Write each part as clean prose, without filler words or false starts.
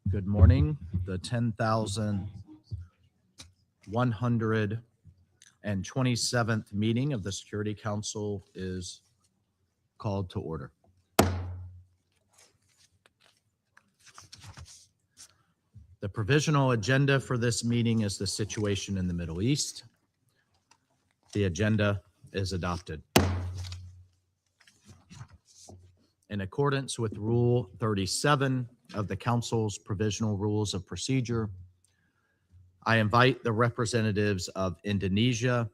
Good morning. The 10,127th meeting of the Security Council is called to order. The provisional agenda for this meeting is the situation in the Middle East. The agenda is adopted. In accordance with Rule 37 of the Council's Provisional Rules of Procedure, I invite the representatives of Indonesia,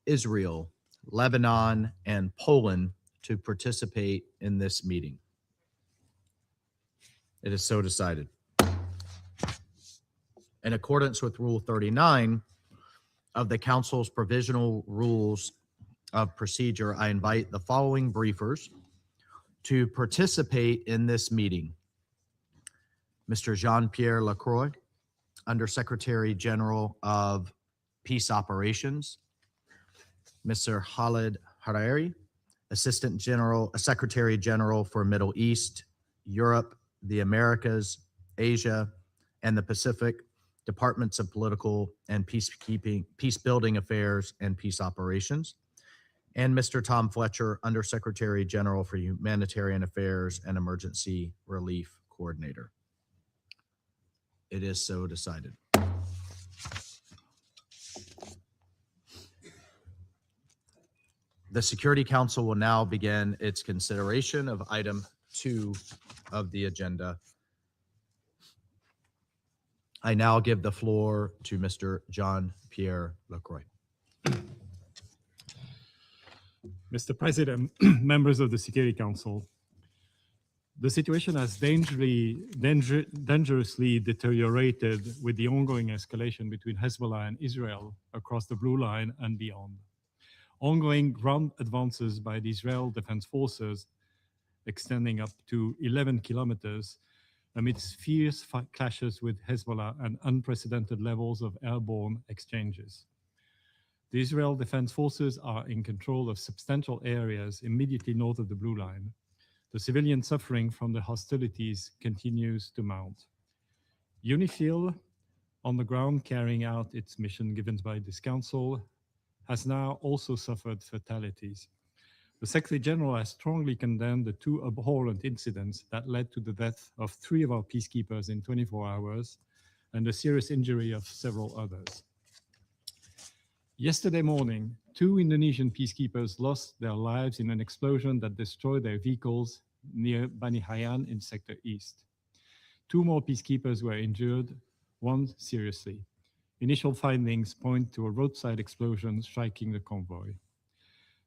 Israel, Lebanon, and Poland to participate in this meeting. It is so decided. In accordance with Rule 39 of the Council's Provisional Rules of Procedure, I invite the following briefers to participate in this meeting. Mr. Jean-Pierre Lacroix, Undersecretary General of Peace Operations. Mr. Khalid Hariri, Assistant Secretary General for Middle East, Europe, the Americas, Asia, and the Pacific, Departments of Political and Peacekeeping, Peacebuilding Affairs, and Peace Operations. And Mr. Tom Fletcher, Undersecretary General for Humanitarian Affairs and Emergency Relief Coordinator. It is so decided. The Security Council will now begin its consideration of item 2 of the agenda. I now give the floor to Mr. Jean-Pierre Lacroix. Mr. President, members of the Security Council, the situation has dangerously deteriorated with the ongoing escalation between Hezbollah and Israel across the Blue Line and beyond. Ongoing ground advances by the Israel Defense Forces extending up to 11 kilometers amidst fierce clashes with Hezbollah and unprecedented levels of airborne exchanges. The Israel Defense Forces are in control of substantial areas immediately north of the Blue Line. The civilian suffering from the hostilities continues to mount. UNIFIL, on the ground carrying out its mission given by this council, has now also suffered fatalities. The Secretary General has strongly condemned the 2 abhorrent incidents that led to the death of 3 of our peacekeepers in 24 hours and the serious injury of several others. Yesterday morning, 2 Indonesian peacekeepers lost their lives in an explosion that destroyed their vehicles near Bani Hayan in Sector East. 2 more peacekeepers were injured, 1 seriously. Initial findings point to a roadside explosion striking the convoy.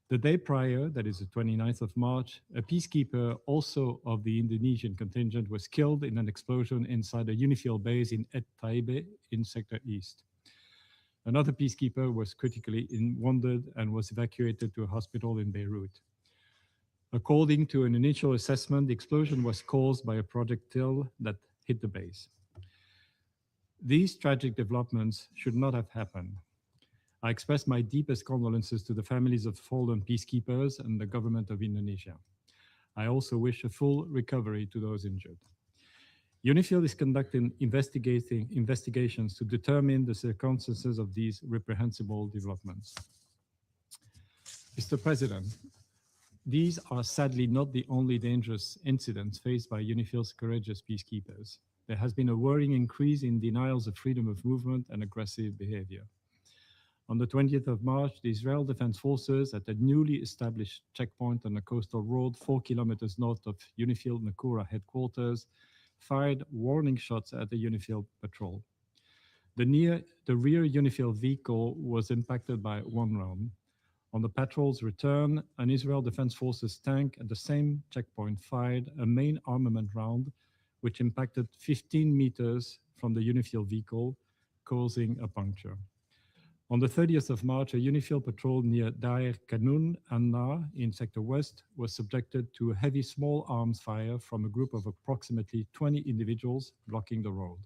The day prior, that is the 29th of March, a peacekeeper also of the Indonesian contingent was killed in an explosion inside a UNIFIL base in Et Taibe in Sector East. Another peacekeeper was critically wounded and was evacuated to a hospital in Beirut. According to an initial assessment, the explosion was caused by a projectile that hit the base. These tragic developments should not have happened. I express my deepest condolences to the families of fallen peacekeepers and the government of Indonesia. I also wish a full recovery to those injured. UNIFIL is conducting investigations to determine the circumstances of these reprehensible developments. Mr. President, these are sadly not the only dangerous incidents faced by UNIFIL's courageous peacekeepers. There has been a worrying increase in denials of freedom of movement and aggressive behavior. On the 20th of March, the Israel Defense Forces at a newly established checkpoint on a coastal road 4 kilometers north of UNIFIL Nakura headquarters fired warning shots at the UNIFIL patrol. The rear UNIFIL vehicle was impacted by 1 round. On the patrol's return, an Israel Defense Forces tank at the same checkpoint fired a main armament round, which impacted 15 meters from the UNIFIL vehicle, causing a puncture. On the 30th of March, a UNIFIL patrol near Dair Kanun and Nar in Sector West was subjected to a heavy small arms fire from a group of approximately 20 individuals blocking the road.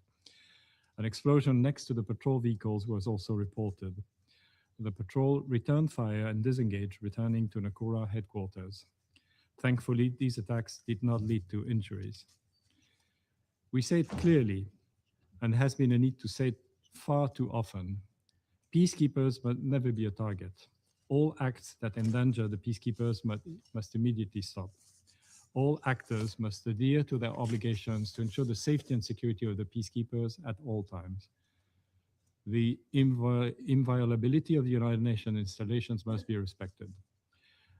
An explosion next to the patrol vehicles was also reported. The patrol returned fire and disengaged, returning to Nakura headquarters. Thankfully, these attacks did not lead to injuries. We say it clearly, and has been a need to say it far too often. Peacekeepers must never be a target. All acts that endanger the peacekeepers must immediately stop. All actors must adhere to their obligations to ensure the safety and security of the peacekeepers at all times. The inviolability of the United Nations installations must be respected.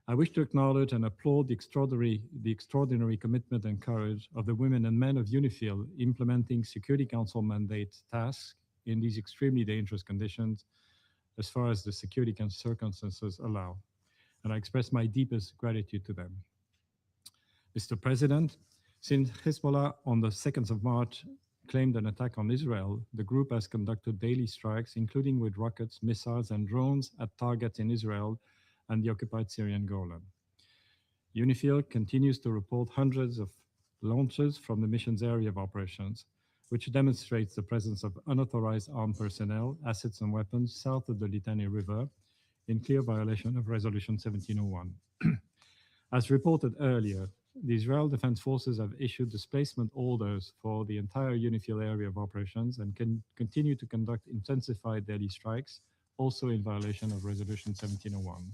I wish to acknowledge and applaud the extraordinary commitment and courage of the women and men of UNIFIL implementing Security Council mandate tasks in these extremely dangerous conditions as far as the security circumstances allow. And I express my deepest gratitude to them. Mr. President, since Hezbollah on the 2nd of March claimed an attack on Israel, the group has conducted daily strikes, including with rockets, missiles, and drones at targets in Israel and the occupied Syrian Golan. UNIFIL continues to report hundreds of launches from the mission's area of operations, which demonstrates the presence of unauthorized armed personnel, assets, and weapons south of the Litani River in clear violation of Resolution 1701. As reported earlier, the Israel Defense Forces have issued displacement orders for the entire UNIFIL area of operations and can continue to conduct intensified daily strikes, also in violation of Resolution 1701.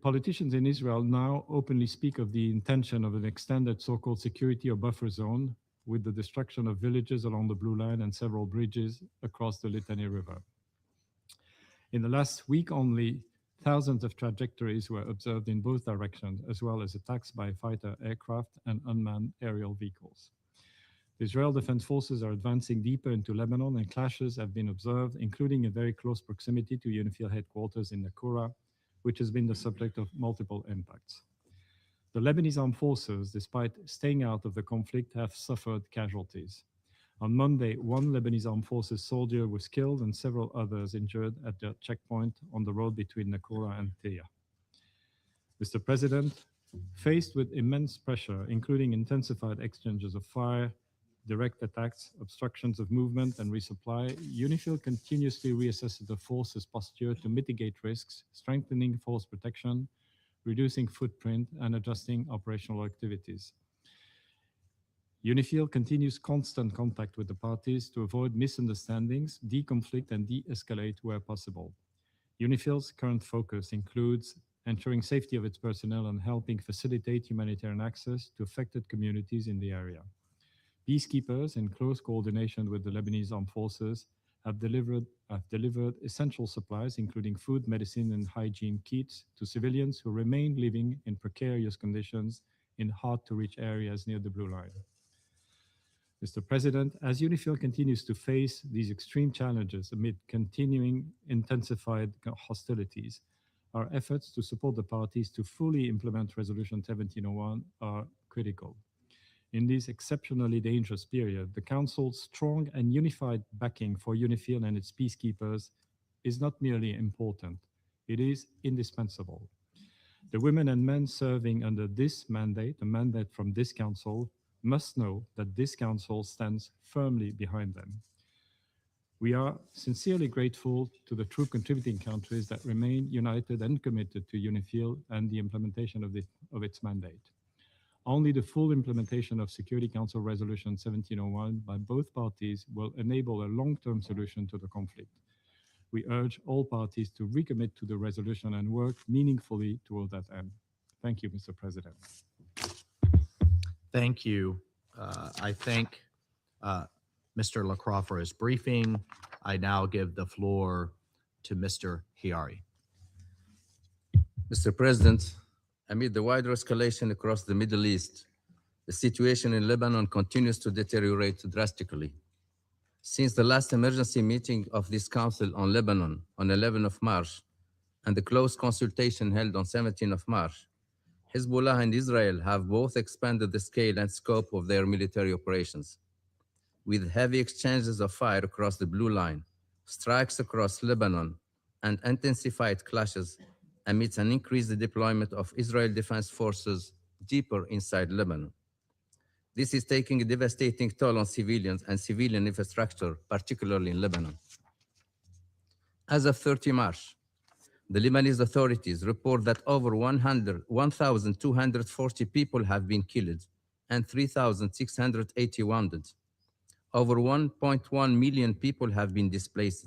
Politicians in Israel now openly speak of the intention of an extended so-called security or buffer zone with the destruction of villages along the Blue Line and several bridges across the Litani River. In the last week only, thousands of trajectories were observed in both directions, as well as attacks by fighter aircraft and unmanned aerial vehicles. The Israel Defense Forces are advancing deeper into Lebanon, and clashes have been observed, including in very close proximity to UNIFIL headquarters in Nakura, which has been the subject of multiple impacts. The Lebanese armed forces, despite staying out of the conflict, have suffered casualties. On Monday, one Lebanese armed forces soldier was killed and several others injured at the checkpoint on the road between Nakura and Teya. Mr. President, faced with immense pressure, including intensified exchanges of fire, direct attacks, obstructions of movement, and resupply, UNIFIL continuously reassesses the force's posture to mitigate risks, strengthening force protection, reducing footprint, and adjusting operational activities. UNIFIL continues constant contact with the parties to avoid misunderstandings, de-conflict, and de-escalate where possible. UNIFIL's current focus includes ensuring safety of its personnel and helping facilitate humanitarian access to affected communities in the area. Peacekeepers, in close coordination with the Lebanese armed forces, have delivered essential supplies, including food, medicine, and hygiene kits, to civilians who remain living in precarious conditions in hard-to-reach areas near the Blue Line. Mr. President, as UNIFIL continues to face these extreme challenges amid continuing intensified hostilities, our efforts to support the parties to fully implement Resolution 1701 are critical. In this exceptionally dangerous period, the Council's strong and unified backing for UNIFIL and its peacekeepers is not merely important, it is indispensable. The women and men serving under this mandate, a mandate from this Council, must know that this Council stands firmly behind them. We are sincerely grateful to the troop contributing countries that remain united and committed to UNIFIL and the implementation of its mandate. Only the full implementation of Security Council Resolution 1701 by both parties will enable a long-term solution to the conflict. We urge all parties to recommit to the resolution and work meaningfully toward that end. Thank you, Mr. President. Thank you. I thank Mr. Lacroix for his briefing. I now give the floor to Mr. Hiari. Mr. President, amid the wider escalation across the Middle East, the situation in Lebanon continues to deteriorate drastically. Since the last emergency meeting of this Council on Lebanon on 11th of March and the close consultation held on 17th of March, Hezbollah and Israel have both expanded the scale and scope of their military operations. With heavy exchanges of fire across the Blue Line, strikes across Lebanon, and intensified clashes amidst an increased deployment of Israel Defense Forces deeper inside Lebanon. This is taking a devastating toll on civilians and civilian infrastructure, particularly in Lebanon. As of 30 March, the Lebanese authorities report that over 1,240 people have been killed and 3,680 wounded. Over 1.1 million people have been displaced.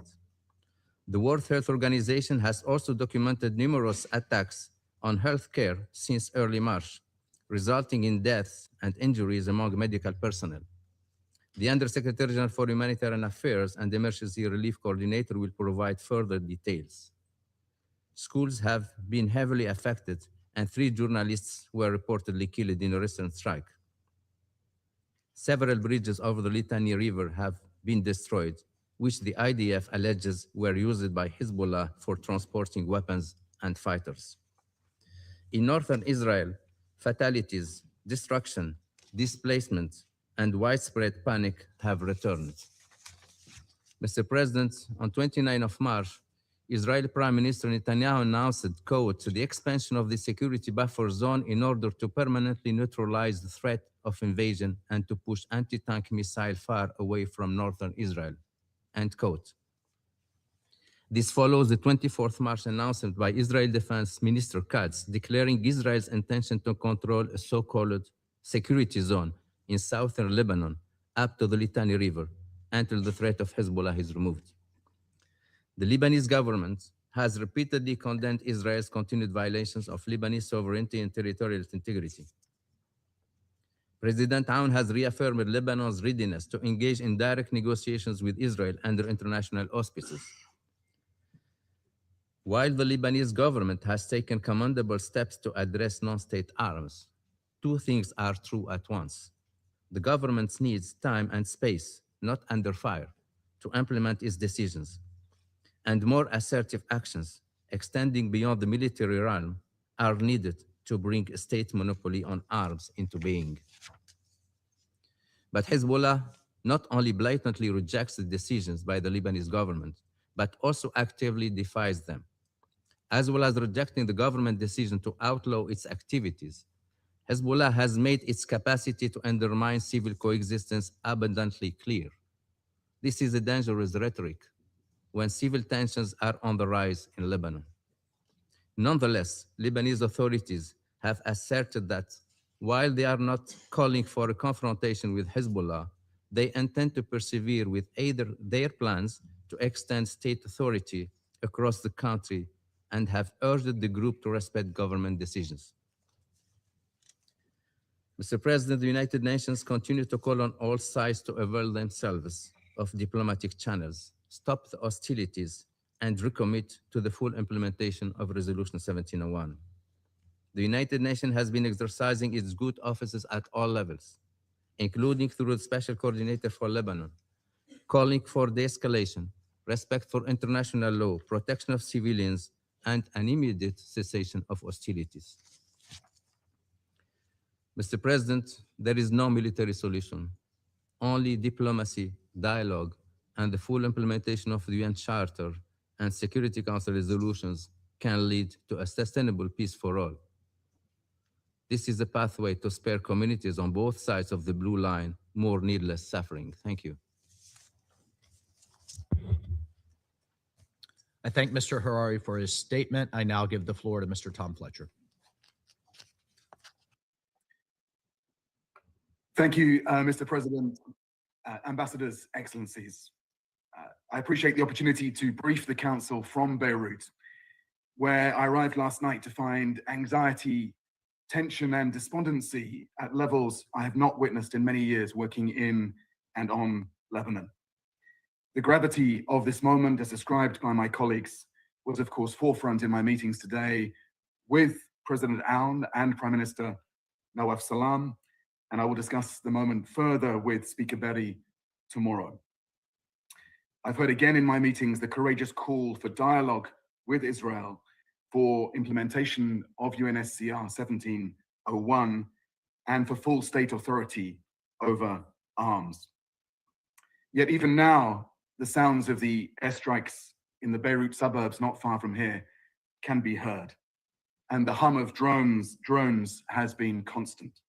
The World Health Organization has also documented numerous attacks on healthcare since early March, resulting in deaths and injuries among medical personnel. The Undersecretary General for Humanitarian Affairs and Emergency Relief Coordinator will provide further details. Schools have been heavily affected, and 3 journalists were reportedly killed in a recent strike. Several bridges over the Litani River have been destroyed, which the IDF alleges were used by Hezbollah for transporting weapons and fighters. In northern Israel, fatalities, destruction, displacement, and widespread panic have returned. Mr. President, on 29 of March, Israeli Prime Minister Netanyahu announced, quote, the expansion of the security buffer zone in order to permanently neutralize the threat of invasion and to push anti-tank missiles far away from northern Israel, end quote. This follows the 24th March announcement by Israel Defense Minister Katz declaring Israel's intention to control a so-called security zone in southern Lebanon up to the Litani River until the threat of Hezbollah is removed. The Lebanese government has repeatedly condemned Israel's continued violations of Lebanese sovereignty and territorial integrity. President Aoun has reaffirmed Lebanon's readiness to engage in direct negotiations with Israel under international auspices. While the Lebanese government has taken commendable steps to address non-state arms, 2 things are true at once. The government needs time and space, not under fire, to implement its decisions. And more assertive actions, extending beyond the military realm, are needed to bring a state monopoly on arms into being. But Hezbollah not only blatantly rejects the decisions by the Lebanese government, but also actively defies them. As well as rejecting the government decision to outlaw its activities, Hezbollah has made its capacity to undermine civil coexistence abundantly clear. This is a dangerous rhetoric when civil tensions are on the rise in Lebanon. Nonetheless, Lebanese authorities have asserted that while they are not calling for a confrontation with Hezbollah, they intend to persevere with either their plans to extend state authority across the country and have urged the group to respect government decisions. Mr. President, the United Nations continue to call on all sides to avail themselves of diplomatic channels, stop the hostilities, and recommit to the full implementation of Resolution 1701. The United Nations has been exercising its good offices at all levels, including through the Special Coordinator for Lebanon, calling for de-escalation, respect for international law, protection of civilians, and an immediate cessation of hostilities. Mr. President, there is no military solution. Only diplomacy, dialogue, and the full implementation of the UN Charter and Security Council resolutions can lead to a sustainable peace for all. This is a pathway to spare communities on both sides of the blue line more needless suffering. Thank you. I thank Mr. Harari for his statement. I now give the floor to Mr. Tom Fletcher. Thank you, Mr. President, Ambassadors, Excellencies. I appreciate the opportunity to brief the Council from Beirut, where I arrived last night to find anxiety, tension, and despondency at levels I have not witnessed in many years working in and on Lebanon. The gravity of this moment, as described by my colleagues, was of course forefront in my meetings today with President Aoun and Prime Minister Nawaf Salam, and I will discuss the moment further with Speaker Berry tomorrow. I've heard again in my meetings the courageous call for dialogue with Israel for implementation of UNSCR 1701 and for full state authority over arms. Yet even now, the sounds of the airstrikes in the Beirut suburbs not far from here can be heard, and the hum of drones has been constant.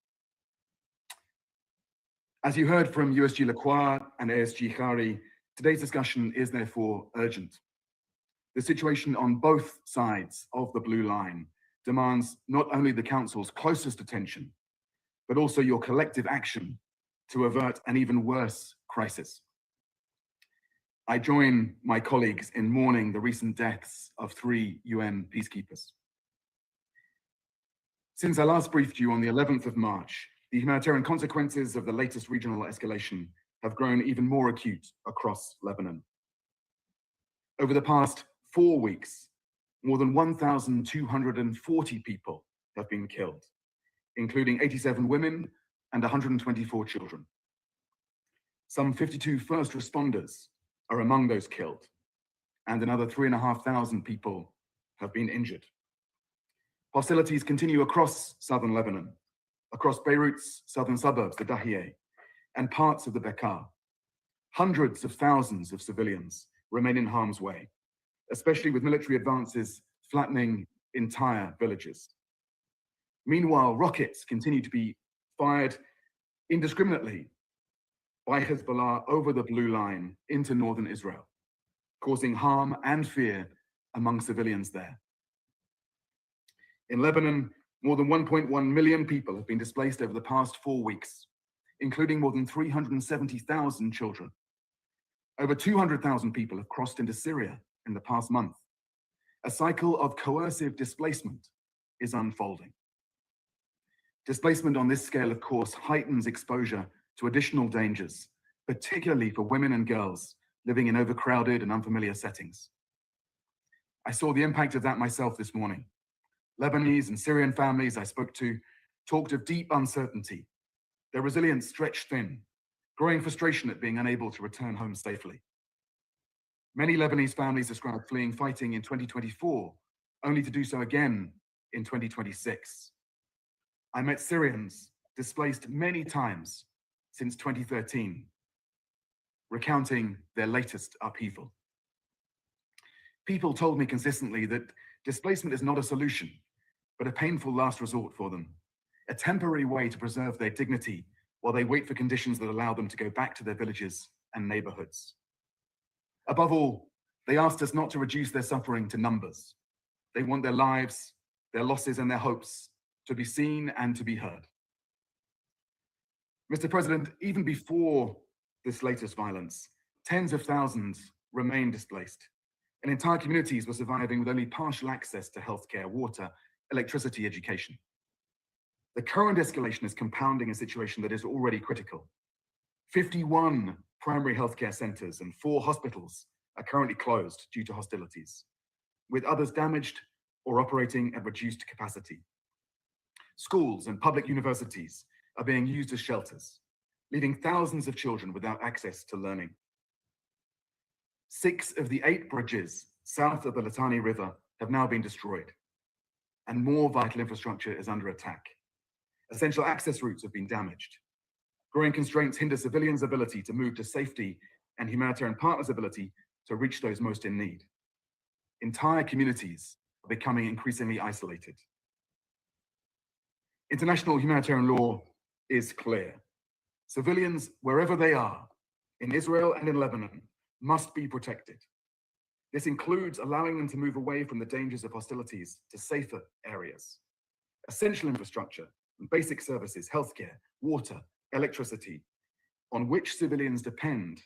As you heard from USG Lacroix and ASG Khari, today's discussion is therefore urgent. The situation on both sides of the blue line demands not only the Council's closest attention, but also your collective action to avert an even worse crisis. I join my colleagues in mourning the recent deaths of 3 UN peacekeepers. Since I last briefed you on the 11th of March, the humanitarian consequences of the latest regional escalation have grown even more acute across Lebanon. Over the past 4 weeks, more than 1,240 people have been killed, including 87 women and 124 children. Some 52 first responders are among those killed, and another 3,500 people have been injured. Hostilities continue across southern Lebanon, across Beirut's southern suburbs, the Dahieh, and parts of the Bekaa. Hundreds of thousands of civilians remain in harm's way, especially with military advances flattening entire villages. Meanwhile, rockets continue to be fired indiscriminately by Hezbollah over the blue line into northern Israel, causing harm and fear among civilians there. In Lebanon, more than 1.1 million people have been displaced over the past 4 weeks, including more than 370,000 children. Over 200,000 people have crossed into Syria in the past month. A cycle of coercive displacement is unfolding. Displacement on this scale, of course, heightens exposure to additional dangers, particularly for women and girls living in overcrowded and unfamiliar settings. I saw the impact of that myself this morning. Lebanese and Syrian families I spoke to talked of deep uncertainty, their resilience stretched thin, growing frustration at being unable to return home safely. Many Lebanese families described fleeing fighting in 2024, only to do so again in 2026. I met Syrians displaced many times since 2013, recounting their latest upheaval. People told me consistently that displacement is not a solution, but a painful last resort for them, a temporary way to preserve their dignity while they wait for conditions that allow them to go back to their villages and neighborhoods. Above all, they asked us not to reduce their suffering to numbers. They want their lives, their losses, and their hopes to be seen and to be heard. Mr. President, even before this latest violence, tens of thousands remain displaced, and entire communities were surviving with only partial access to healthcare, water, electricity, education. The current escalation is compounding a situation that is already critical. 51 primary healthcare centers and 4 hospitals are currently closed due to hostilities, with others damaged or operating at reduced capacity. Schools and public universities are being used as shelters, leaving thousands of children without access to learning. 6 of the 8 bridges south of the Litani River have now been destroyed, and more vital infrastructure is under attack. Essential access routes have been damaged. Growing constraints hinder civilians' ability to move to safety and humanitarian partners' ability to reach those most in need. Entire communities are becoming increasingly isolated. International humanitarian law is clear. Civilians, wherever they are, in Israel and in Lebanon, must be protected. This includes allowing them to move away from the dangers of hostilities to safer areas. Essential infrastructure and basic services, healthcare, water, electricity, on which civilians depend,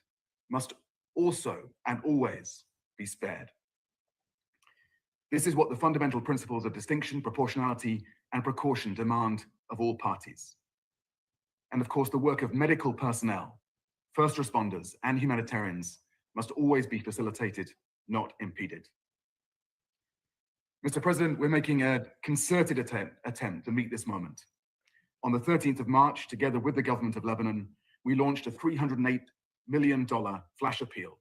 must also and always be spared. This is what the fundamental principles of distinction, proportionality, and precaution demand of all parties. And of course, the work of medical personnel, first responders, and humanitarians must always be facilitated, not impeded. Mr. President, we're making a concerted attempt to meet this moment. On the 13th of March, together with the government of Lebanon, we launched a $308 million flash appeal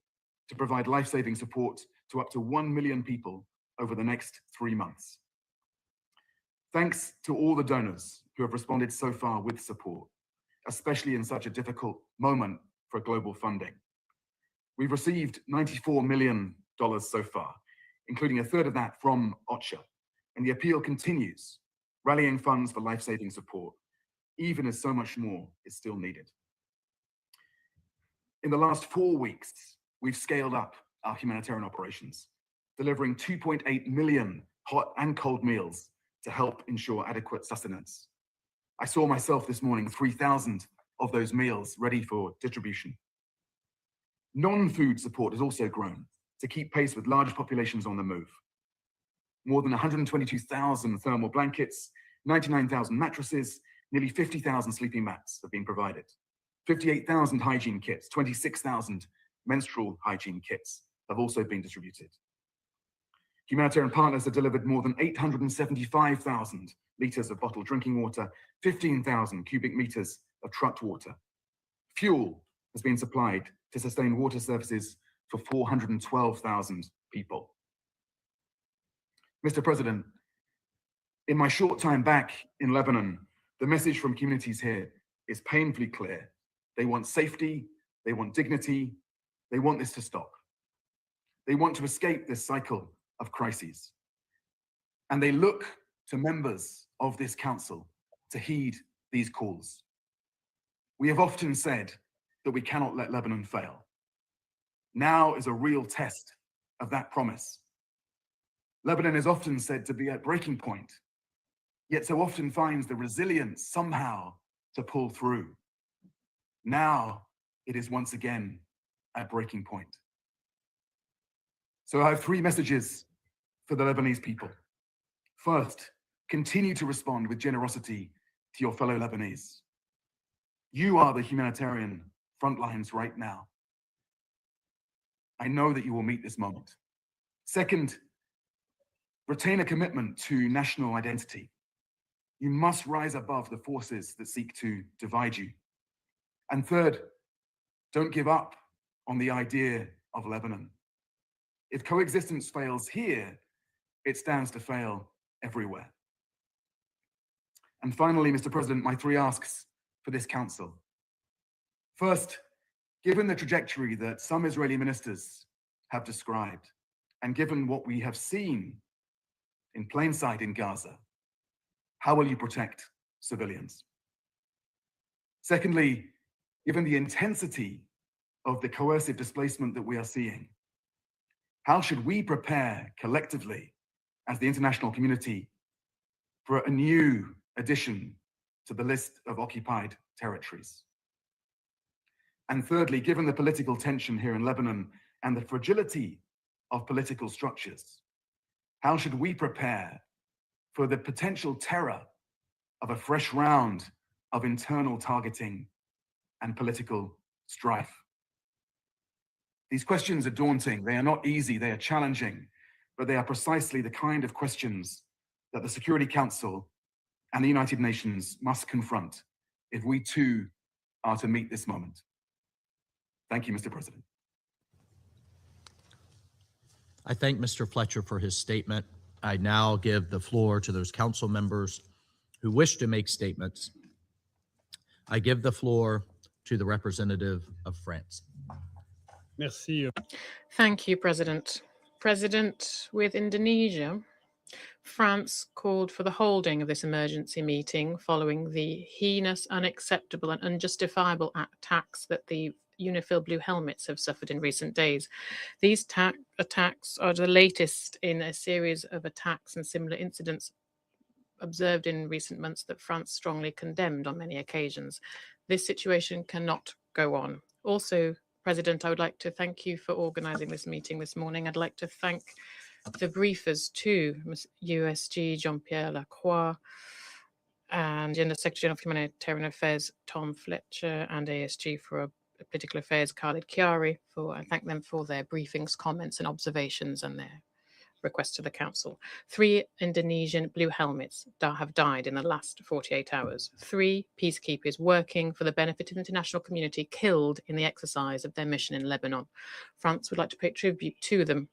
to provide life-saving support to up to 1 million people over the next 3 months. Thanks to all the donors who have responded so far with support, especially in such a difficult moment for global funding. We've received $94 million so far, including a third of that from OCHA, and the appeal continues, rallying funds for life-saving support, even as so much more is still needed. In the last 4 weeks, we've scaled up our humanitarian operations, delivering 2.8 million hot and cold meals to help ensure adequate sustenance. I saw myself this morning 3,000 of those meals ready for distribution. Non-food support has also grown to keep pace with large populations on the move. More than 122,000 thermal blankets, 99,000 mattresses, nearly 50,000 sleeping mats have been provided. 58,000 hygiene kits, 26,000 menstrual hygiene kits have also been distributed. Humanitarian partners have delivered more than 875,000 litres of bottled drinking water, 15,000 cubic meters of trucked water. Fuel has been supplied to sustain water services for 412,000 people. Mr. President, in my short time back in Lebanon, the message from communities here is painfully clear. They want safety, they want dignity, they want this to stop. They want to escape this cycle of crises. And they look to members of this council to heed these calls. We have often said that we cannot let Lebanon fail. Now is a real test of that promise. Lebanon is often said to be at breaking point, yet so often finds the resilience somehow to pull through. Now it is once again at breaking point. So I have three messages for the Lebanese people. First, continue to respond with generosity to your fellow Lebanese. You are the humanitarian front lines right now. I know that you will meet this moment. Second, retain a commitment to national identity. You must rise above the forces that seek to divide you. And third, don't give up on the idea of Lebanon. If coexistence fails here, it stands to fail everywhere. And finally, Mr. President, my three asks for this council. First, given the trajectory that some Israeli ministers have described, and given what we have seen in plain sight in Gaza, how will you protect civilians? Secondly, given the intensity of the coercive displacement that we are seeing, how should we prepare collectively as the international community for a new addition to the list of occupied territories? And thirdly, given the political tension here in Lebanon and the fragility of political structures, how should we prepare for the potential terror of a fresh round of internal targeting and political strife? These questions are daunting. They are not easy. They are challenging, but they are precisely the kind of questions that the Security Council and the United Nations must confront if we too are to meet this moment. Thank you, Mr. President. I thank Mr. Fletcher for his statement. I now give the floor to those council members who wish to make statements. I give the floor to the representative of France. Merci. Thank you, President. President, with Indonesia, France called for the holding of this emergency meeting following the heinous, unacceptable and unjustifiable attacks that the UNIFIL Blue Helmets have suffered in recent days. These attacks are the latest in a series of attacks and similar incidents observed in recent months that France strongly condemned on many occasions. This situation cannot go on. Also, President, I would like to thank you for organizing this meeting this morning. I'd like to thank the briefers too, USG Jean-Pierre Lacroix and Under Secretary of Humanitarian Affairs Tom Fletcher, and ASG for Political Affairs Khalid Kiari. I thank them for their briefings, comments and observations and their request to the Council. 3 Indonesian Blue Helmets have died in the last 48 hours. 3 peacekeepers working for the benefit of the international community killed in the exercise of their mission in Lebanon. France would like to pay tribute to them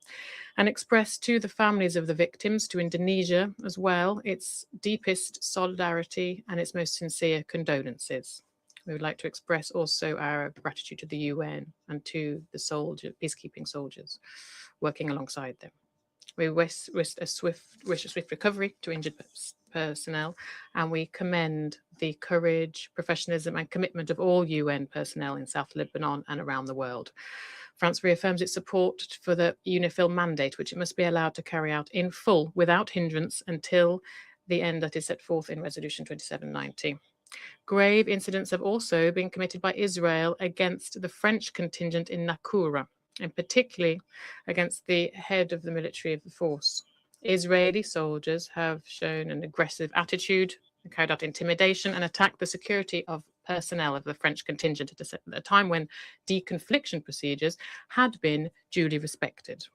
and express to the families of the victims, to Indonesia as well, its deepest solidarity and its most sincere condolences. We would like to express also our gratitude to the UN and to the peacekeeping soldiers working alongside them. We wish a swift recovery to injured personnel, and we commend the courage, professionalism and commitment of all UN personnel in South Lebanon and around the world. France reaffirms its support for the UNIFIL mandate, which it must be allowed to carry out in full without hindrance until the end that is set forth in Resolution 2790. Grave incidents have also been committed by Israel against the French contingent in Nakura, and particularly against the head of the military of the force. Israeli soldiers have shown an aggressive attitude, carried out intimidation, and attacked the security of personnel of the French contingent at a time when deconfliction procedures had been duly respected.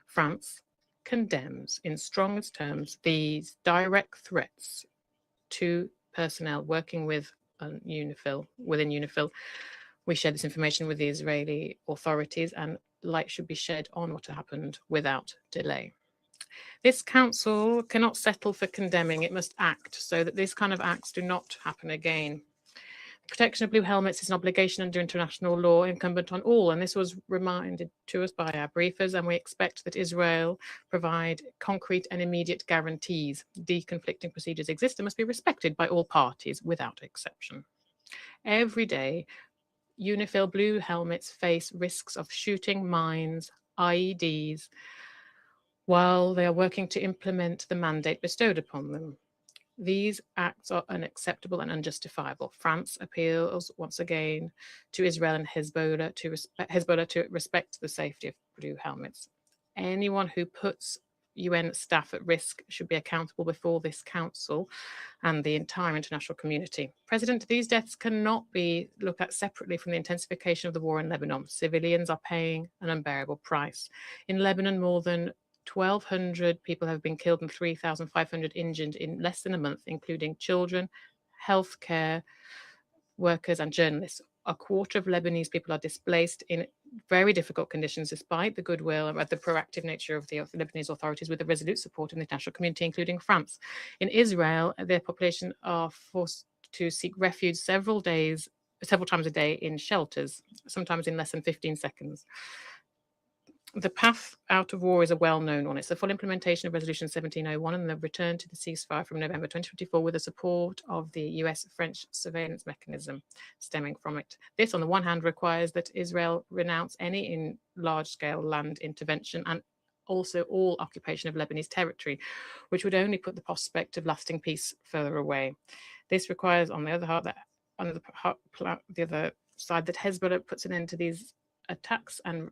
France condemns in strongest terms these direct threats to personnel working with within UNIFIL. We share this information with the Israeli authorities, and light should be shed on what happened without delay. This council cannot settle for condemning, it must act so that these kind of acts do not happen again. The protection of blue helmets is an obligation under international law incumbent on all, and this was reminded to us by our briefers, and we expect that Israel provide concrete and immediate guarantees. Deconflicting procedures exist and must be respected by all parties without exception. Every day, UNIFIL blue helmets face risks of shooting, mines, IEDs, while they are working to implement the mandate bestowed upon them. These acts are unacceptable and unjustifiable. France appeals once again to Israel and Hezbollah to respect the safety of blue helmets. Anyone who puts UN staff at risk should be accountable before this council and the entire international community. President, these deaths cannot be looked at separately from the intensification of the war in Lebanon. Civilians are paying an unbearable price. In Lebanon, more than 1,200 people have been killed and 3,500 injured in less than a month, including children, healthcare workers, and journalists. A quarter of Lebanese people are displaced in very difficult conditions, despite the goodwill and the proactive nature of the Lebanese authorities, with the resolute support of the international community, including France. In Israel, their population are forced to seek refuge several times a day in shelters, sometimes in less than 15 seconds. The path out of war is a well-known one. It's the full implementation of Resolution 1701 and the return to the ceasefire from November 2024 with the support of the US-French surveillance mechanism stemming from it. This, on the one hand, requires that Israel renounce any large-scale land intervention and also all occupation of Lebanese territory, which would only put the prospect of lasting peace further away. This requires, on the other hand, the other side, that Hezbollah puts an end to these attacks and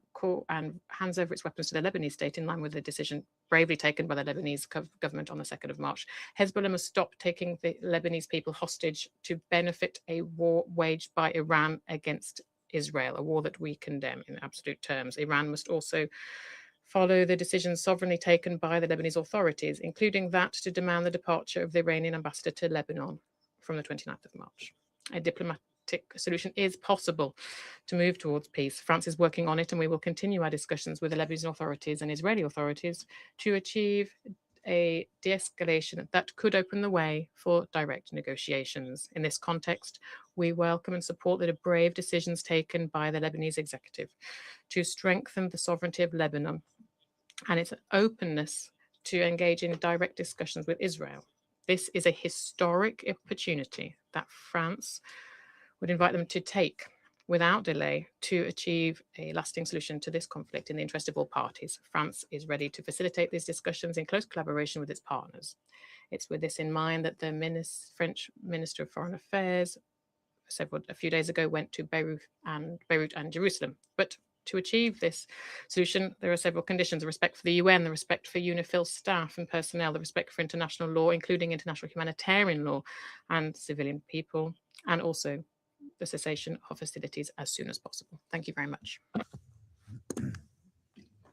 hands over its weapons to the Lebanese state in line with the decision bravely taken by the Lebanese government on the 2nd of March. Hezbollah must stop taking the Lebanese people hostage to benefit a war waged by Iran against Israel, a war that we condemn in absolute terms. Iran must also follow the decisions sovereignly taken by the Lebanese authorities, including that to demand the departure of the Iranian ambassador to Lebanon from the 29th of March. A diplomatic solution is possible to move towards peace. France is working on it, and we will continue our discussions with the Lebanese authorities and Israeli authorities to achieve a de-escalation that could open the way for direct negotiations. In this context, we welcome and support the brave decisions taken by the Lebanese executive to strengthen the sovereignty of Lebanon and its openness to engage in direct discussions with Israel. This is a historic opportunity that France would invite them to take without delay to achieve a lasting solution to this conflict in the interest of all parties. France is ready to facilitate these discussions in close collaboration with its partners. It's with this in mind that the French Minister of Foreign Affairs a few days ago went to Beirut and Jerusalem. But to achieve this solution, there are several conditions: the respect for the UN, the respect for UNIFIL staff and personnel, the respect for international law, including international humanitarian law and civilian people, and also the cessation of hostilities as soon as possible. Thank you very much.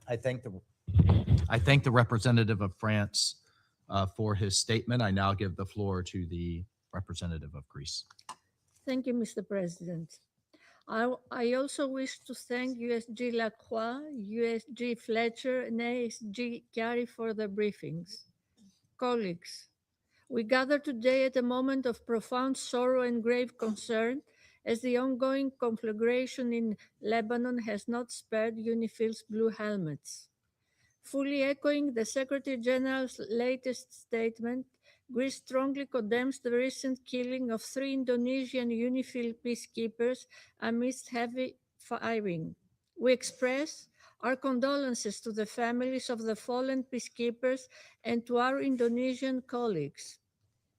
I thank the representative of France for his statement. I now give the floor to the representative of Greece. Thank you, Mr. President. I also wish to thank USG Lacroix, USG Fletcher, and ASG Chiari for the briefings. Colleagues, we gather today at a moment of profound sorrow and grave concern as the ongoing conflagration in Lebanon has not spared UNIFIL's blue helmets. Fully echoing the Secretary General's latest statement, Greece strongly condemns the recent killing of 3 Indonesian UNIFIL peacekeepers amidst heavy firing. We express our condolences to the families of the fallen peacekeepers and to our Indonesian colleagues.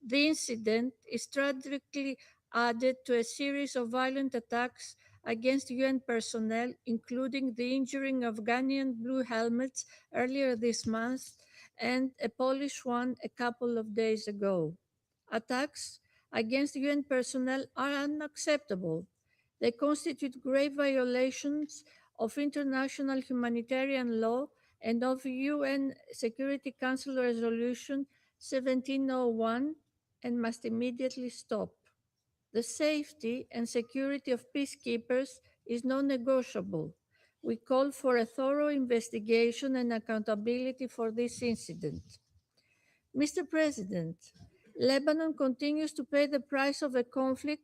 The incident is tragically added to a series of violent attacks against UN personnel, including the injuring of Ghanaian blue helmets earlier this month and a Polish one a couple of days ago. Attacks against UN personnel are unacceptable. They constitute grave violations of international humanitarian law and of UN Security Council Resolution 1701 and must immediately stop. The safety and security of peacekeepers is non-negotiable. We call for a thorough investigation and accountability for this incident. Mr. President, Lebanon continues to pay the price of a conflict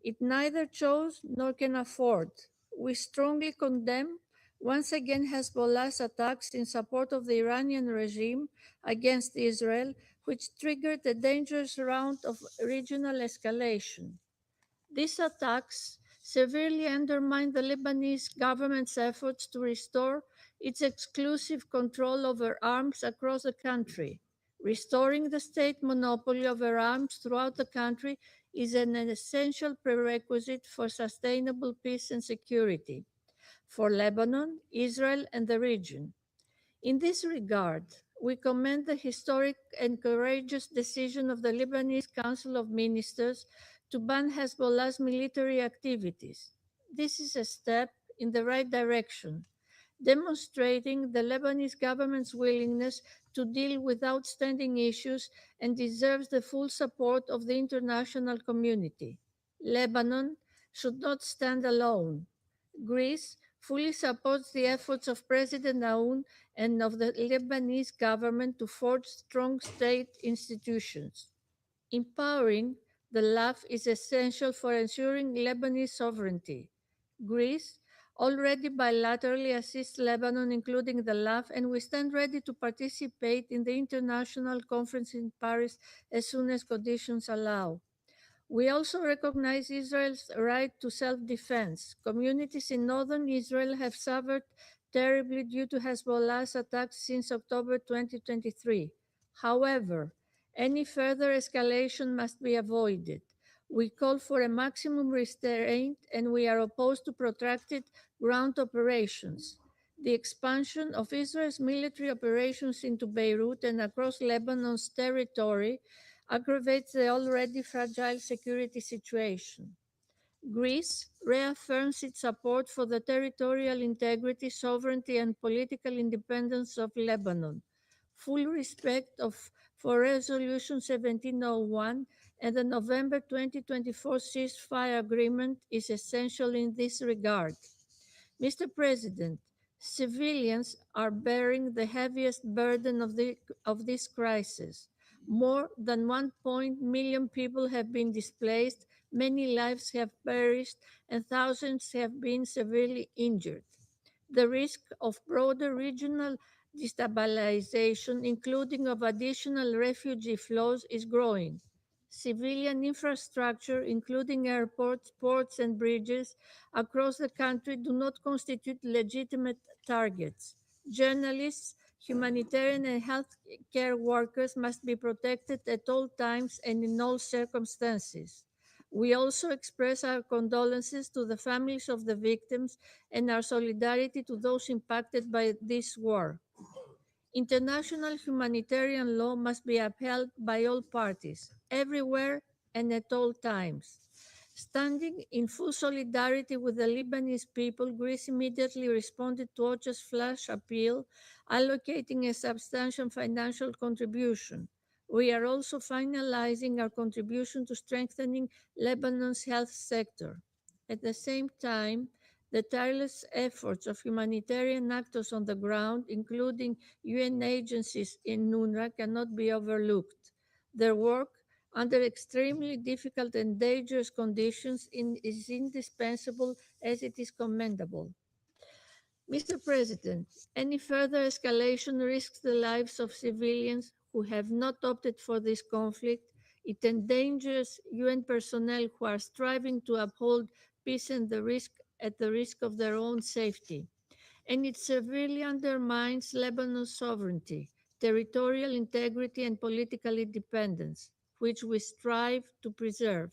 it neither chose nor can afford. We strongly condemn once again Hezbollah's attacks in support of the Iranian regime against Israel, which triggered a dangerous round of regional escalation. These attacks severely undermine the Lebanese government's efforts to restore its exclusive control over arms across the country. Restoring the state monopoly over arms throughout the country is an essential prerequisite for sustainable peace and security for Lebanon, Israel, and the region. In this regard, we commend the historic and courageous decision of the Lebanese Council of Ministers to ban Hezbollah's military activities. This is a step in the right direction, demonstrating the Lebanese government's willingness to deal with outstanding issues and deserves the full support of the international community. Lebanon should not stand alone. Greece fully supports the efforts of President Aoun and of the Lebanese government to forge strong state institutions. Empowering the LAF is essential for ensuring Lebanese sovereignty. Greece already bilaterally assists Lebanon, including the LAF, and we stand ready to participate in the international conference in Paris as soon as conditions allow. We also recognize Israel's right to self-defense. Communities in northern Israel have suffered terribly due to Hezbollah's attacks since October 2023. However, any further escalation must be avoided. We call for a maximum restraint and we are opposed to protracted ground operations. The expansion of Israel's military operations into Beirut and across Lebanon's territory aggravates the already fragile security situation. Greece reaffirms its support for the territorial integrity, sovereignty, and political independence of Lebanon. Full respect for Resolution 1701 and the November 2024 ceasefire agreement is essential in this regard. Mr. President, civilians are bearing the heaviest burden of this crisis. More than 1 million people have been displaced, many lives have perished, and thousands have been severely injured. The risk of broader regional destabilization, including of additional refugee flows, is growing. Civilian infrastructure, including airports, ports, and bridges across the country, do not constitute legitimate targets. Journalists, humanitarian, and health care workers must be protected at all times and in all circumstances. We also express our condolences to the families of the victims and our solidarity to those impacted by this war. International humanitarian law must be upheld by all parties, everywhere and at all times. Standing in full solidarity with the Lebanese people, Greece immediately responded to OCHA's flash appeal, allocating a substantial financial contribution. We are also finalizing our contribution to strengthening Lebanon's health sector. At the same time, the tireless efforts of humanitarian actors on the ground, including UN agencies in UNRWA, cannot be overlooked. Their work under extremely difficult and dangerous conditions is indispensable as it is commendable. Mr. President, any further escalation risks the lives of civilians who have not opted for this conflict. It endangers UN personnel who are striving to uphold peace and at the risk of their own safety. And it severely undermines Lebanon's sovereignty, territorial integrity, and political independence, which we strive to preserve.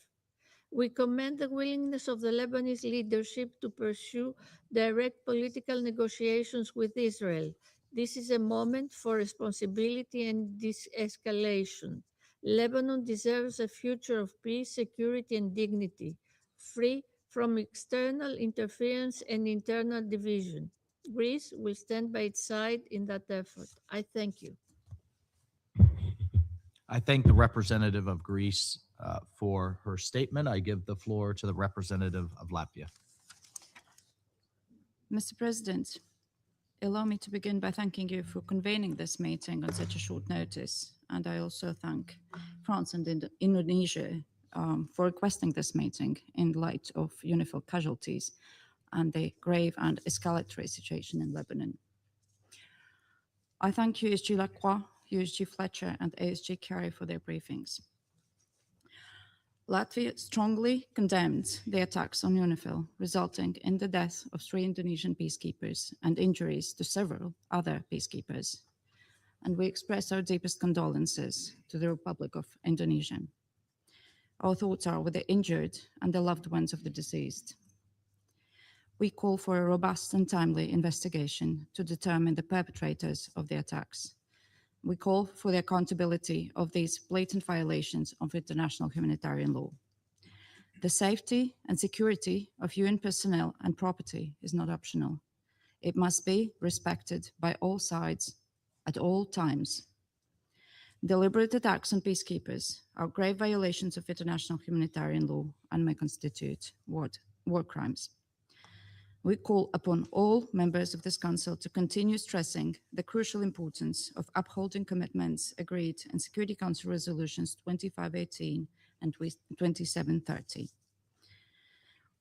We commend the willingness of the Lebanese leadership to pursue direct political negotiations with Israel. This is a moment for responsibility and de-escalation. Lebanon deserves a future of peace, security, and dignity, free from external interference and internal division. Greece will stand by its side in that effort. I thank you. I thank the representative of Greece for her statement. I give the floor to the representative of Latvia. Mr. President, allow me to begin by thanking you for convening this meeting on such a short notice. And I also thank France and Indonesia for requesting this meeting in light of UNIFIL casualties and the grave and escalatory situation in Lebanon. I thank USG Lacroix, USG Fletcher, and ASG Carey for their briefings. Latvia strongly condemned the attacks on UNIFIL, resulting in the death of 3 Indonesian peacekeepers and injuries to several other peacekeepers. And we express our deepest condolences to the Republic of Indonesia. Our thoughts are with the injured and the loved ones of the deceased. We call for a robust and timely investigation to determine the perpetrators of the attacks. We call for the accountability of these blatant violations of international humanitarian law. The safety and security of UN personnel and property is not optional. It must be respected by all sides at all times. Deliberate attacks on peacekeepers are grave violations of international humanitarian law and may constitute war crimes. We call upon all members of this Council to continue stressing the crucial importance of upholding commitments agreed in Security Council Resolutions 2518 and 2730.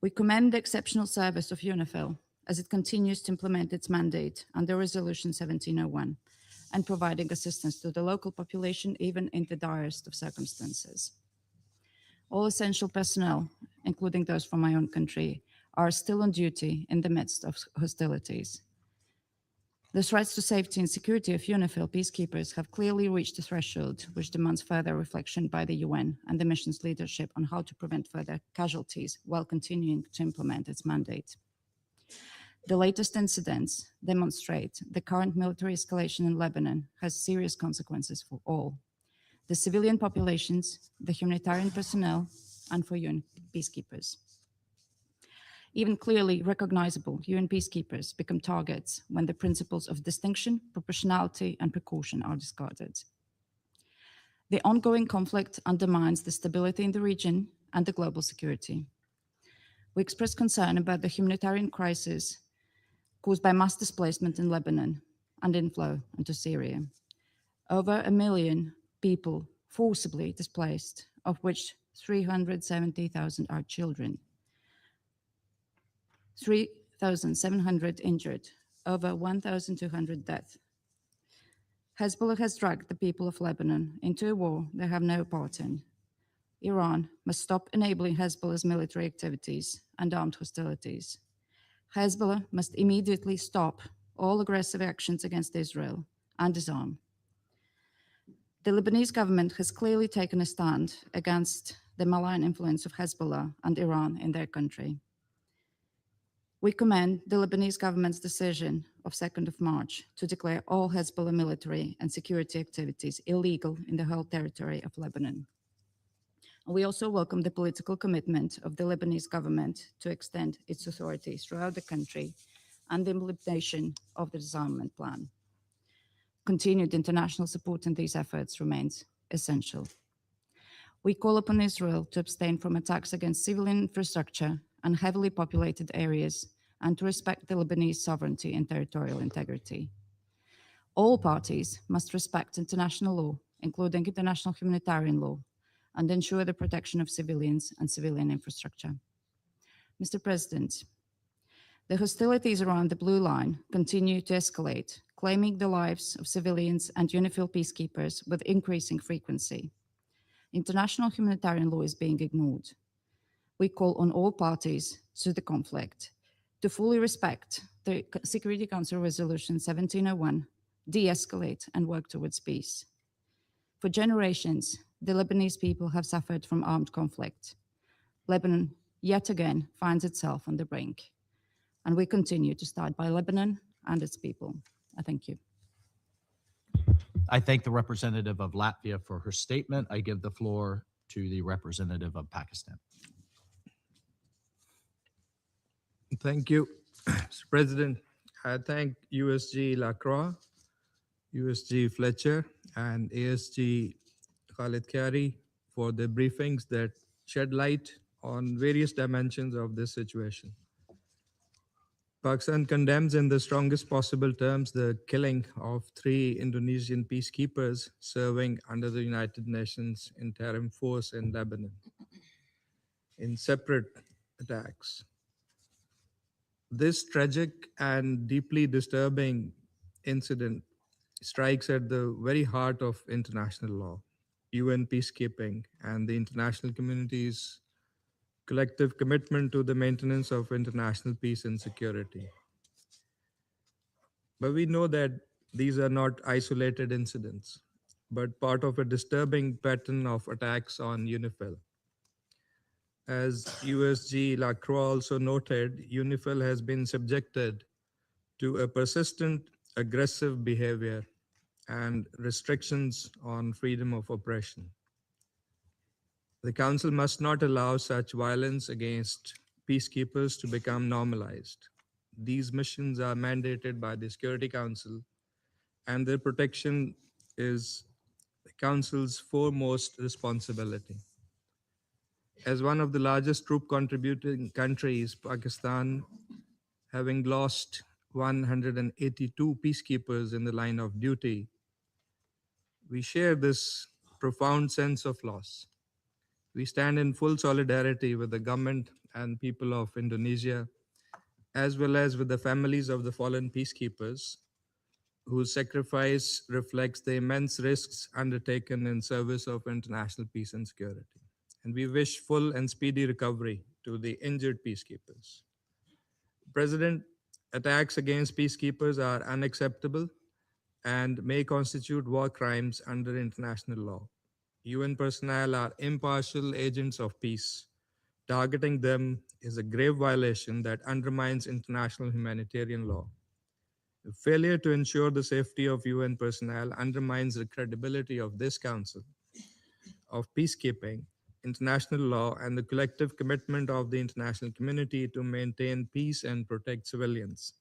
We commend the exceptional service of UNIFIL as it continues to implement its mandate under Resolution 1701 and providing assistance to the local population even in the direst of circumstances. All essential personnel, including those from my own country, are still on duty in the midst of hostilities. The threats to safety and security of UNIFIL peacekeepers have clearly reached a threshold which demands further reflection by the UN and the mission's leadership on how to prevent further casualties while continuing to implement its mandate. The latest incidents demonstrate the current military escalation in Lebanon has serious consequences for all: the civilian populations, the humanitarian personnel, and for UN peacekeepers. Even clearly recognizable UN peacekeepers become targets when the principles of distinction, proportionality, and precaution are discarded. The ongoing conflict undermines the stability in the region and the global security. We express concern about the humanitarian crisis caused by mass displacement in Lebanon and inflow into Syria. Over 1 million people forcibly displaced, of which 370,000 are children. 3,700 injured, over 1,200 deaths. Hezbollah has dragged the people of Lebanon into a war they have no part in. Iran must stop enabling Hezbollah's military activities and armed hostilities. Hezbollah must immediately stop all aggressive actions against Israel and disarm. The Lebanese government has clearly taken a stand against the malign influence of Hezbollah and Iran in their country. We commend the Lebanese government's decision of 2nd of March to declare all Hezbollah military and security activities illegal in the whole territory of Lebanon. We also welcome the political commitment of the Lebanese government to extend its authorities throughout the country and the implementation of the disarmament plan. Continued international support in these efforts remains essential. We call upon Israel to abstain from attacks against civilian infrastructure and heavily populated areas, and to respect the Lebanese sovereignty and territorial integrity. All parties must respect international law, including international humanitarian law, and ensure the protection of civilians and civilian infrastructure. Mr. President, the hostilities around the Blue Line continue to escalate, claiming the lives of civilians and UNIFIL peacekeepers with increasing frequency. International humanitarian law is being ignored. We call on all parties to the conflict to fully respect the Security Council Resolution 1701, de-escalate and work towards peace. For generations, the Lebanese people have suffered from armed conflict. Lebanon yet again finds itself on the brink. And we continue to stand by Lebanon and its people. I thank you. I thank the representative of Latvia for her statement. I give the floor to the representative of Pakistan. Thank you, Mr. President. I thank USG Lacroix, USG Fletcher, and ASG Khalid Kyari for the briefings that shed light on various dimensions of this situation. Pakistan condemns in the strongest possible terms the killing of 3 Indonesian peacekeepers serving under the United Nations interim force in Lebanon in separate attacks. This tragic and deeply disturbing incident strikes at the very heart of international law, UN peacekeeping, and the international community's collective commitment to the maintenance of international peace and security. But we know that these are not isolated incidents, but part of a disturbing pattern of attacks on UNIFIL. As USG Lacroix also noted, UNIFIL has been subjected to a persistent aggressive behavior and restrictions on freedom of oppression. The Council must not allow such violence against peacekeepers to become normalized. These missions are mandated by the Security Council, and their protection is the Council's foremost responsibility. As one of the largest troop contributing countries, Pakistan, having lost 182 peacekeepers in the line of duty, we share this profound sense of loss. We stand in full solidarity with the government and people of Indonesia, as well as with the families of the fallen peacekeepers, whose sacrifice reflects the immense risks undertaken in service of international peace and security. And we wish full and speedy recovery to the injured peacekeepers. President, attacks against peacekeepers are unacceptable and may constitute war crimes under international law. UN personnel are impartial agents of peace. Targeting them is a grave violation that undermines international humanitarian law. The failure to ensure the safety of UN personnel undermines the credibility of this Council of peacekeeping, international law, and the collective commitment of the international community to maintain peace and protect civilians.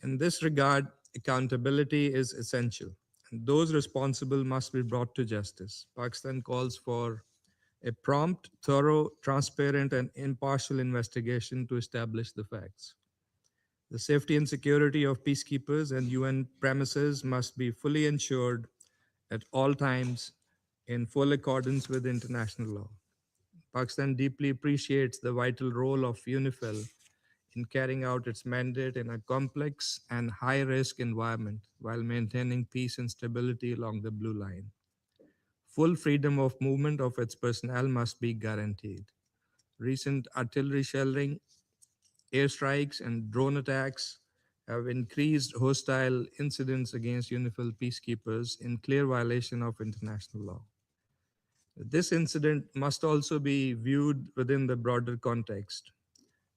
In this regard, accountability is essential, and those responsible must be brought to justice. Pakistan calls for a prompt, thorough, transparent, and impartial investigation to establish the facts. The safety and security of peacekeepers and UN premises must be fully ensured at all times in full accordance with international law. Pakistan deeply appreciates the vital role of UNIFIL in carrying out its mandate in a complex and high-risk environment while maintaining peace and stability along the Blue Line. Full freedom of movement of its personnel must be guaranteed. Recent artillery shelling, airstrikes, and drone attacks have increased hostile incidents against UNIFIL peacekeepers in clear violation of international law. This incident must also be viewed within the broader context.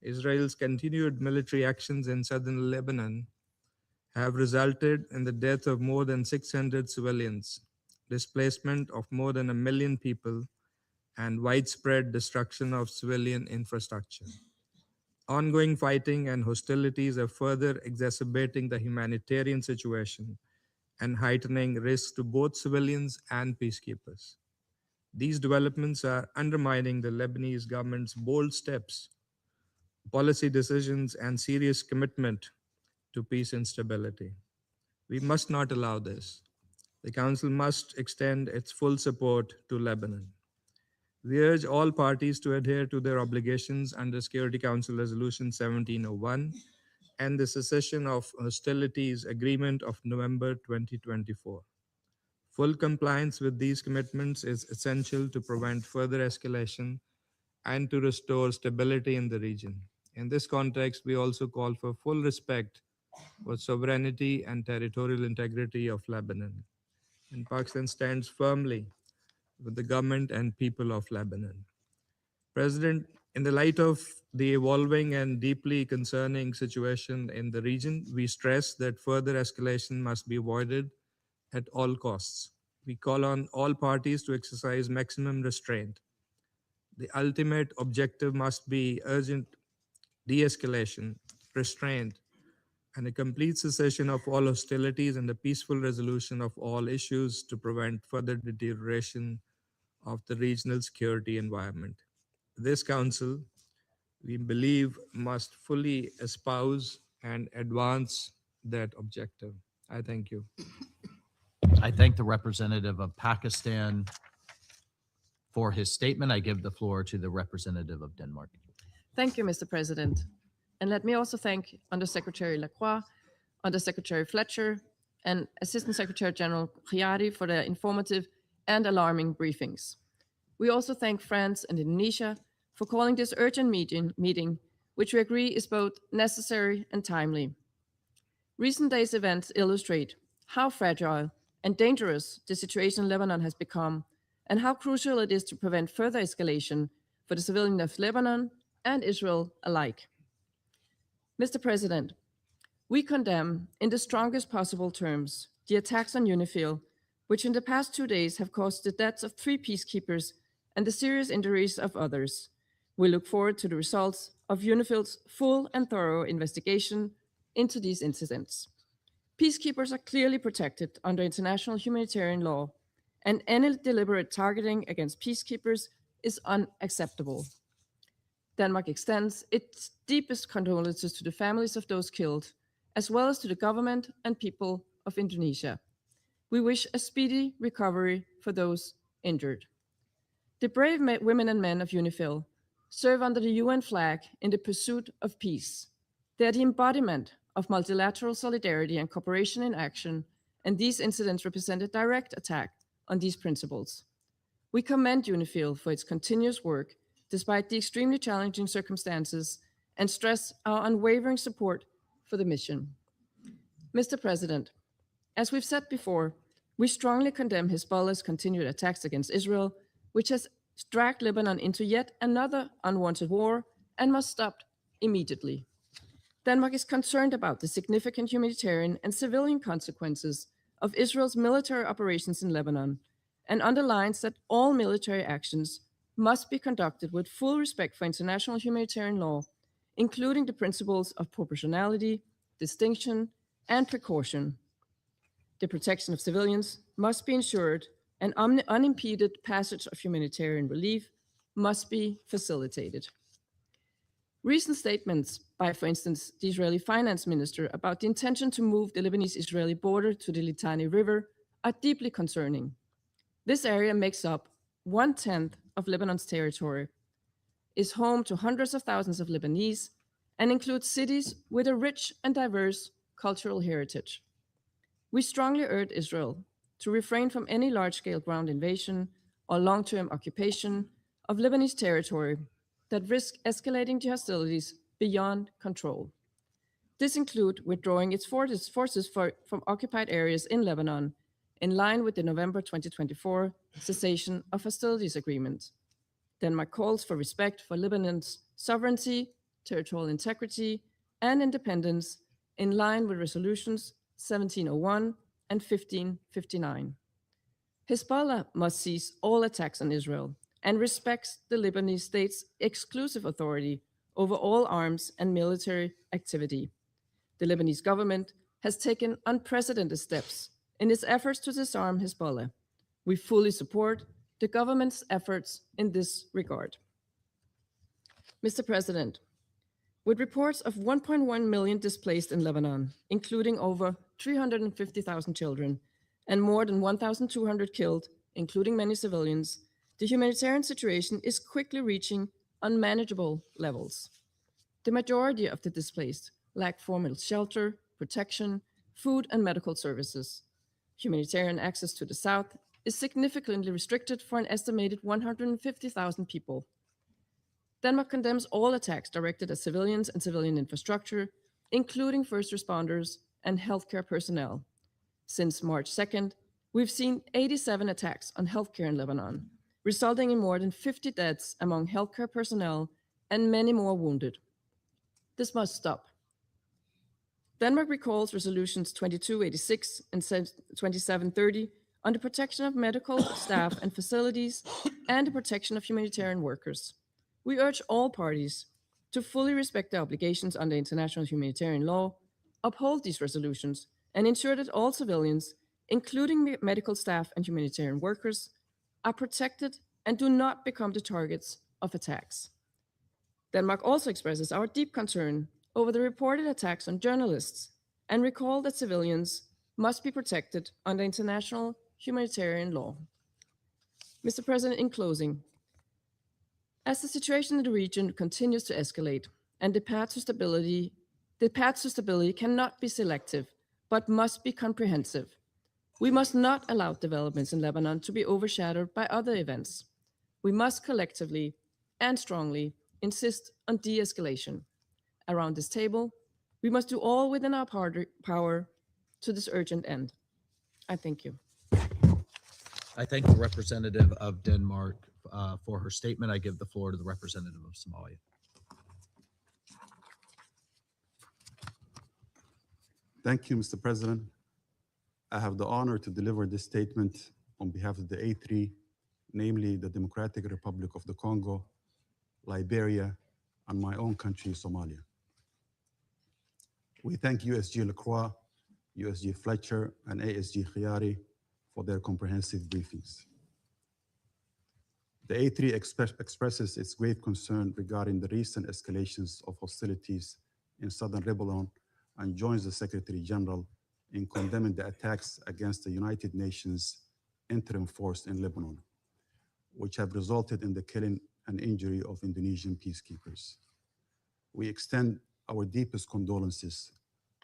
Israel's continued military actions in southern Lebanon have resulted in the death of more than 600 civilians, displacement of more than 1 million people, and widespread destruction of civilian infrastructure. Ongoing fighting and hostilities are further exacerbating the humanitarian situation and heightening risks to both civilians and peacekeepers. These developments are undermining the Lebanese government's bold steps, policy decisions, and serious commitment to peace and stability. We must not allow this. The Council must extend its full support to Lebanon. We urge all parties to adhere to their obligations under Security Council Resolution 1701 and the Cessation of Hostilities Agreement of November 2024. Full compliance with these commitments is essential to prevent further escalation and to restore stability in the region. In this context, we also call for full respect for sovereignty and territorial integrity of Lebanon. And Pakistan stands firmly with the government and people of Lebanon. President, in the light of the evolving and deeply concerning situation in the region, we stress that further escalation must be avoided at all costs. We call on all parties to exercise maximum restraint. The ultimate objective must be urgent de-escalation, restraint, and a complete cessation of all hostilities and a peaceful resolution of all issues to prevent further deterioration of the regional security environment. This council, we believe, must fully espouse and advance that objective. I thank you. I thank the representative of Pakistan for his statement. I give the floor to the representative of Denmark. Thank you, Mr. President. And let me also thank Undersecretary Lacroix, Undersecretary Fletcher, and Assistant Secretary General Khiari for their informative and alarming briefings. We also thank France and Indonesia for calling this urgent meeting, which we agree is both necessary and timely. Recent days' events illustrate how fragile and dangerous the situation in Lebanon has become, and how crucial it is to prevent further escalation for the civilians of Lebanon and Israel alike. Mr. President, we condemn in the strongest possible terms the attacks on UNIFIL, which in the past 2 days have caused the deaths of 3 peacekeepers and the serious injuries of others. We look forward to the results of UNIFIL's full and thorough investigation into these incidents. Peacekeepers are clearly protected under international humanitarian law, and any deliberate targeting against peacekeepers is unacceptable. Denmark extends its deepest condolences to the families of those killed, as well as to the government and people of Indonesia. We wish a speedy recovery for those injured. The brave women and men of UNIFIL serve under the UN flag in the pursuit of peace. They are the embodiment of multilateral solidarity and cooperation in action, and these incidents represent a direct attack on these principles. We commend UNIFIL for its continuous work despite the extremely challenging circumstances and stress our unwavering support for the mission. Mr. President, as we've said before, we strongly condemn Hezbollah's continued attacks against Israel, which has dragged Lebanon into yet another unwanted war and must stop immediately. Denmark is concerned about the significant humanitarian and civilian consequences of Israel's military operations in Lebanon and underlines that all military actions must be conducted with full respect for international humanitarian law, including the principles of proportionality, distinction, and precaution. The protection of civilians must be ensured, and unimpeded passage of humanitarian relief must be facilitated. Recent statements by, for instance, the Israeli finance minister about the intention to move the Lebanese-Israeli border to the Litani River are deeply concerning. This area makes up 1/10 of Lebanon's territory, is home to hundreds of thousands of Lebanese, and includes cities with a rich and diverse cultural heritage. We strongly urge Israel to refrain from any large-scale ground invasion or long-term occupation of Lebanese territory that risk escalating the hostilities beyond control. This includes withdrawing its forces from occupied areas in Lebanon, in line with the November 2024 cessation of hostilities agreement. Denmark calls for respect for Lebanon's sovereignty, territorial integrity, and independence in line with resolutions 1701 and 1559. Hezbollah must cease all attacks on Israel and respects the Lebanese state's exclusive authority over all arms and military activity. The Lebanese government has taken unprecedented steps in its efforts to disarm Hezbollah. We fully support the government's efforts in this regard. Mr. President, with reports of 1.1 million displaced in Lebanon, including over 350,000 children and more than 1,200 killed, including many civilians, the humanitarian situation is quickly reaching unmanageable levels. The majority of the displaced lack formal shelter, protection, food, and medical services. Humanitarian access to the south is significantly restricted for an estimated 150,000 people. Denmark condemns all attacks directed at civilians and civilian infrastructure, including first responders and healthcare personnel. Since March 2nd, we've seen 87 attacks on healthcare in Lebanon, resulting in more than 50 deaths among healthcare personnel and many more wounded. This must stop. Denmark recalls resolutions 2286 and 2730 on the protection of medical staff and facilities and the protection of humanitarian workers. We urge all parties to fully respect their obligations under international humanitarian law, uphold these resolutions, and ensure that all civilians, including medical staff and humanitarian workers, are protected and do not become the targets of attacks. Denmark also expresses our deep concern over the reported attacks on journalists and recall that civilians must be protected under international humanitarian law. Mr. President, in closing, as the situation in the region continues to escalate and the path to stability cannot be selective, but must be comprehensive. We must not allow developments in Lebanon to be overshadowed by other events. We must collectively and strongly insist on de-escalation. Around this table, we must do all within our power to this urgent end. I thank you. I thank the representative of Denmark for her statement. I give the floor to the representative of Somalia. Thank you, Mr. President. I have the honor to deliver this statement on behalf of the A3, namely the Democratic Republic of the Congo, Liberia, and my own country, Somalia. We thank USG Lacroix, USG Fletcher, and ASG Khiari for their comprehensive briefings. The A3 expresses its grave concern regarding the recent escalations of hostilities in southern Lebanon and joins the Secretary General in condemning the attacks against the United Nations interim force in Lebanon, which have resulted in the killing and injury of Indonesian peacekeepers. We extend our deepest condolences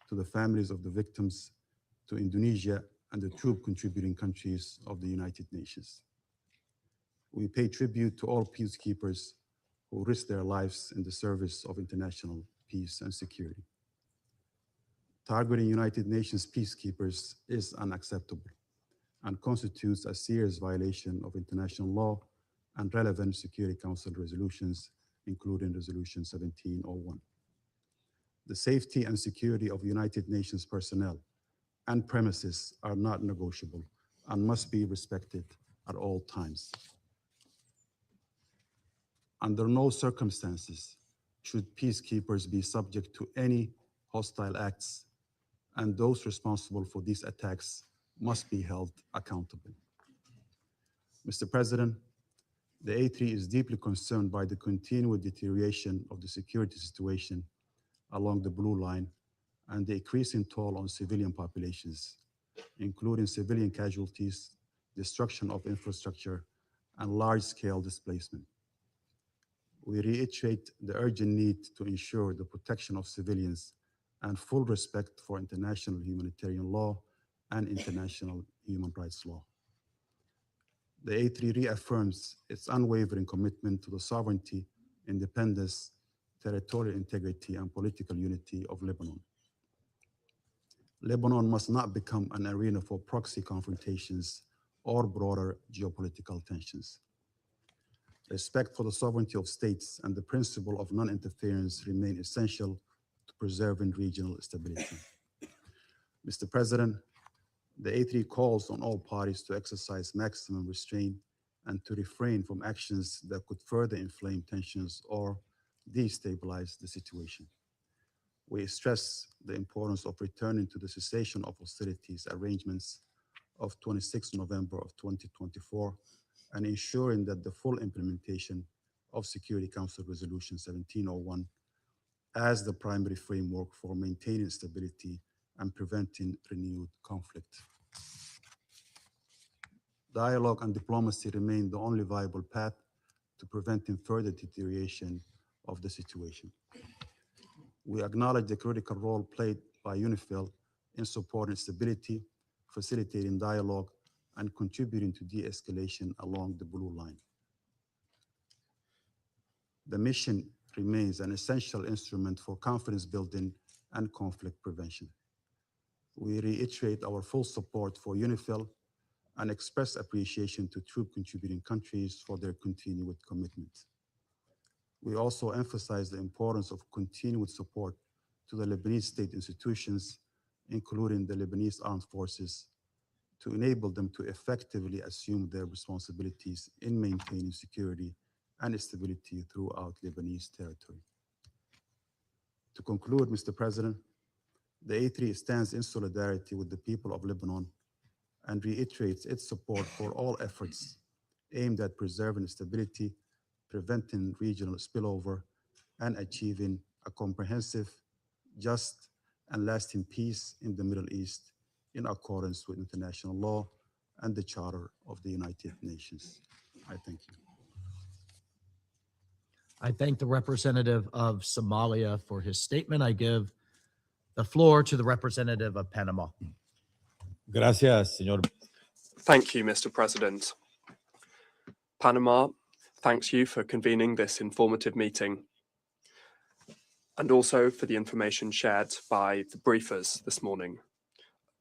to the families of the victims, to Indonesia, and the troop contributing countries of the United Nations. We pay tribute to all peacekeepers who risk their lives in the service of international peace and security. Targeting United Nations peacekeepers is unacceptable and constitutes a serious violation of international law and relevant Security Council resolutions, including Resolution 1701. The safety and security of United Nations personnel and premises are not negotiable and must be respected at all times. Under no circumstances should peacekeepers be subject to any hostile acts, and those responsible for these attacks must be held accountable. Mr. President, the A3 is deeply concerned by the continued deterioration of the security situation along the Blue Line and the increasing toll on civilian populations, including civilian casualties, destruction of infrastructure, and large-scale displacement. We reiterate the urgent need to ensure the protection of civilians and full respect for international humanitarian law and international human rights law. The A3 reaffirms its unwavering commitment to the sovereignty, independence, territorial integrity, and political unity of Lebanon. Lebanon must not become an arena for proxy confrontations or broader geopolitical tensions. Respect for the sovereignty of states and the principle of non-interference remain essential to preserving regional stability. Mr. President, the A3 calls on all parties to exercise maximum restraint and to refrain from actions that could further inflame tensions or destabilize the situation. We stress the importance of returning to the cessation of hostilities arrangements of 26 November of 2024 and ensuring that the full implementation of Security Council Resolution 1701 as the primary framework for maintaining stability and preventing renewed conflict. Dialogue and diplomacy remain the only viable path to preventing further deterioration of the situation. We acknowledge the critical role played by UNIFIL in supporting stability, facilitating dialogue, and contributing to de-escalation along the Blue Line. The mission remains an essential instrument for confidence building and conflict prevention. We reiterate our full support for UNIFIL and express appreciation to troop contributing countries for their continued commitment. We also emphasize the importance of continued support to the Lebanese state institutions, including the Lebanese armed forces, to enable them to effectively assume their responsibilities in maintaining security and stability throughout Lebanese territory. To conclude, Mr. President, the A3 stands in solidarity with the people of Lebanon and reiterates its support for all efforts aimed at preserving stability, preventing regional spillover, and achieving a comprehensive, just, and lasting peace in the Middle East in accordance with international law and the Charter of the United Nations. I thank you. I thank the representative of Somalia for his statement. I give the floor to the representative of Panama. Gracias, señor. Thank you, Mr. President. Panama thanks you for convening this informative meeting and also for the information shared by the briefers this morning.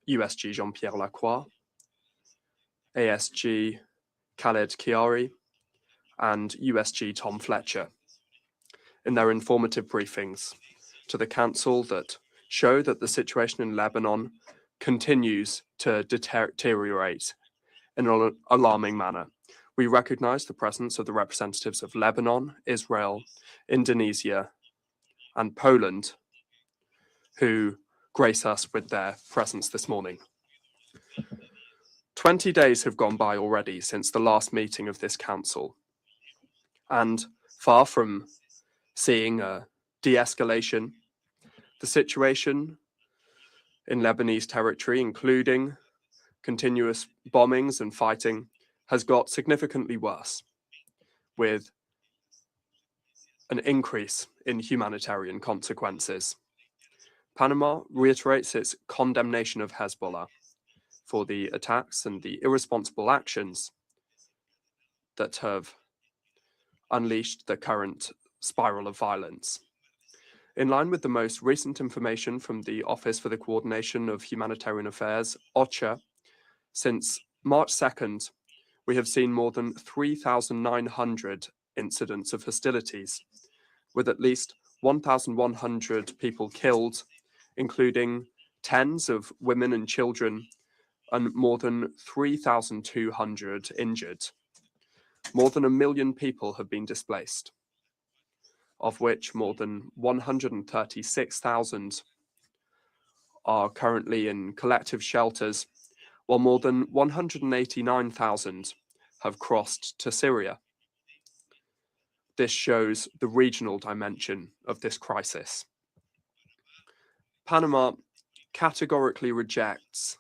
USG Jean-Pierre Lacroix, ASG Khaled Kiari, and USG Tom Fletcher in their informative briefings to the Council that show that the situation in Lebanon continues to deteriorate in an alarming manner. We recognize the presence of the representatives of Lebanon, Israel, Indonesia, and Poland, who grace us with their presence this morning. 20 days have gone by already since the last meeting of this council, and far from seeing a de-escalation, the situation in Lebanese territory, including continuous bombings and fighting, has got significantly worse, with an increase in humanitarian consequences. Panama reiterates its condemnation of Hezbollah for the attacks and the irresponsible actions that have unleashed the current spiral of violence. In line with the most recent information from the Office for the Coordination of Humanitarian Affairs, OCHA, since March 2nd, we have seen more than 3,900 incidents of hostilities, with at least 1,100 people killed, including tens of women and children, and more than 3,200 injured. More than 1 million people have been displaced, of which more than 136,000 are currently in collective shelters, while more than 189,000 have crossed to Syria. This shows the regional dimension of this crisis. Panama categorically rejects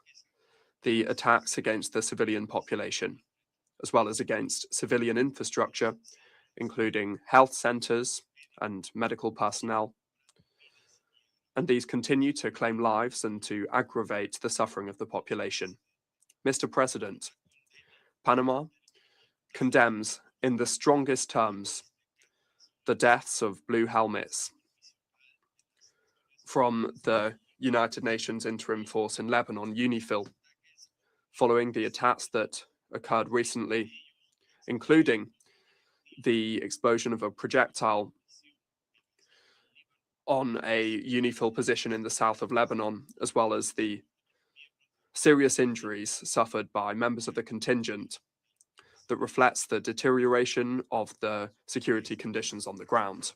the attacks against the civilian population, as well as against civilian infrastructure, including health centers and medical personnel. And these continue to claim lives and to aggravate the suffering of the population. Mr. President, Panama condemns in the strongest terms the deaths of blue helmets from the United Nations Interim Force in Lebanon, UNIFIL, following the attacks that occurred recently, including the explosion of a projectile on a UNIFIL position in the south of Lebanon, as well as the serious injuries suffered by members of the contingent that reflects the deterioration of the security conditions on the ground.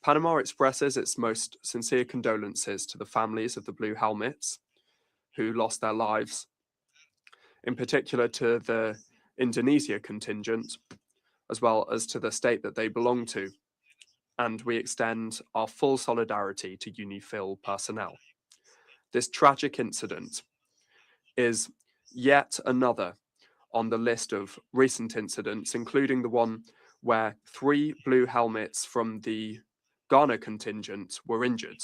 Panama expresses its most sincere condolences to the families of the blue helmets who lost their lives, in particular to the Indonesia contingent, as well as to the state that they belong to. And we extend our full solidarity to UNIFIL personnel. This tragic incident is yet another on the list of recent incidents, including the one where 3 blue helmets from the Ghana contingent were injured.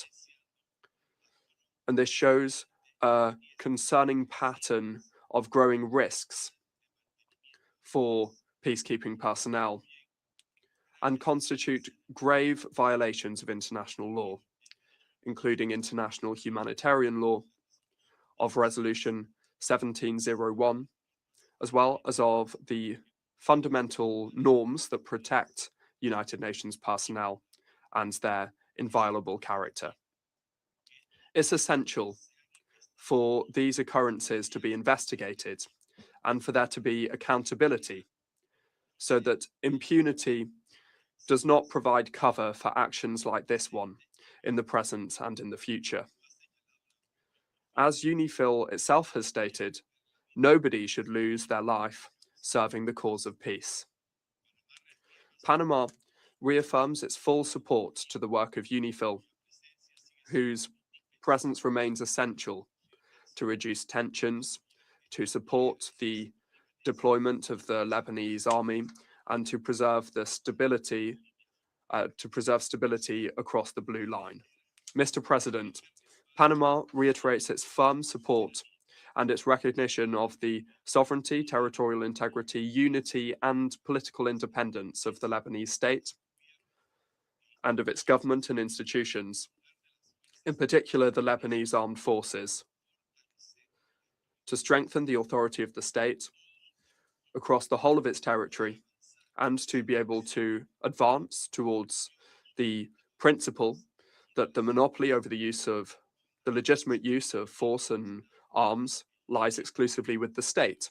And this shows a concerning pattern of growing risks for peacekeeping personnel and constitute grave violations of international law, including international humanitarian law of Resolution 1701 as well as of the fundamental norms that protect United Nations personnel and their inviolable character. It's essential for these occurrences to be investigated and for there to be accountability so that impunity does not provide cover for actions like this one in the present and in the future. As UNIFIL itself has stated, nobody should lose their life serving the cause of peace. Panama reaffirms its full support to the work of UNIFIL, whose presence remains essential to reduce tensions, to support the deployment of the Lebanese army, and to preserve the stability across the blue line. Mr. President, Panama reiterates its firm support and its recognition of the sovereignty, territorial integrity, unity, and political independence of the Lebanese state and of its government and institutions, in particular the Lebanese armed forces, to strengthen the authority of the state across the whole of its territory and to be able to advance towards the principle that the monopoly over the legitimate use of force and arms lies exclusively with the state,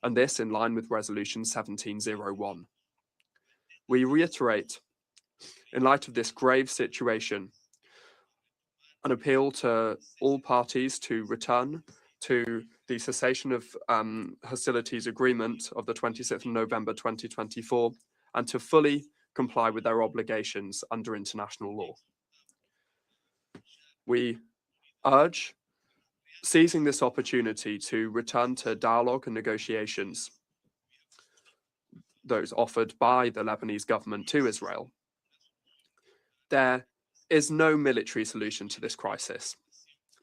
and this in line with Resolution 1701. We reiterate, in light of this grave situation, an appeal to all parties to return to the cessation of hostilities agreement of the 26th of November 2024 and to fully comply with their obligations under international law. We urge seizing this opportunity to return to dialogue and negotiations, those offered by the Lebanese government to Israel. There is no military solution to this crisis.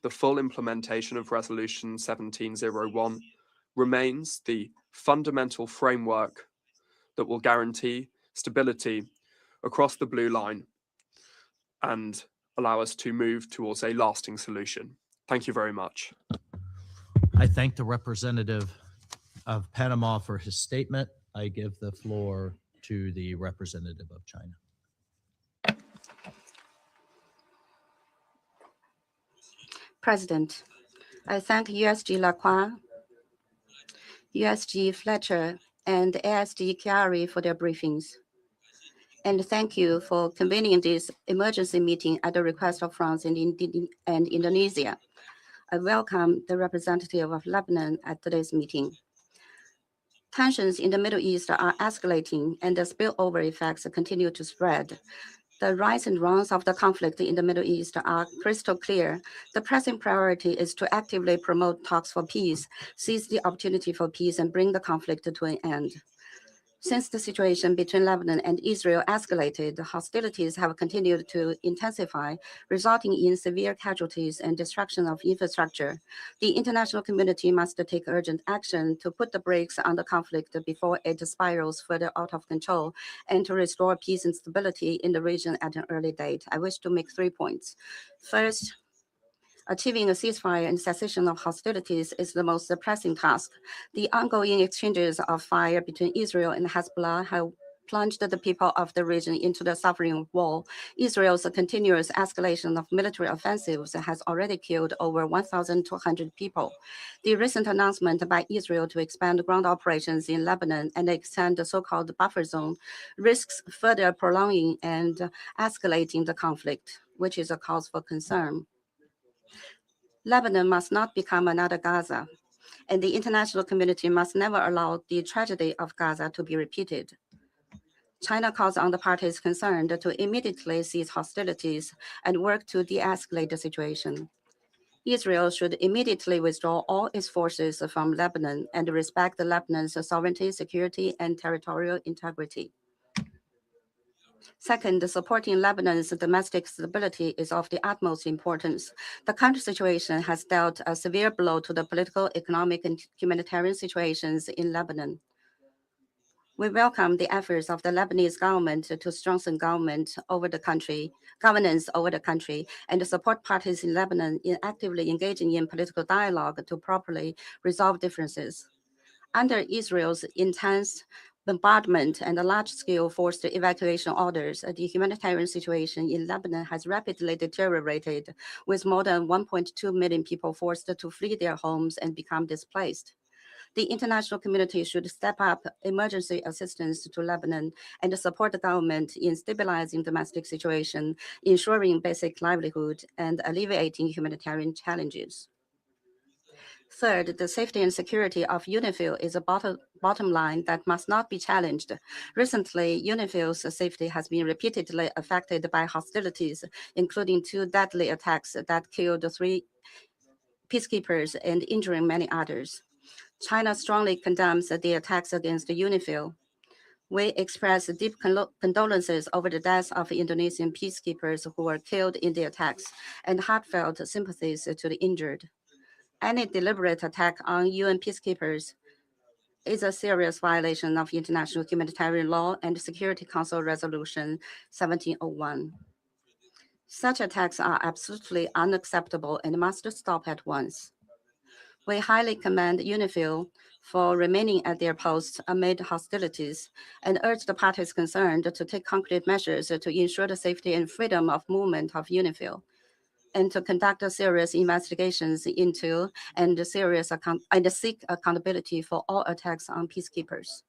The full implementation of Resolution 1701 remains the fundamental framework that will guarantee stability across the blue line and allow us to move towards a lasting solution. Thank you very much. I thank the representative of Panama for his statement. I give the floor to the representative of China. President, I thank USG Lacroix, USG Fletcher, and ASD Chiari for their briefings. And thank you for convening this emergency meeting at the request of France and Indonesia. I welcome the representative of Lebanon at today's meeting. Tensions in the Middle East are escalating and the spillover effects continue to spread. The rise and runs of the conflict in the Middle East are crystal clear. The pressing priority is to actively promote talks for peace, seize the opportunity for peace, and bring the conflict to an end. Since the situation between Lebanon and Israel escalated, hostilities have continued to intensify, resulting in severe casualties and destruction of infrastructure. The international community must take urgent action to put the brakes on the conflict before it spirals further out of control and to restore peace and stability in the region at an early date. I wish to make 3 points. First, achieving a ceasefire and cessation of hostilities is the most pressing task. The ongoing exchanges of fire between Israel and Hezbollah have plunged the people of the region into the suffering war. Israel's continuous escalation of military offensives has already killed over 1,200 people. The recent announcement by Israel to expand ground operations in Lebanon and extend the so-called buffer zone risks further prolonging and escalating the conflict, which is a cause for concern. Lebanon must not become another Gaza, and the international community must never allow the tragedy of Gaza to be repeated. China calls on the parties concerned to immediately cease hostilities and work to de-escalate the situation. Israel should immediately withdraw all its forces from Lebanon and respect Lebanon's sovereignty, security, and territorial integrity. Second, supporting Lebanon's domestic stability is of the utmost importance. The current situation has dealt a severe blow to the political, economic, and humanitarian situations in Lebanon. We welcome the efforts of the Lebanese government to strengthen governance over the country, and to support parties in Lebanon in actively engaging in political dialogue to properly resolve differences. Under Israel's intense bombardment and large-scale forced evacuation orders, the humanitarian situation in Lebanon has rapidly deteriorated, with more than 1.2 million people forced to flee their homes and become displaced. The international community should step up emergency assistance to Lebanon and support the government in stabilizing domestic situation, ensuring basic livelihood, and alleviating humanitarian challenges. Third, the safety and security of UNIFIL is a bottom line that must not be challenged. Recently, UNIFIL's safety has been repeatedly affected by hostilities, including 2 deadly attacks that killed 3 peacekeepers and injuring many others. China strongly condemns the attacks against UNIFIL. We express deep condolences over the deaths of Indonesian peacekeepers who were killed in the attacks and heartfelt sympathies to the injured. Any deliberate attack on UN peacekeepers is a serious violation of international humanitarian law and Security Council Resolution 1701. Such attacks are absolutely unacceptable and must stop at once. We highly commend UNIFIL for remaining at their posts amid hostilities and urge the parties concerned to take concrete measures to ensure the safety and freedom of movement of UNIFIL, and to conduct serious investigations into and seek accountability for all attacks on peacekeepers.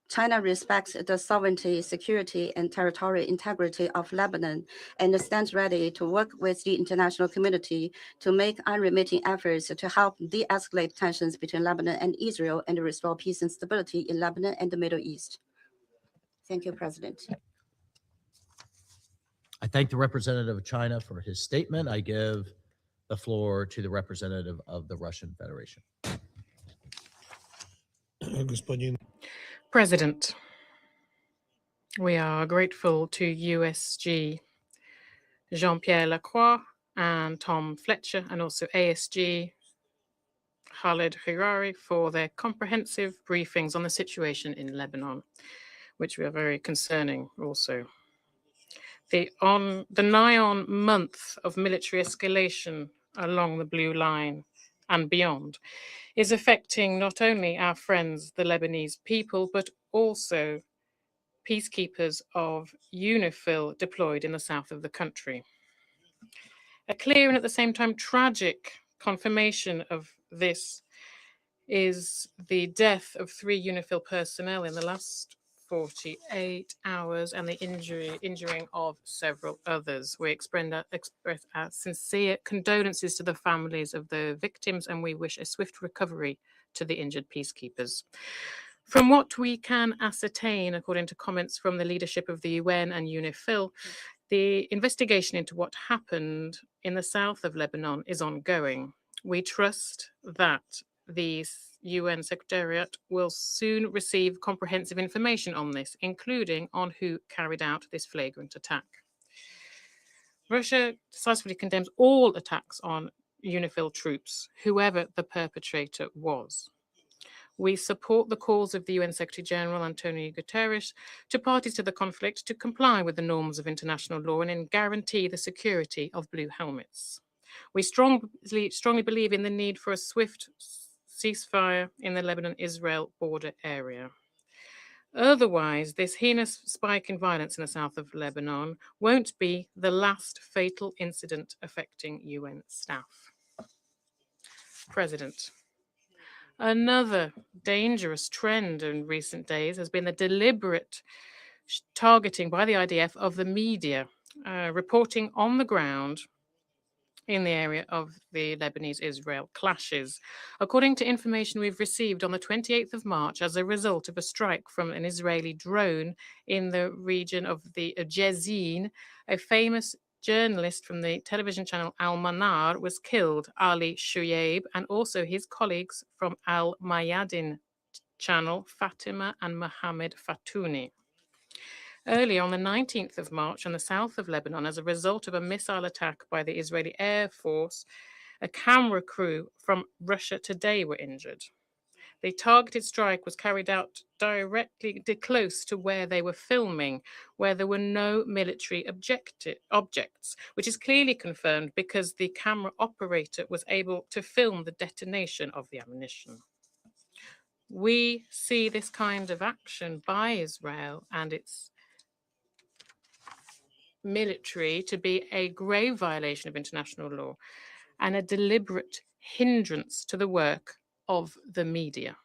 China respects the sovereignty, security, and territorial integrity of Lebanon and stands ready to work with the international community to make unremitting efforts to help de-escalate tensions between Lebanon and Israel and restore peace and stability in Lebanon and the Middle East. Thank you, President. I thank the representative of China for his statement. I give the floor to the representative of the Russian Federation. President, we are grateful to USG Jean-Pierre Lacroix and Tom Fletcher, and also ASG Khaled Hirari for their comprehensive briefings on the situation in Lebanon, which we are very concerning also. The nigh-on month of military escalation along the blue line and beyond is affecting not only our friends, the Lebanese people, but also peacekeepers of UNIFIL deployed in the south of the country. A clear and at the same time tragic confirmation of this is the death of 3 UNIFIL personnel in the last 48 hours and the injuring of several others. We express our sincere condolences to the families of the victims, and we wish a swift recovery to the injured peacekeepers. From what we can ascertain, according to comments from the leadership of the UN and UNIFIL, the investigation into what happened in the south of Lebanon is ongoing. We trust that the UN Secretariat will soon receive comprehensive information on this, including on who carried out this flagrant attack. Russia decisively condemns all attacks on UNIFIL troops, whoever the perpetrator was. We support the calls of the UN Secretary General Antonio Guterres to parties to the conflict to comply with the norms of international law and guarantee the security of blue helmets. We strongly believe in the need for a swift ceasefire in the Lebanon-Israel border area. Otherwise, this heinous spike in violence in the south of Lebanon won't be the last fatal incident affecting UN staff. President, another dangerous trend in recent days has been the deliberate targeting by the IDF of the media, reporting on the ground in the area of the Lebanese-Israel clashes. According to information we've received on the 28th of March as a result of a strike from an Israeli drone in the region of the Jezin, a famous journalist from the television channel Al Manar was killed, Ali Shuyaib, and also his colleagues from Al Mayadin channel, Fatima and Mohammed Fatouni. Earlier on the 19th of March in the south of Lebanon, as a result of a missile attack by the Israeli Air Force, a camera crew from Russia Today were injured. The targeted strike was carried out directly close to where they were filming, where there were no military objects, which is clearly confirmed because the camera operator was able to film the detonation of the ammunition. We see this kind of action by Israel and its military to be a grave violation of international law and a deliberate hindrance to the work of the media.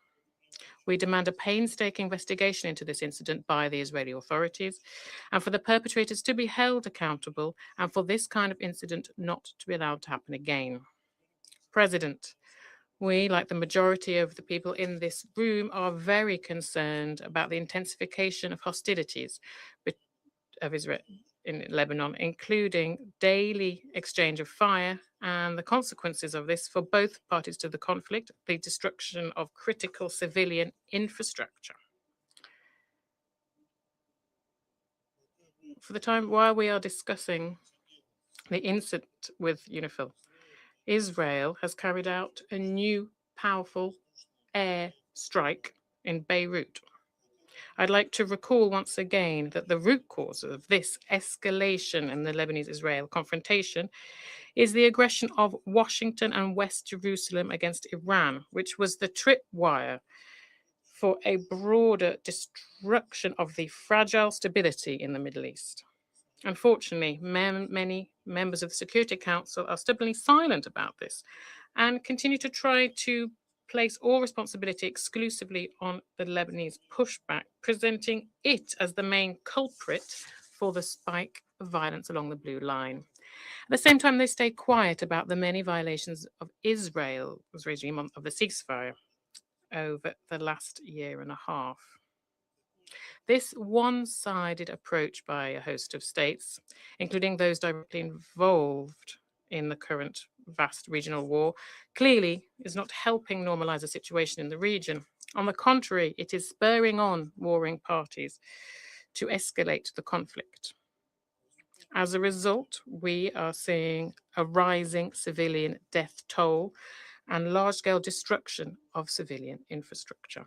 We demand a painstaking investigation into this incident by the Israeli authorities and for the perpetrators to be held accountable and for this kind of incident not to be allowed to happen again. President, we, like the majority of the people in this room, are very concerned about the intensification of hostilities of Israel in Lebanon, including daily exchange of fire and the consequences of this for both parties to the conflict, the destruction of critical civilian infrastructure. For the time while we are discussing the incident with UNIFIL, Israel has carried out a new powerful air strike in Beirut. I'd like to recall once again that the root cause of this escalation in the Lebanese-Israel confrontation is the aggression of Washington and West Jerusalem against Iran, which was the tripwire for a broader destruction of the fragile stability in the Middle East. Unfortunately, many members of the Security Council are stubbornly silent about this and continue to try to place all responsibility exclusively on the Lebanese pushback, presenting it as the main culprit for the spike of violence along the Blue Line. At the same time, they stay quiet about the many violations of Israel's regime of the ceasefire over the last year and a half. This one-sided approach by a host of states, including those directly involved in the current vast regional war, clearly is not helping normalize the situation in the region. On the contrary, it is spurring on warring parties to escalate the conflict. As a result, we are seeing a rising civilian death toll and large-scale destruction of civilian infrastructure.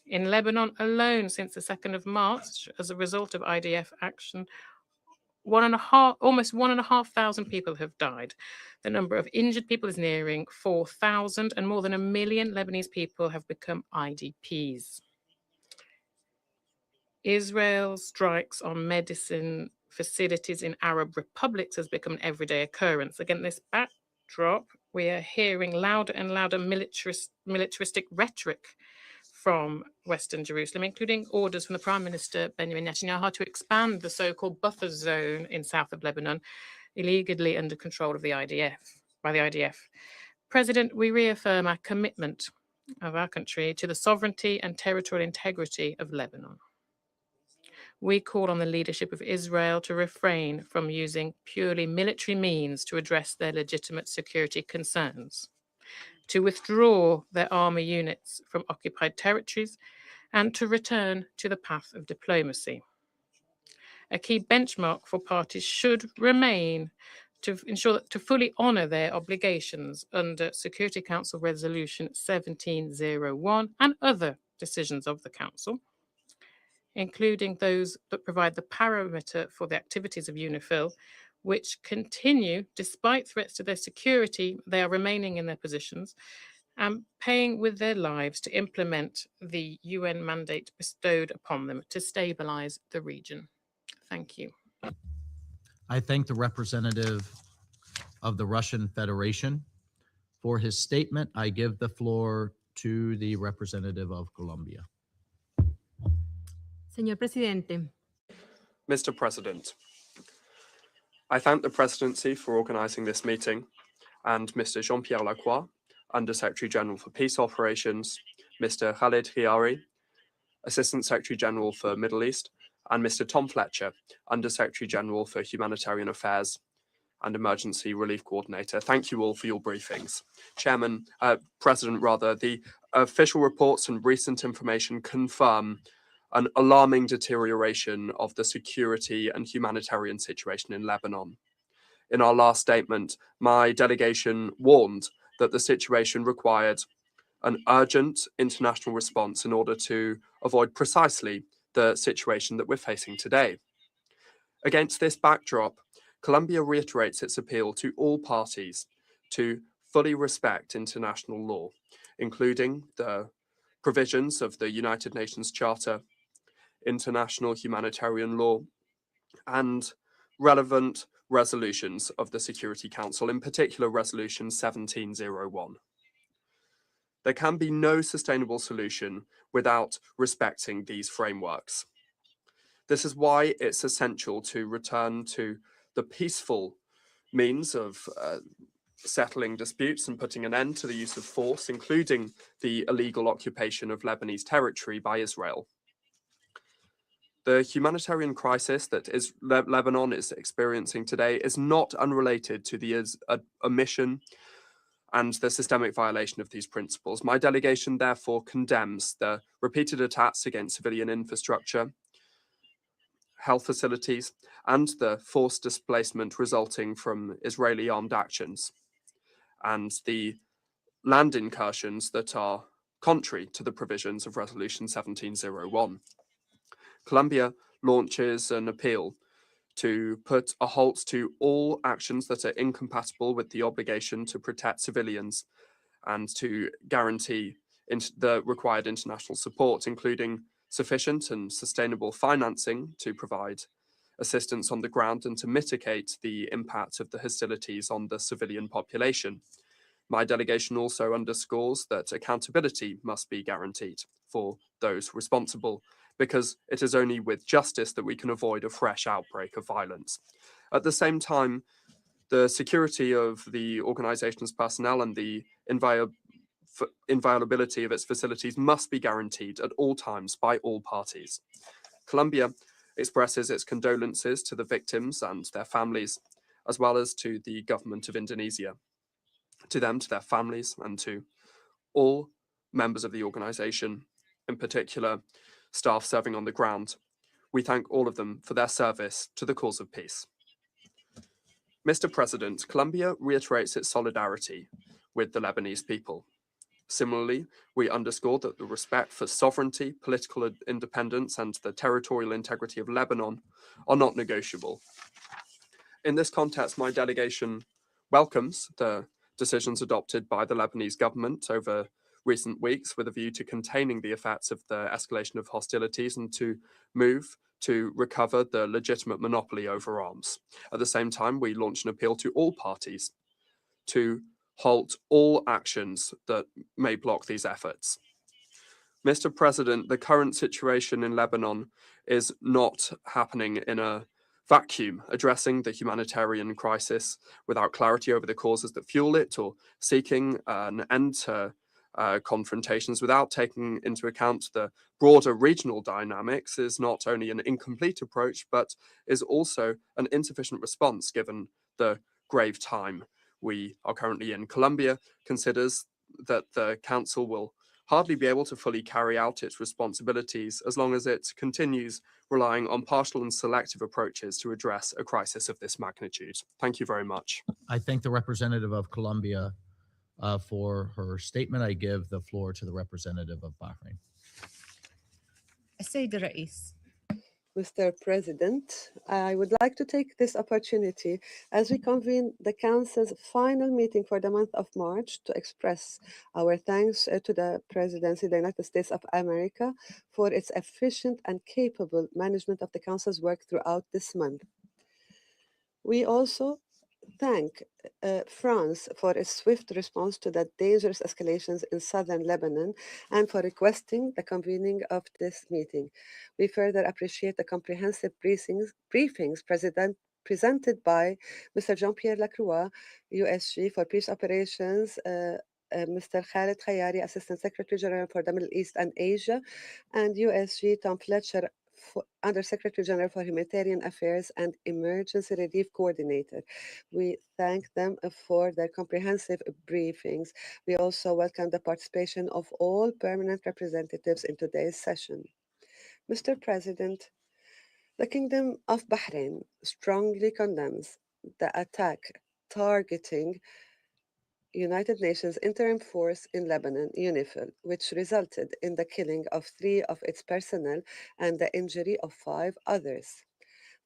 In Lebanon alone, since the 2nd of March, as a result of IDF action, almost 1,500 people have died. The number of injured people is nearing 4,000, and more than 1 million Lebanese people have become IDPs. Israel's strikes on medicine facilities in Arab republics has become an everyday occurrence. Against this backdrop, we are hearing louder and louder militaristic rhetoric from Western Jerusalem, including orders from the Prime Minister Benjamin Netanyahu to expand the so-called buffer zone in south of Lebanon, illegally under control of the IDF. President, we reaffirm our commitment of our country to the sovereignty and territorial integrity of Lebanon. We call on the leadership of Israel to refrain from using purely military means to address their legitimate security concerns, to withdraw their army units from occupied territories, and to return to the path of diplomacy. A key benchmark for parties should remain to ensure that to fully honor their obligations under Security Council Resolution 1701 and other decisions of the Council, including those that provide the parameter for the activities of UNIFIL, which continue, despite threats to their security, they are remaining in their positions and paying with their lives to implement the UN mandate bestowed upon them to stabilize the region. Thank you. I thank the representative of the Russian Federation for his statement. I give the floor to the representative of Colombia. Señor Presidente. Mr. President, I thank the Presidency for organising this meeting and Mr. Jean-Pierre Lacroix, Under-Secretary General for Peace Operations, Mr. Khalid Khiari, Assistant Secretary General for Middle East, and Mr. Tom Fletcher, Under-Secretary General for Humanitarian Affairs and Emergency Relief Coordinator. Thank you all for your briefings. President, the official reports and recent information confirm an alarming deterioration of the security and humanitarian situation in Lebanon. In our last statement, my delegation warned that the situation required an urgent international response in order to avoid precisely the situation that we're facing today. Against this backdrop, Colombia reiterates its appeal to all parties to fully respect international law, including the provisions of the United Nations Charter, international humanitarian law, and relevant resolutions of the Security Council, in particular Resolution 1701. There can be no sustainable solution without respecting these frameworks. This is why it's essential to return to the peaceful means of settling disputes and putting an end to the use of force, including the illegal occupation of Lebanese territory by Israel. The humanitarian crisis that Lebanon is experiencing today is not unrelated to the omission and the systemic violation of these principles. My delegation therefore condemns the repeated attacks against civilian infrastructure, health facilities, and the forced displacement resulting from Israeli armed actions, and the land incursions that are contrary to the provisions of Resolution 1701. Colombia launches an appeal to put a halt to all actions that are incompatible with the obligation to protect civilians and to guarantee the required international support, including sufficient and sustainable financing to provide assistance on the ground and to mitigate the impact of the hostilities on the civilian population. My delegation also underscores that accountability must be guaranteed for those responsible, because it is only with justice that we can avoid a fresh outbreak of violence. At the same time, the security of the organization's personnel and the inviolability of its facilities must be guaranteed at all times by all parties. Colombia expresses its condolences to the victims and their families, as well as to the government of Indonesia, to them, to their families, and to all members of the organization, in particular staff serving on the ground. We thank all of them for their service to the cause of peace. Mr. President, Colombia reiterates its solidarity with the Lebanese people. Similarly, we underscore that the respect for sovereignty, political independence, and the territorial integrity of Lebanon are not negotiable. In this context, my delegation welcomes the decisions adopted by the Lebanese government over recent weeks with a view to containing the effects of the escalation of hostilities and to move to recover the legitimate monopoly over arms. At the same time, we launch an appeal to all parties to halt all actions that may block these efforts. Mr. President, the current situation in Lebanon is not happening in a vacuum. Addressing the humanitarian crisis without clarity over the causes that fuel it, or seeking an end to confrontations without taking into account the broader regional dynamics, is not only an incomplete approach, but is also an insufficient response given the grave time we are currently in. Colombia considers that the Council will hardly be able to fully carry out its responsibilities as long as it continues relying on partial and selective approaches to address a crisis of this magnitude. Thank you very much. I thank the representative of Colombia for her statement. I give the floor to the representative of Bahrain. السيد الرئيس. Mr. President, I would like to take this opportunity as we convene the Council's final meeting for the month of March to express our thanks to the Presidency of the United States of America for its efficient and capable management of the Council's work throughout this month. We also thank France for its swift response to the dangerous escalations in southern Lebanon and for requesting the convening of this meeting. We further appreciate the comprehensive briefings presented by Mr. Jean-Pierre Lacroix, USG for Peace Operations, Mr. Khaled Khayari, Assistant Secretary General for the Middle East and Asia, and USG Tom Fletcher, Under Secretary General for Humanitarian Affairs and Emergency Relief Coordinator. We thank them for their comprehensive briefings. We also welcome the participation of all permanent representatives in today's session. Mr. President, the Kingdom of Bahrain strongly condemns the attack targeting United Nations Interim Force in Lebanon, UNIFIL, which resulted in the killing of 3 of its personnel and the injury of 5 others.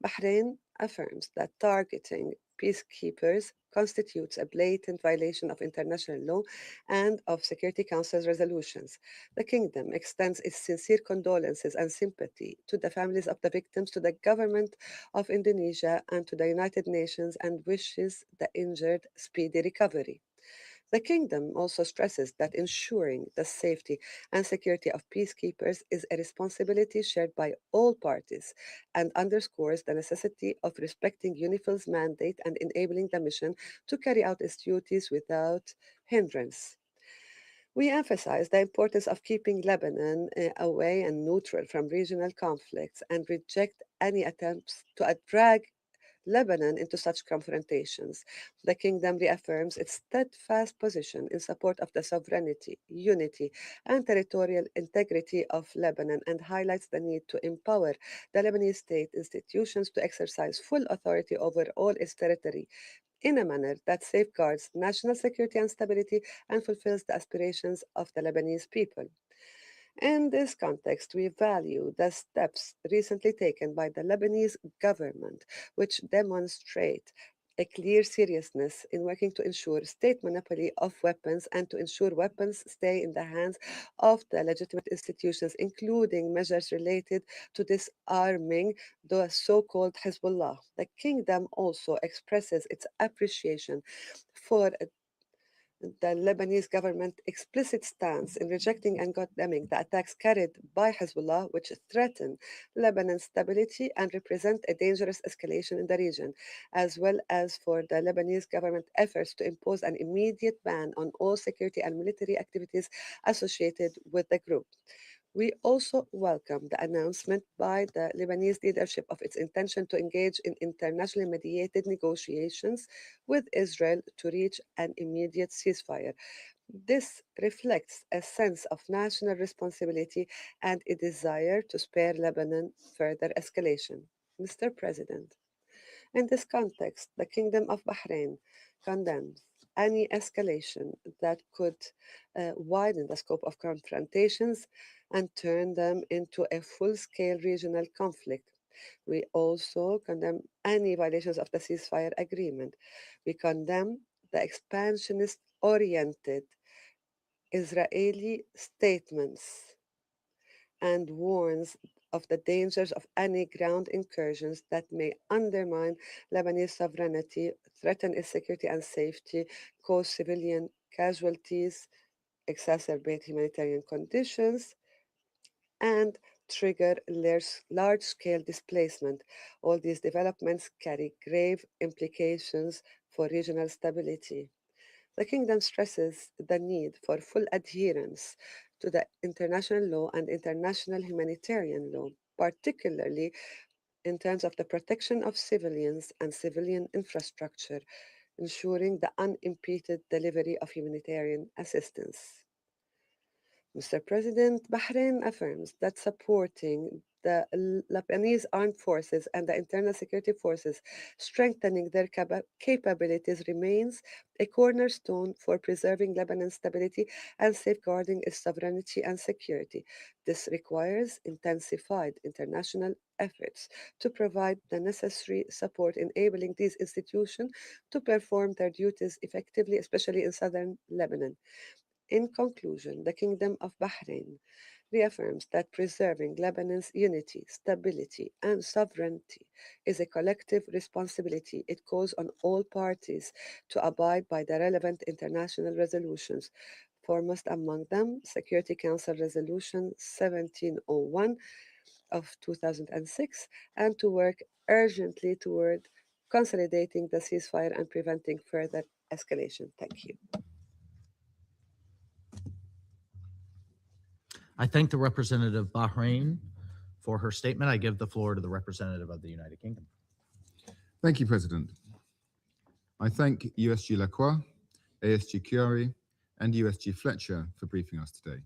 Bahrain affirms that targeting peacekeepers constitutes a blatant violation of international law and of Security Council's resolutions. The kingdom extends its sincere condolences and sympathy to the families of the victims, to the government of Indonesia, and to the United Nations, and wishes the injured speedy recovery. The kingdom also stresses that ensuring the safety and security of peacekeepers is a responsibility shared by all parties and underscores the necessity of respecting UNIFIL's mandate and enabling the mission to carry out its duties without hindrance. We emphasize the importance of keeping Lebanon away and neutral from regional conflicts and reject any attempts to drag Lebanon into such confrontations. The kingdom reaffirms its steadfast position in support of the sovereignty, unity, and territorial integrity of Lebanon and highlights the need to empower the Lebanese state institutions to exercise full authority over all its territory in a manner that safeguards national security and stability and fulfills the aspirations of the Lebanese people. In this context, we value the steps recently taken by the Lebanese government, which demonstrate a clear seriousness in working to ensure state monopoly of weapons and to ensure weapons stay in the hands of the legitimate institutions, including measures related to disarming the so-called Hezbollah. The kingdom also expresses its appreciation for the Lebanese government explicit stance in rejecting and condemning the attacks carried by Hezbollah, which threaten Lebanon's stability and represent a dangerous escalation in the region, as well as for the Lebanese government efforts to impose an immediate ban on all security and military activities associated with the group. We also welcome the announcement by the Lebanese leadership of its intention to engage in internationally mediated negotiations with Israel to reach an immediate ceasefire. This reflects a sense of national responsibility and a desire to spare Lebanon further escalation. Mr. President, in this context, the Kingdom of Bahrain condemns any escalation that could widen the scope of confrontations and turn them into a full scale regional conflict. We also condemn any violations of the ceasefire agreement. We condemn the expansionist oriented Israeli statements and warns of the dangers of any ground incursions that may undermine Lebanese sovereignty, threaten its security and safety, cause civilian casualties, exacerbate humanitarian conditions, and trigger large-scale displacement. All these developments carry grave implications for regional stability. The kingdom stresses the need for full adherence to the international law and international humanitarian law, particularly in terms of the protection of civilians and civilian infrastructure, ensuring the unimpeded delivery of humanitarian assistance. Mr. President, Bahrain affirms that supporting the Lebanese armed forces and the internal security forces, strengthening their capabilities remains a cornerstone for preserving Lebanon's stability and safeguarding its sovereignty and security. This requires intensified international efforts to provide the necessary support, enabling these institutions to perform their duties effectively, especially in southern Lebanon. In conclusion, the Kingdom of Bahrain reaffirms that preserving Lebanon's unity, stability, and sovereignty is a collective responsibility. It calls on all parties to abide by the relevant international resolutions, foremost among them Security Council Resolution 1701 of 2006, and to work urgently toward consolidating the ceasefire and preventing further escalation. Thank you. I thank the representative of Bahrain for her statement. I give the floor to the representative of the United Kingdom. Thank you, President. I thank USG Lacroix, ASG Chiari, and USG Fletcher for briefing us today.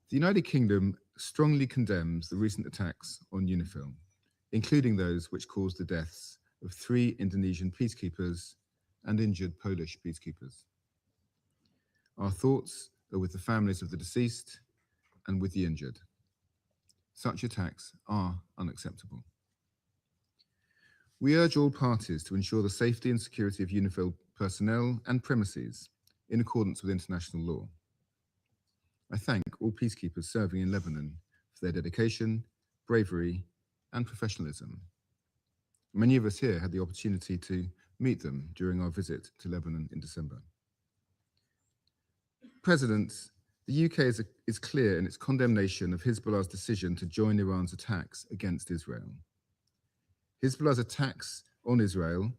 The United Kingdom strongly condemns the recent attacks on UNIFIL, including those which caused the deaths of 3 Indonesian peacekeepers and injured Polish peacekeepers. Our thoughts are with the families of the deceased and with the injured. Such attacks are unacceptable. We urge all parties to ensure the safety and security of UNIFIL personnel and premises in accordance with international law. I thank all peacekeepers serving in Lebanon for their dedication, bravery, and professionalism. Many of us here had the opportunity to meet them during our visit to Lebanon in December. President, the UK is clear in its condemnation of Hezbollah's decision to join Iran's attacks against Israel. Hezbollah's attacks on Israel,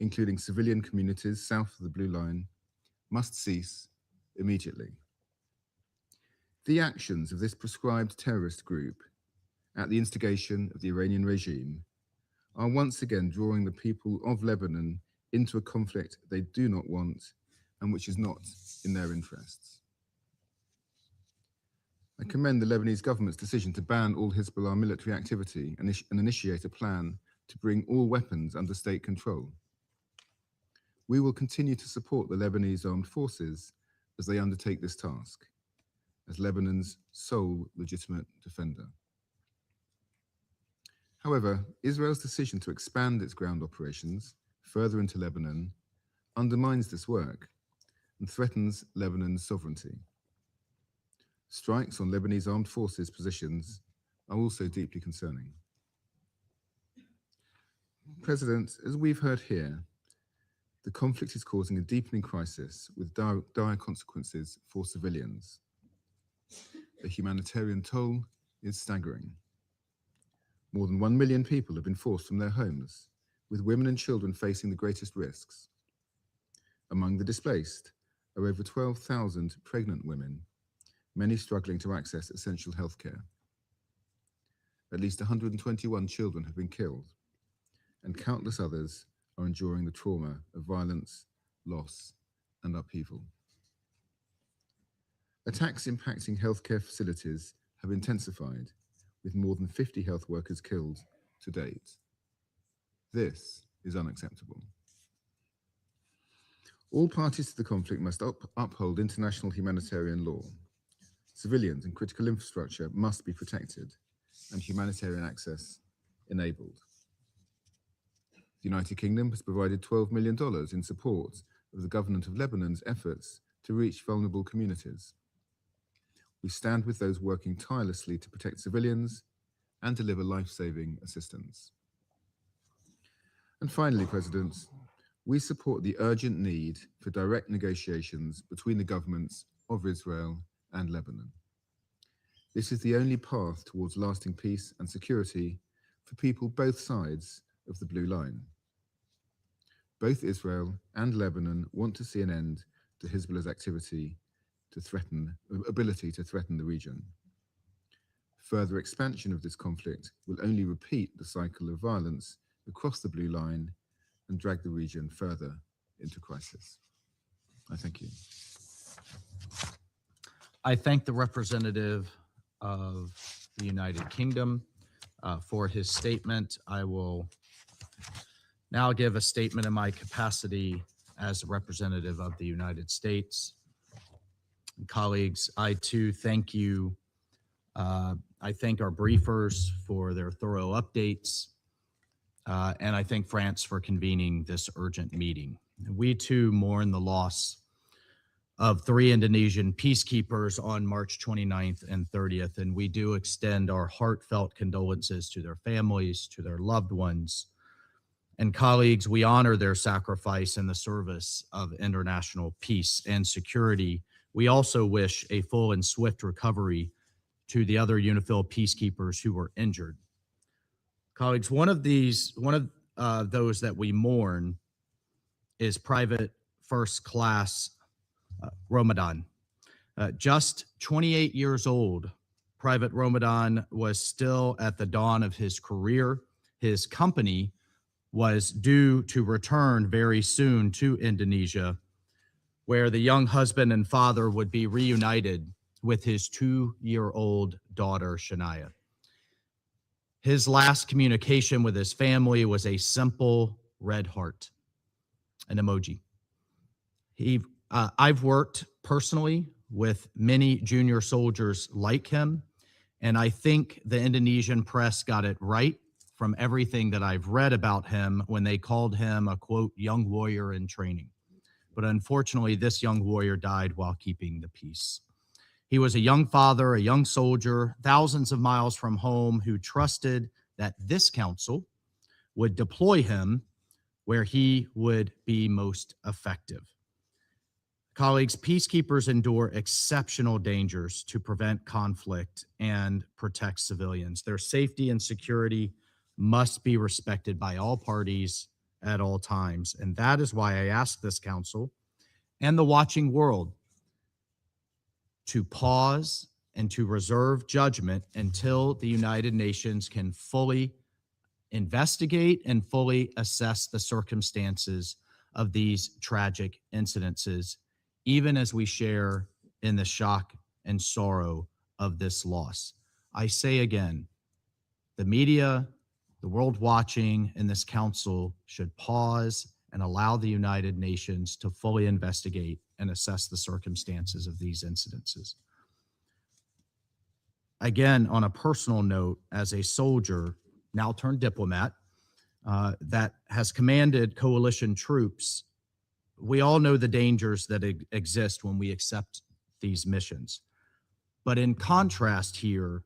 including civilian communities south of the Blue Line, must cease immediately. The actions of this proscribed terrorist group, at the instigation of the Iranian regime, are once again drawing the people of Lebanon into a conflict they do not want and which is not in their interests. I commend the Lebanese government's decision to ban all Hezbollah military activity and initiate a plan to bring all weapons under state control. We will continue to support the Lebanese armed forces as they undertake this task, as Lebanon's sole legitimate defender. However, Israel's decision to expand its ground operations further into Lebanon undermines this work and threatens Lebanon's sovereignty. Strikes on Lebanese armed forces positions are also deeply concerning. President, as we've heard here, the conflict is causing a deepening crisis with dire consequences for civilians. The humanitarian toll is staggering. More than 1 million people have been forced from their homes, with women and children facing the greatest risks. Among the displaced are over 12,000 pregnant women, many struggling to access essential healthcare. At least 121 children have been killed, and countless others are enduring the trauma of violence, loss, and upheaval. Attacks impacting healthcare facilities have intensified, with more than 50 health workers killed to date. This is unacceptable. All parties to the conflict must uphold international humanitarian law. Civilians and critical infrastructure must be protected and humanitarian access enabled. The United Kingdom has provided $12 million in support of the government of Lebanon's efforts to reach vulnerable communities. We stand with those working tirelessly to protect civilians and deliver life-saving assistance. And finally, President, we support the urgent need for direct negotiations between the governments of Israel and Lebanon. This is the only path towards lasting peace and security for people both sides of the Blue Line. Both Israel and Lebanon want to see an end to Hezbollah's ability to threaten the region. Further expansion of this conflict will only repeat the cycle of violence across the Blue Line and drag the region further into crisis. I thank you. I thank the representative of the United Kingdom for his statement. I will now give a statement in my capacity as a representative of the United States. Colleagues, I too thank you. I thank our briefers for their thorough updates, and I thank France for convening this urgent meeting. We too mourn the loss of 3 Indonesian peacekeepers on March 29th and 30th, and we do extend our heartfelt condolences to their families, to their loved ones. And colleagues, we honor their sacrifice in the service of international peace and security. We also wish a full and swift recovery to the other UNIFIL peacekeepers who were injured. Colleagues, one of those that we mourn is Private First Class Ramadan. Just 28 years old, Private Ramadan was still at the dawn of his career. His company was due to return very soon to Indonesia, where the young husband and father would be reunited with his 2-year-old daughter, Shania. His last communication with his family was a simple red heart, an emoji. I've worked personally with many junior soldiers like him, and I think the Indonesian press got it right from everything that I've read about him when they called him a, quote, young warrior in training. But unfortunately, this young warrior died while keeping the peace. He was a young father, a young soldier, thousands of miles from home, who trusted that this council would deploy him where he would be most effective. Colleagues, peacekeepers endure exceptional dangers to prevent conflict and protect civilians. Their safety and security must be respected by all parties at all times. And that is why I ask this council and the watching world to pause and to reserve judgment until the United Nations can fully investigate and fully assess the circumstances of these tragic incidences, even as we share in the shock and sorrow of this loss. I say again, the media, the world watching, and this council should pause and allow the United Nations to fully investigate and assess the circumstances of these incidences. Again, on a personal note, as a soldier, now turned diplomat, that has commanded coalition troops, we all know the dangers that exist when we accept these missions. But in contrast here,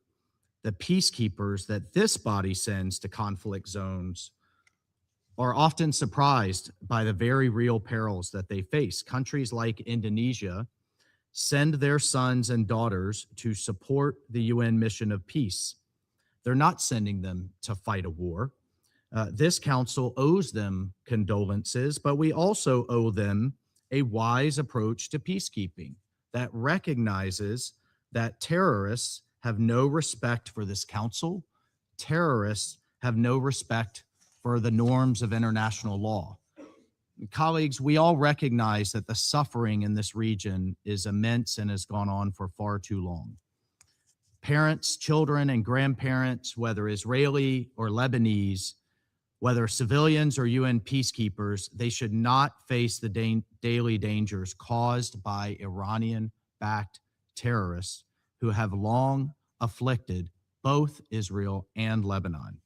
the peacekeepers that this body sends to conflict zones are often surprised by the very real perils that they face. Countries like Indonesia send their sons and daughters to support the UN mission of peace. They're not sending them to fight a war. This council owes them condolences, but we also owe them a wise approach to peacekeeping that recognizes that terrorists have no respect for this council. Terrorists have no respect for the norms of international law. Colleagues, we all recognize that the suffering in this region is immense and has gone on for far too long. Parents, children, and grandparents, whether Israeli or Lebanese, whether civilians or UN peacekeepers, they should not face the daily dangers caused by Iranian-backed terrorists who have long afflicted both Israel and Lebanon.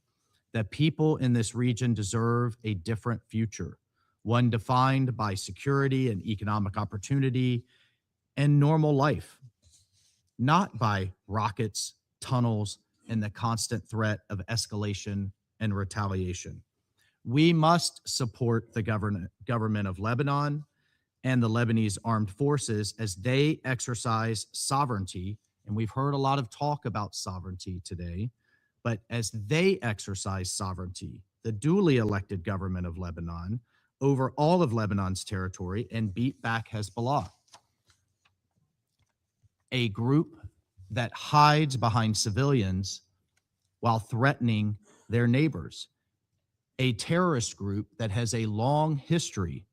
The people in this region deserve a different future, one defined by security and economic opportunity and normal life, not by rockets, tunnels, and the constant threat of escalation and retaliation. We must support the government of Lebanon and the Lebanese armed forces as they exercise sovereignty. And we've heard a lot of talk about sovereignty today, but as they exercise sovereignty, the duly elected government of Lebanon over all of Lebanon's territory and beat back Hezbollah, a group that hides behind civilians while threatening their neighbors, a terrorist group that has a long history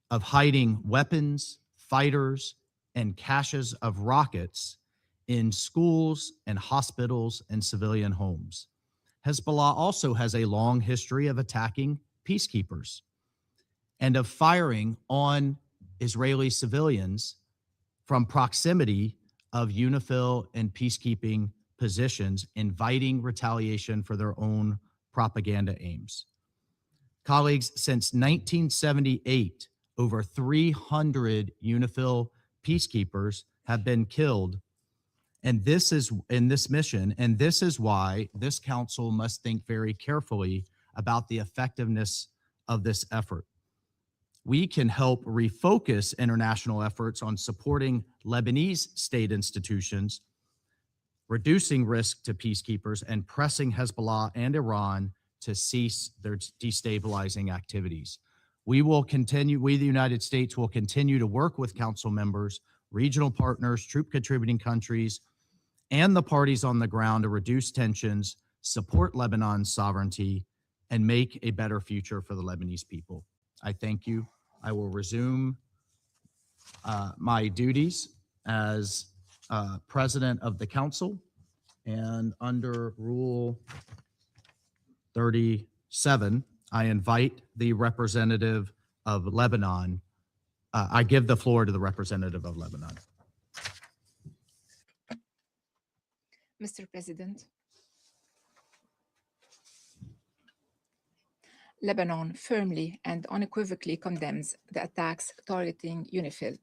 of hiding weapons, fighters, and caches of rockets in schools and hospitals and civilian homes. Hezbollah also has a long history of attacking peacekeepers and of firing on Israeli civilians from proximity of UNIFIL and peacekeeping positions, inviting retaliation for their own propaganda aims. Colleagues, since 1978, over 300 UNIFIL peacekeepers have been killed and this is in this mission. And this is why this council must think very carefully about the effectiveness of this effort. We can help refocus international efforts on supporting Lebanese state institutions, reducing risk to peacekeepers, and pressing Hezbollah and Iran to cease their destabilizing activities. We, the United States, will continue to work with council members, regional partners, troop contributing countries, and the parties on the ground to reduce tensions, support Lebanon's sovereignty, and make a better future for the Lebanese people. I thank you. I will resume my duties as president of the council, and under Rule 37, I invite the representative of Lebanon I give the floor to the representative of Lebanon. Mr. President, Lebanon firmly and unequivocally condemns the attacks targeting UNIFIL,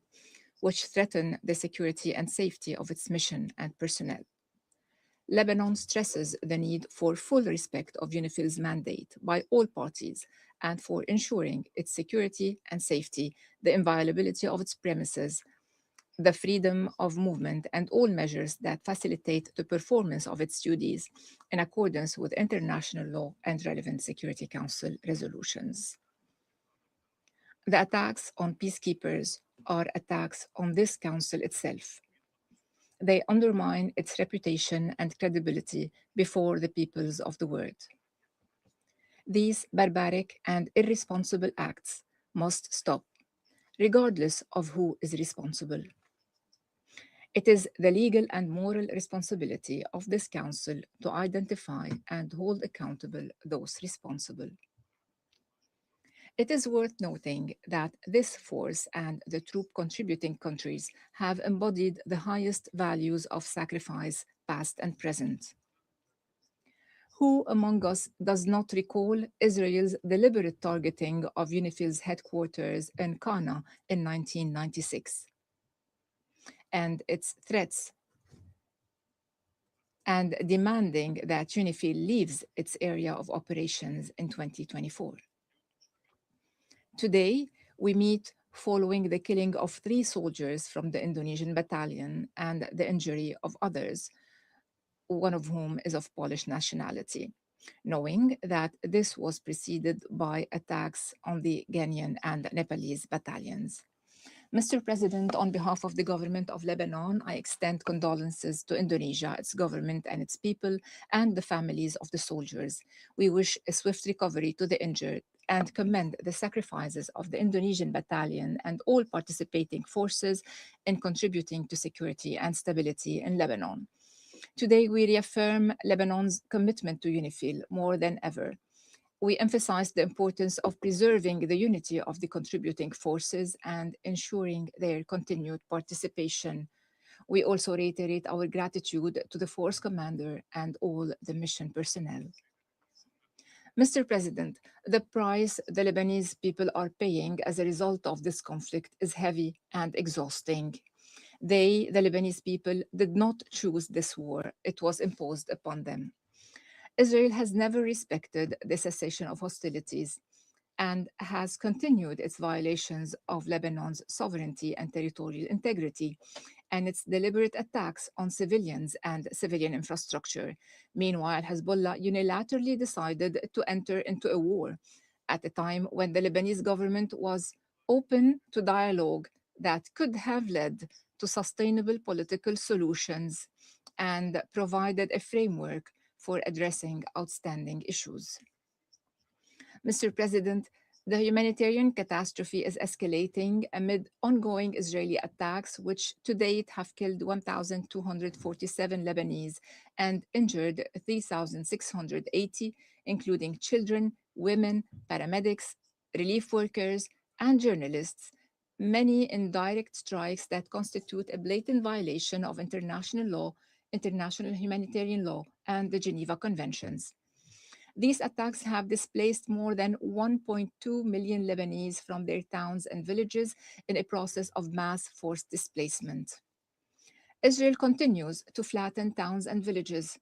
which threaten the security and safety of its mission and personnel. Lebanon stresses the need for full respect of UNIFIL's mandate by all parties and for ensuring its security and safety, the inviolability of its premises, the freedom of movement, and all measures that facilitate the performance of its duties in accordance with international law and relevant Security Council resolutions. The attacks on peacekeepers are attacks on this council itself. They undermine its reputation and credibility before the peoples of the world. These barbaric and irresponsible acts must stop, regardless of who is responsible. It is the legal and moral responsibility of this council to identify and hold accountable those responsible. It is worth noting that this force and the troop contributing countries have embodied the highest values of sacrifice, past and present. Who among us does not recall Israel's deliberate targeting of UNIFIL's headquarters in Qana in 1996? And its threats and demanding that UNIFIL leaves its area of operations in 2024. Today, we meet following the killing of 3 soldiers from the Indonesian battalion and the injury of others, one of whom is of Polish nationality, knowing that this was preceded by attacks on the Ghanaian and Nepalese battalions. Mr. President, on behalf of the government of Lebanon, I extend condolences to Indonesia, its government and its people, and the families of the soldiers. We wish a swift recovery to the injured and commend the sacrifices of the Indonesian battalion and all participating forces in contributing to security and stability in Lebanon. Today, we reaffirm Lebanon's commitment to UNIFIL more than ever. We emphasize the importance of preserving the unity of the contributing forces and ensuring their continued participation. We also reiterate our gratitude to the force commander and all the mission personnel. Mr. President, the price the Lebanese people are paying as a result of this conflict is heavy and exhausting. They, the Lebanese people, did not choose this war. It was imposed upon them. Israel has never respected the cessation of hostilities and has continued its violations of Lebanon's sovereignty and territorial integrity and its deliberate attacks on civilians and civilian infrastructure. Meanwhile, Hezbollah unilaterally decided to enter into a war at a time when the Lebanese government was open to dialogue that could have led to sustainable political solutions and provided a framework for addressing outstanding issues. Mr. President, the humanitarian catastrophe is escalating amid ongoing Israeli attacks, which to date have killed 1,247 Lebanese and injured 3,680, including children, women, paramedics, relief workers, and journalists, many in direct strikes that constitute a blatant violation of international law, international humanitarian law, and the Geneva Conventions. These attacks have displaced more than 1.2 million Lebanese from their towns and villages in a process of mass forced displacement. Israel continues to flatten towns and villages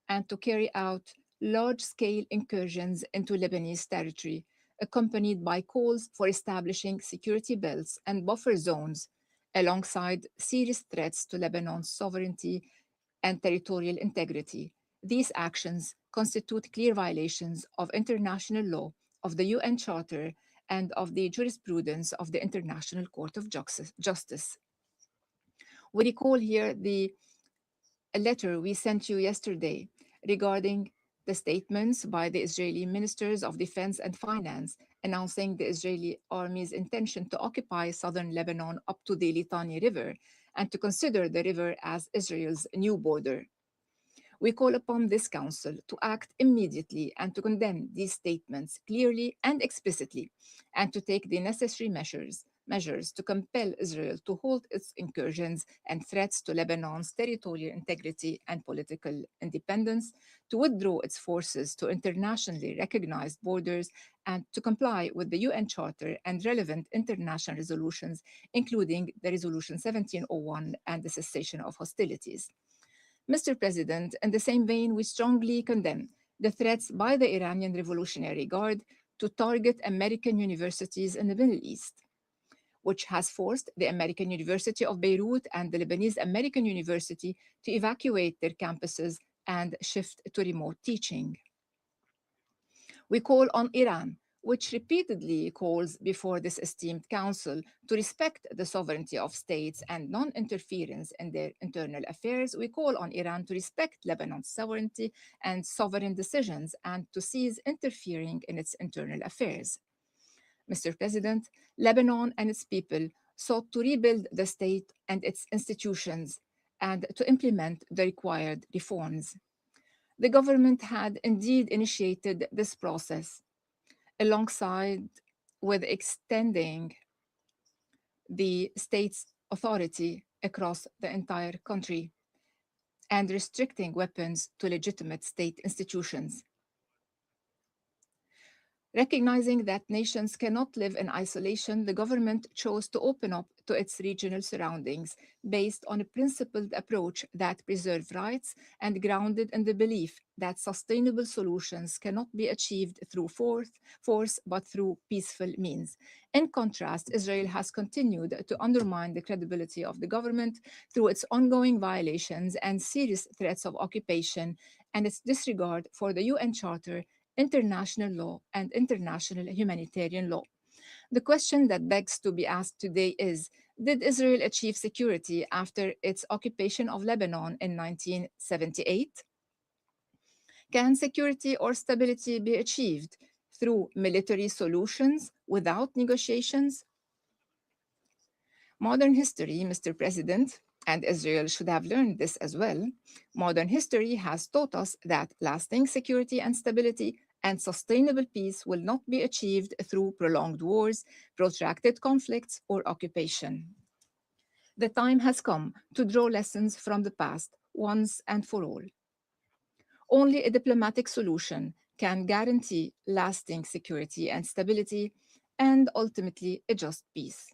and to carry out large-scale incursions into Lebanese territory, accompanied by calls for establishing security belts and buffer zones, alongside serious threats to Lebanon's sovereignty and territorial integrity. These actions constitute clear violations of international law, of the UN Charter, and of the jurisprudence of the International Court of Justice. We recall here a letter we sent you yesterday regarding the statements by the Israeli Ministers of Defense and Finance announcing the Israeli army's intention to occupy southern Lebanon up to the Litani River and to consider the river as Israel's new border. We call upon this council to act immediately and to condemn these statements clearly and explicitly, and to take the necessary measures measures to compel Israel to halt its incursions and threats to Lebanon's territorial integrity and political independence, to withdraw its forces to internationally recognized borders, and to comply with the UN Charter and relevant international resolutions, including the Resolution 1701 and the cessation of hostilities. Mr. President, in the same vein, we strongly condemn the threats by the Iranian Revolutionary Guard to target American universities in the Middle East, which has forced the American University of Beirut and the Lebanese American University to evacuate their campuses and shift to remote teaching. We call on Iran, which repeatedly calls before this esteemed council to respect the sovereignty of states and non-interference in their internal affairs. We call on Iran to respect Lebanon's sovereignty and sovereign decisions and to cease interfering in its internal affairs. Mr. President, Lebanon and its people sought to rebuild the state and its institutions and to implement the required reforms. The government had indeed initiated this process alongside with extending the state's authority across the entire country and restricting weapons to legitimate state institutions. Recognizing that nations cannot live in isolation, the government chose to open up to its regional surroundings based on a principled approach that preserved rights and grounded in the belief that sustainable solutions cannot be achieved through force but through peaceful means. In contrast, Israel has continued to undermine the credibility of the government through its ongoing violations and serious threats of occupation and its disregard for the UN Charter, international law, and international humanitarian law. The question that begs to be asked today is, did Israel achieve security after its occupation of Lebanon in 1978? Can security or stability be achieved through military solutions without negotiations? Modern history, Mr. President, and Israel should have learned this as well, modern history has taught us that lasting security and stability and sustainable peace will not be achieved through prolonged wars, protracted conflicts, or occupation. The time has come to draw lessons from the past once and for all. Only a diplomatic solution can guarantee lasting security and stability and ultimately a just peace.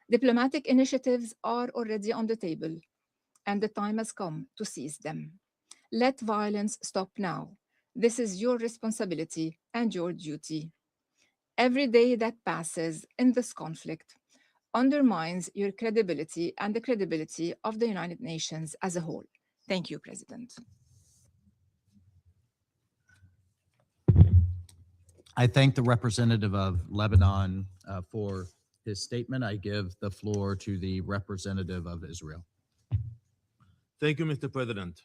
Diplomatic initiatives are already on the table, and the time has come to seize them. Let violence stop now. This is your responsibility and your duty. Every day that passes in this conflict undermines your credibility and the credibility of the United Nations as a whole. Thank you, President. I thank the representative of Lebanon for his statement. I give the floor to the representative of Israel. Thank you, Mr. President.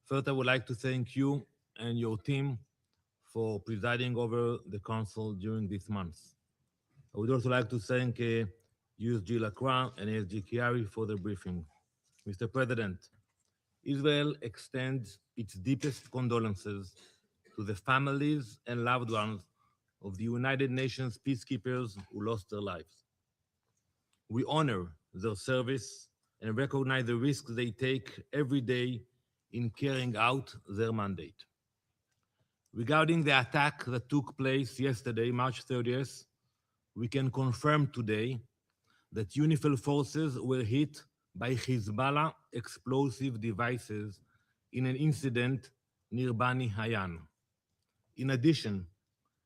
First, I would like to thank you and your team for presiding over the council during this month. I would also like to thank USG Lacroix and ASG Chiari for the briefing. Mr. President, Israel extends its deepest condolences to the families and loved ones of the United Nations peacekeepers who lost their lives. We honor their service and recognize the risks they take every day in carrying out their mandate. Regarding the attack that took place yesterday, March 30th, we can confirm today that UNIFIL forces were hit by Hezbollah explosive devices in an incident near Bani Hayan. In addition,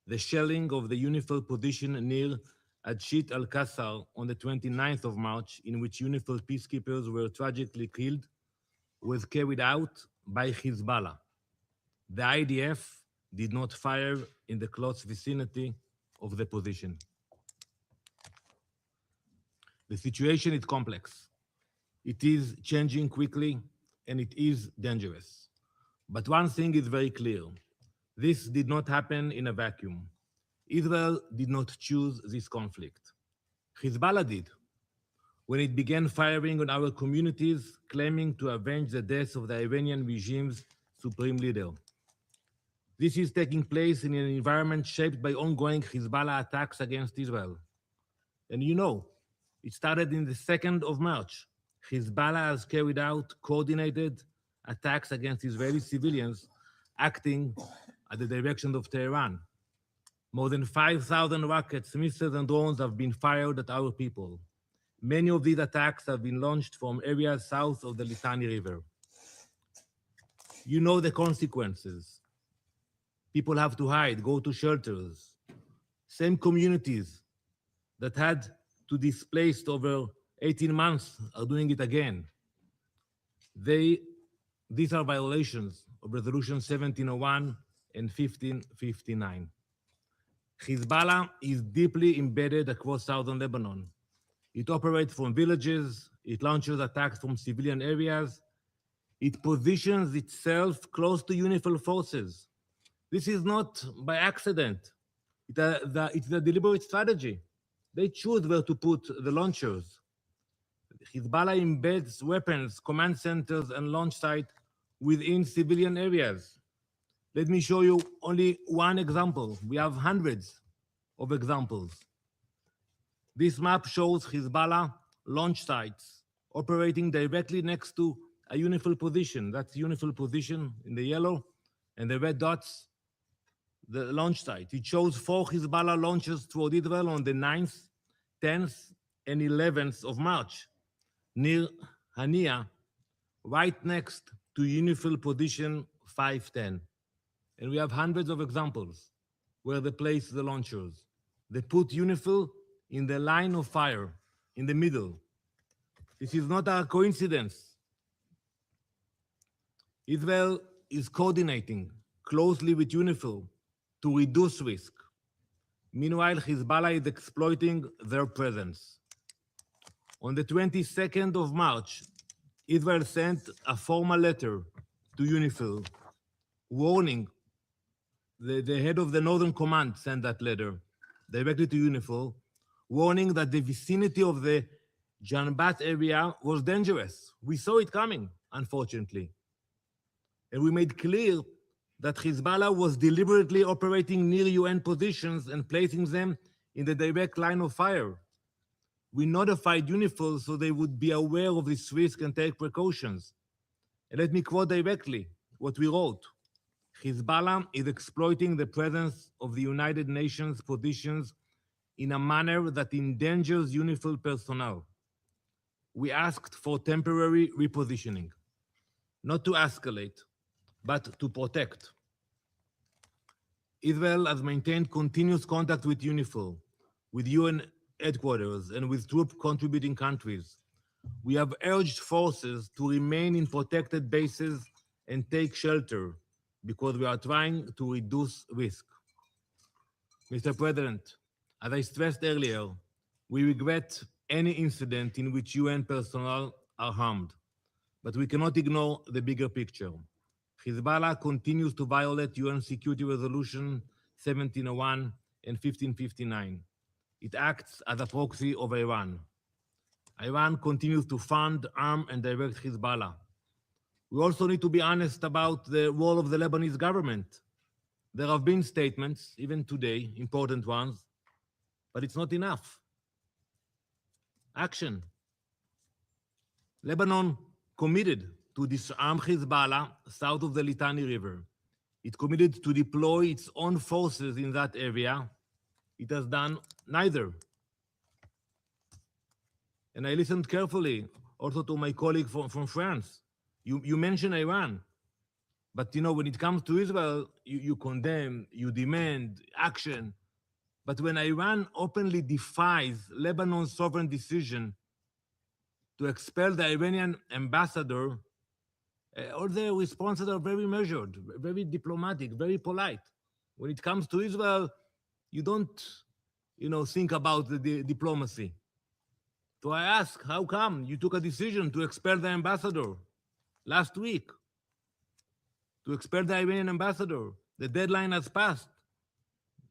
the shelling of the UNIFIL position near Adshit al-Qasar on the 29th of March, in which UNIFIL peacekeepers were tragically killed, was carried out by Hezbollah. The IDF did not fire in the close vicinity of the position. The situation is complex. It is changing quickly and it is dangerous. But one thing is very clear. This did not happen in a vacuum. Israel did not choose this conflict. Hezbollah did, when it began firing on our communities, claiming to avenge the death of the Iranian regime's supreme leader. This is taking place in an environment shaped by ongoing Hezbollah attacks against Israel. And you know, It started in the 2nd of March. Hezbollah has carried out coordinated attacks against Israeli civilians acting at the direction of Tehran. More than 5,000 rockets, missiles, and drones have been fired at our people. Many of these attacks have been launched from areas south of the Litani River. You know the consequences. People have to hide, go to shelters. Same communities that had to displace over 18 months are doing it again. These are violations of Resolution 1701 and 1559. Hezbollah is deeply embedded across southern Lebanon. It operates from villages, it launches attacks from civilian areas, it positions itself close to UNIFIL forces. This is not by accident. It's a deliberate strategy. They choose where to put the launchers. Hezbollah embeds weapons, command centers, and launch sites within civilian areas. Let me show you only one example. We have hundreds of examples. This map shows Hezbollah launch sites operating directly next to a UNIFIL position. That's UNIFIL position in the yellow, and the red dots, the launch site. It shows 4 Hezbollah launches toward Israel on the 9th, 10th, and 11th of March, near Hania, right next to UNIFIL position 510. And we have hundreds of examples where they place the launchers. They put UNIFIL in the line of fire, in the middle. This is not a coincidence. Israel is coordinating closely with UNIFIL to reduce risk. Meanwhile, Hezbollah is exploiting their presence. On the 22nd of March, Israel sent a formal letter to UNIFIL warning. The head of the Northern Command sent that letter directly to UNIFIL, warning that the vicinity of the Janbat area was dangerous. We saw it coming, unfortunately. And we made clear that Hezbollah was deliberately operating near UN positions and placing them in the direct line of fire. We notified UNIFIL so they would be aware of this risk and take precautions. And let me quote directly what we wrote. Hezbollah is exploiting the presence of the United Nations positions in a manner that endangers UNIFIL personnel. We asked for temporary repositioning, not to escalate, but to protect. Israel has maintained continuous contact with UNIFIL, with UN headquarters, and with troop contributing countries. We have urged forces to remain in protected bases and take shelter because we are trying to reduce risk. Mr. President, as I stressed earlier, we regret any incident in which UN personnel are harmed, but we cannot ignore the bigger picture. Hezbollah continues to violate UN Security Resolution 1701 and 1559. It acts as a proxy of Iran. Iran continues to fund, arm, and direct Hezbollah. We also need to be honest about the role of the Lebanese government. There have been statements, even today, important ones, but it's not enough. Action. Lebanon committed to disarm Hezbollah south of the Litani River. It committed to deploy its own forces in that area. It has done neither. And I listened carefully also to my colleague from France. You mentioned Iran, but you know, when it comes to Israel, you condemn, you demand action. But when Iran openly defies Lebanon's sovereign decision to expel the Iranian ambassador, all their responses are very measured, very diplomatic, very polite. When it comes to Israel, you don't, think about the diplomacy. So I ask, how come you took a decision to expel the ambassador last week? To expel the Iranian ambassador. The deadline has passed.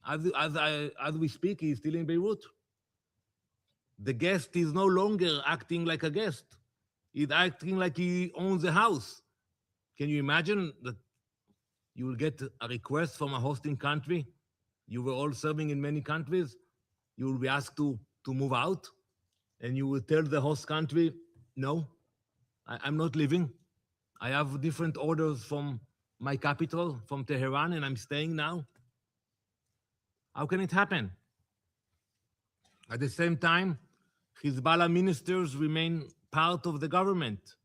As we speak, he's still in Beirut. The guest is no longer acting like a guest. He's acting like he owns the house. Can you imagine that you will get a request from a hosting country? You were all serving in many countries. You will be asked to move out. and you will tell the host country, no, I'm not leaving. I have different orders from my capital, from Tehran, and I'm staying now. How can it happen? At the same time, Hezbollah ministers remain part of the government,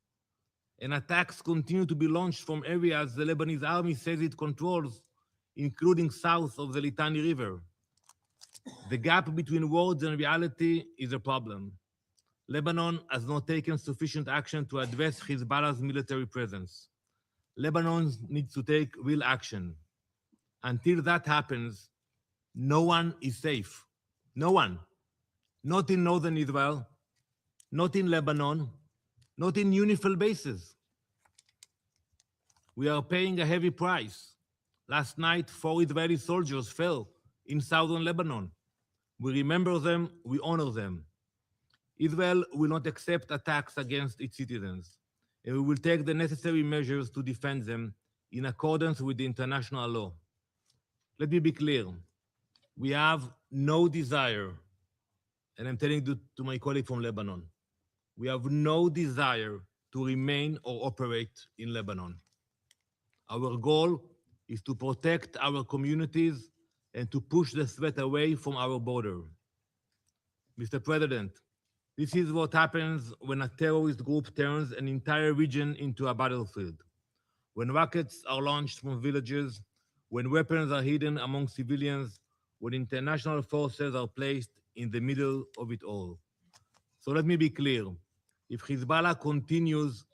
and attacks continue to be launched from areas the Lebanese army says it controls, including south of the Litani River. The gap between words and reality is a problem. Lebanon has not taken sufficient action to address Hezbollah's military presence. Lebanon needs to take real action. Until that happens, no one is safe. No one. Not in northern Israel, not in Lebanon, not in UNIFIL bases. We are paying a heavy price. Last night, 4 Israeli soldiers fell in southern Lebanon. We remember them, we honor them. Israel will not accept attacks against its citizens, and we will take the necessary measures to defend them in accordance with the international law. Let me be clear. We have no desire, and I'm telling you to my colleague from Lebanon, we have no desire to remain or operate in Lebanon. Our goal is to protect our communities and to push the threat away from our border. Mr. President, this is what happens when a terrorist group turns an entire region into a battlefield. When rockets are launched from villages, when weapons are hidden among civilians, when international forces are placed in the middle of it all. So let me be clear. If Hezbollah continues,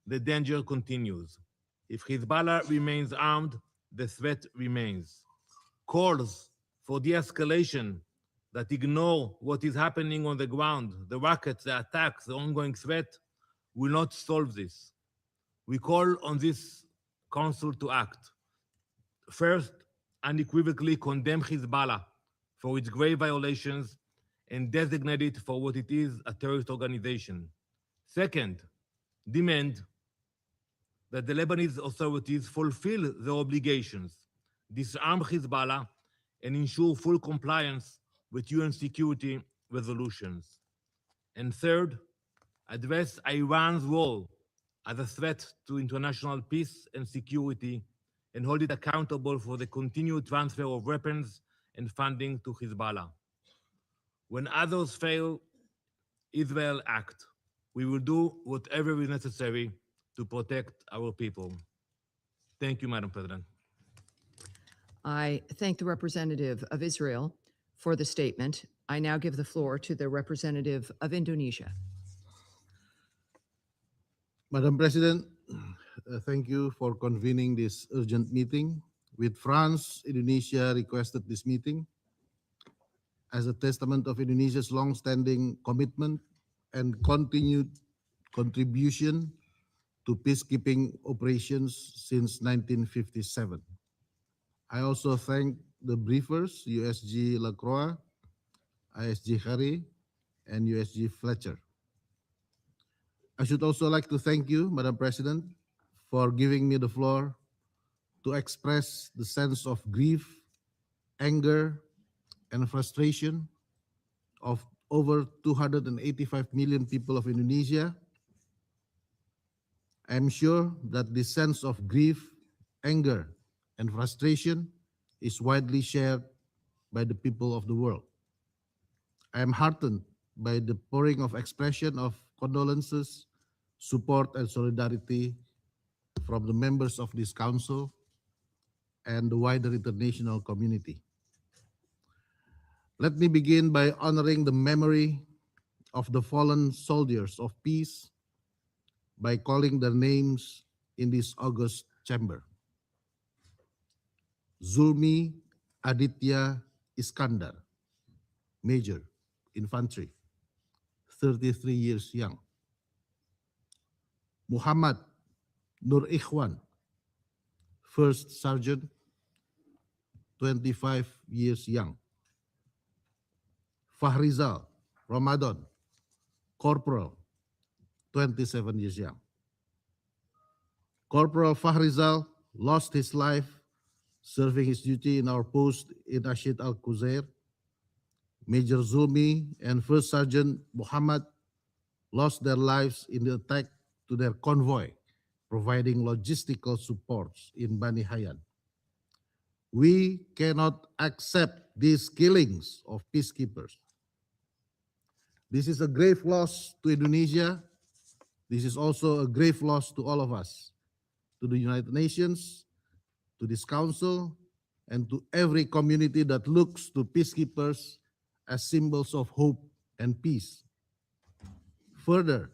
the danger continues. If Hezbollah remains armed, the threat remains. Calls for de-escalation that ignore what is happening on the ground, the rockets, the attacks, the ongoing threat, will not solve this. We call on this council to act. First, unequivocally condemn Hezbollah for its grave violations and designate it for what it is, a terrorist organization. Second, demand that the Lebanese authorities fulfill their obligations, disarm Hezbollah, and ensure full compliance with UN security resolutions. And third, address Iran's role as a threat to international peace and security and hold it accountable for the continued transfer of weapons and funding to Hezbollah. When others fail, Israel act. We will do whatever is necessary to protect our people. Thank you, Madam President. I thank the representative of Israel for the statement. I now give the floor to the representative of Indonesia. Madam President, thank you for convening this urgent meeting. With France, Indonesia requested this meeting as a testament of Indonesia's long-standing commitment and continued contribution to peacekeeping operations since 1957. I also thank the briefers, USG Lacroix, ISG Harry, and USG Fletcher. I should also like to thank you, Madam President, for giving me the floor to express the sense of grief, anger, and frustration of over 285 million people of Indonesia. I am sure that this sense of grief, anger, and frustration is widely shared by the people of the world. I am heartened by the pouring of expression of condolences, support, and solidarity from the members of this council and the wider international community. Let me begin by honoring the memory of the fallen soldiers of peace by calling their names in this august chamber. Zulmi Aditya Iskandar, Major, Infantry, 33 years young. Muhammad Nur Ikhwan, First Sergeant, 25 years young. Fahrizal Ramadan, Corporal, 27 years young. Corporal Fahrizal lost his life serving his duty in our post in Ashid Al-Quzair, Major Zulmi and First Sergeant Muhammad lost their lives in the attack to their convoy, providing logistical supports in Bani Hayan. We cannot accept these killings of peacekeepers. This is a grave loss to Indonesia. This is also a grave loss to all of us, to the United Nations, to this council, and to every community that looks to peacekeepers as symbols of hope and peace. Further,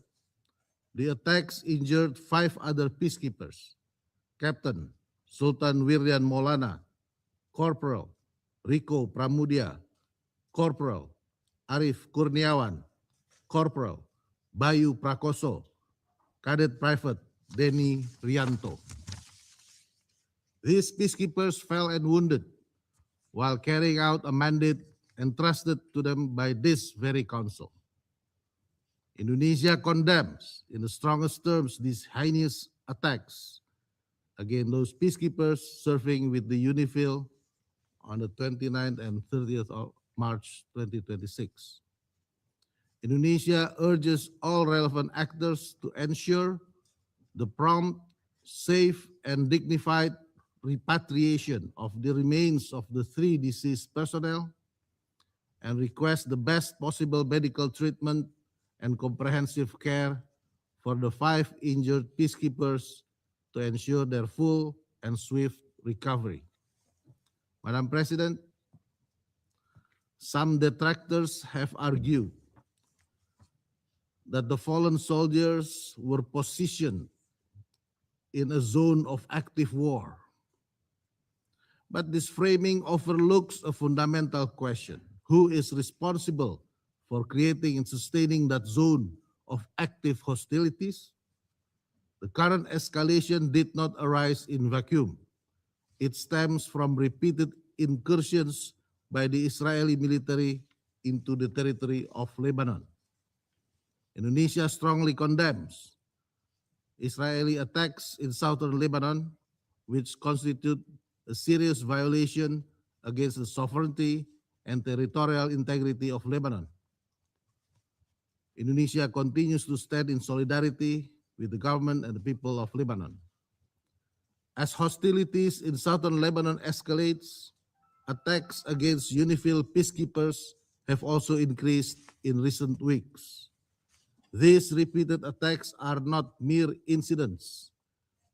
the attacks injured 5 other peacekeepers: Captain Sultan Wiryan Maulana, Corporal Riko Pramudia, Corporal Arif Kurniawan, Corporal Bayu Prakoso, Cadet Private Denny Rianto. These peacekeepers fell and wounded while carrying out a mandate entrusted to them by this very council. Indonesia condemns in the strongest terms these heinous attacks against those peacekeepers serving with the UNIFIL on the 29th and 30th of March 2026. Indonesia urges all relevant actors to ensure the prompt, safe, and dignified repatriation of the remains of the 3 deceased personnel and request the best possible medical treatment and comprehensive care for the 5 injured peacekeepers to ensure their full and swift recovery. Madam President, some detractors have argued that the fallen soldiers were positioned in a zone of active war. But this framing overlooks a fundamental question: who is responsible for creating and sustaining that zone of active hostilities? The current escalation did not arise in vacuum. It stems from repeated incursions by the Israeli military into the territory of Lebanon. Indonesia strongly condemns Israeli attacks in southern Lebanon, which constitute a serious violation against the sovereignty and territorial integrity of Lebanon. Indonesia continues to stand in solidarity with the government and the people of Lebanon. As hostilities in southern Lebanon escalates, attacks against UNIFIL peacekeepers have also increased in recent weeks. These repeated attacks are not mere incidents,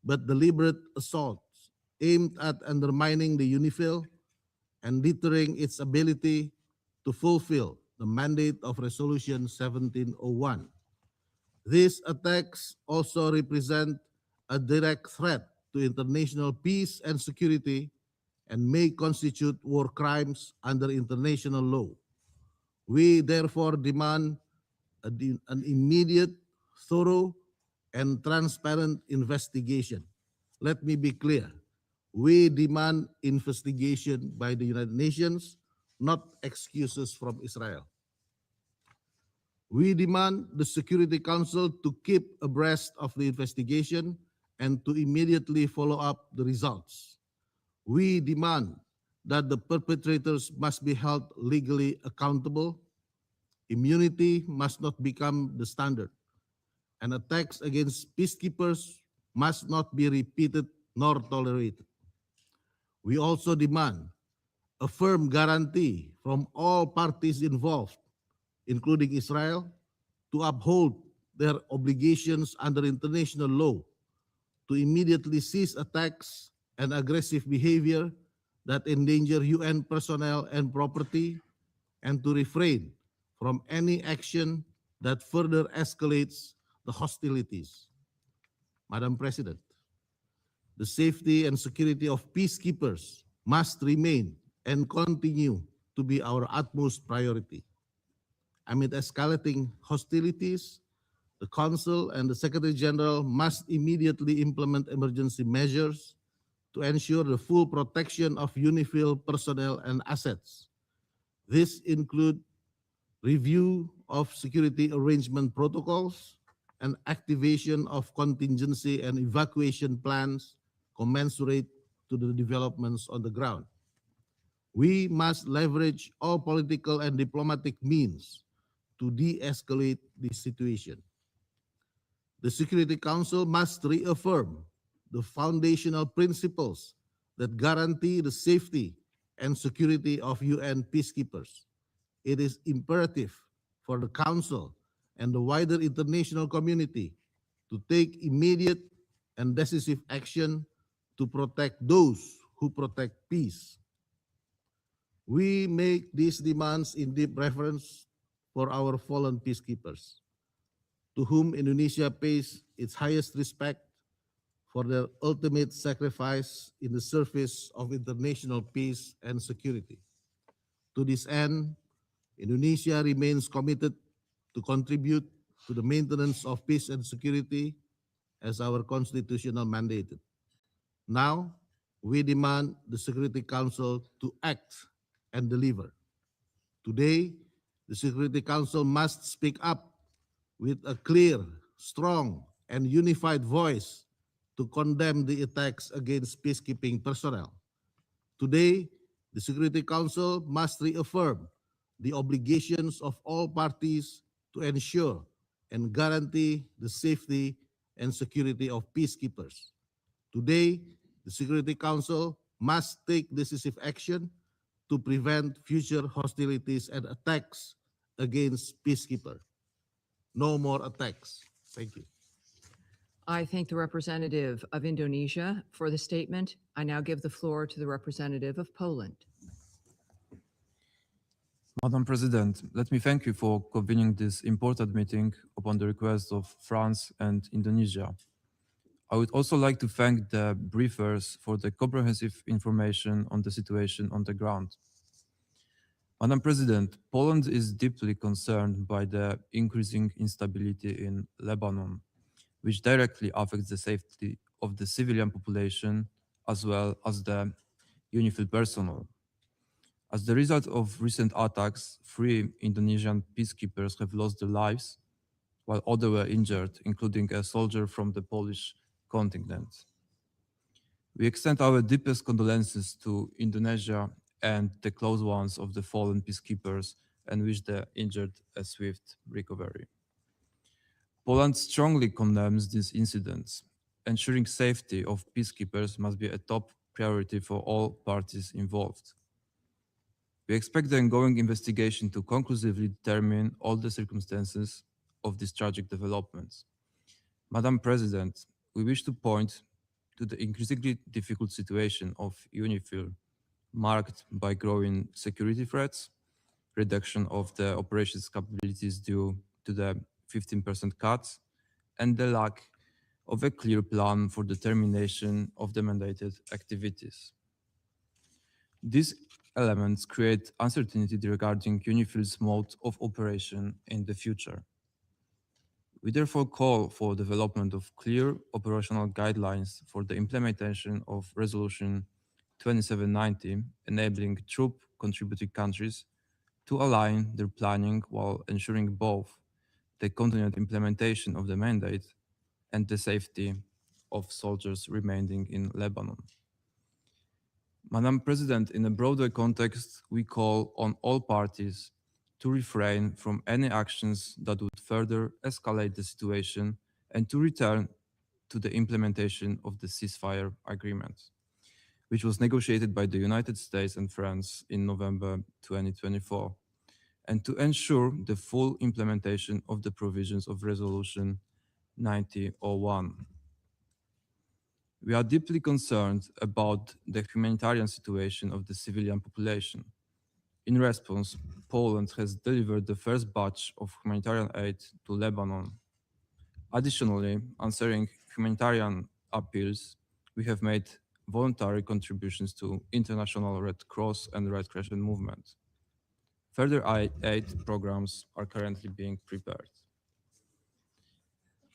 but deliberate assaults aimed at undermining the UNIFIL and deterring its ability to fulfill the mandate of Resolution 1701. These attacks also represent a direct threat to international peace and security and may constitute war crimes under international law. We therefore demand an immediate, thorough, and transparent investigation. Let me be clear. We demand investigation by the United Nations, not excuses from Israel. We demand the Security Council to keep abreast of the investigation and to immediately follow up the results. We demand that the perpetrators must be held legally accountable. Immunity must not become the standard, and attacks against peacekeepers must not be repeated nor tolerated. We also demand a firm guarantee from all parties involved, including Israel, to uphold their obligations under international law, to immediately cease attacks and aggressive behavior that endanger UN personnel and property, and to refrain from any action that further escalates the hostilities. Madam President, the safety and security of peacekeepers must remain and continue to be our utmost priority. Amid escalating hostilities, the Council and the Secretary General must immediately implement emergency measures to ensure the full protection of UNIFIL personnel and assets. This includes review of security arrangement protocols and activation of contingency and evacuation plans commensurate to the developments on the ground. We must leverage all political and diplomatic means to de-escalate this situation. The Security Council must reaffirm the foundational principles that guarantee the safety and security of UN peacekeepers. It is imperative for the Council and the wider international community to take immediate and decisive action to protect those who protect peace. We make these demands in deep reverence for our fallen peacekeepers, to whom Indonesia pays its highest respect for their ultimate sacrifice in the service of international peace and security. To this end, Indonesia remains committed to contribute to the maintenance of peace and security as our constitutional mandated. Now, we demand the Security Council to act and deliver. Today, the Security Council must speak up with a clear, strong, and unified voice to condemn the attacks against peacekeeping personnel. Today, the Security Council must reaffirm the obligations of all parties to ensure and guarantee the safety and security of peacekeepers. Today, the Security Council must take decisive action to prevent future hostilities and attacks against peacekeepers. No more attacks. Thank you. I thank the representative of Indonesia for the statement. I now give the floor to the representative of Poland. Madam President, let me thank you for convening this important meeting upon the request of France and Indonesia. I would also like to thank the briefers for the comprehensive information on the situation on the ground. Madam President, Poland is deeply concerned by the increasing instability in Lebanon, which directly affects the safety of the civilian population as well as the UNIFIL personnel. As the result of recent attacks, 3 Indonesian peacekeepers have lost their lives, while others were injured, including a soldier from the Polish contingent. We extend our deepest condolences to Indonesia and the close ones of the fallen peacekeepers and wish the injured a swift recovery. Poland strongly condemns these incidents. Ensuring safety of peacekeepers must be a top priority for all parties involved. We expect the ongoing investigation to conclusively determine all the circumstances of these tragic developments. Madam President, we wish to point to the increasingly difficult situation of UNIFIL, marked by growing security threats, reduction of the operations capabilities due to the 15% cuts, and the lack of a clear plan for the termination of the mandated activities. These elements create uncertainty regarding UNIFIL's mode of operation in the future. We therefore call for development of clear operational guidelines for the implementation of Resolution 2790, enabling troop contributing countries to align their planning while ensuring both the continued implementation of the mandate and the safety of soldiers remaining in Lebanon. Madam President, in a broader context, we call on all parties to refrain from any actions that would further escalate the situation and to return to the implementation of the ceasefire agreement, which was negotiated by the United States and France in November 2024, and to ensure the full implementation of the provisions of Resolution 9001. We are deeply concerned about the humanitarian situation of the civilian population. In response, Poland has delivered the first batch of humanitarian aid to Lebanon. Additionally, answering humanitarian appeals, we have made voluntary contributions to International Red Cross and Red Crescent movement. Further aid programs are currently being prepared.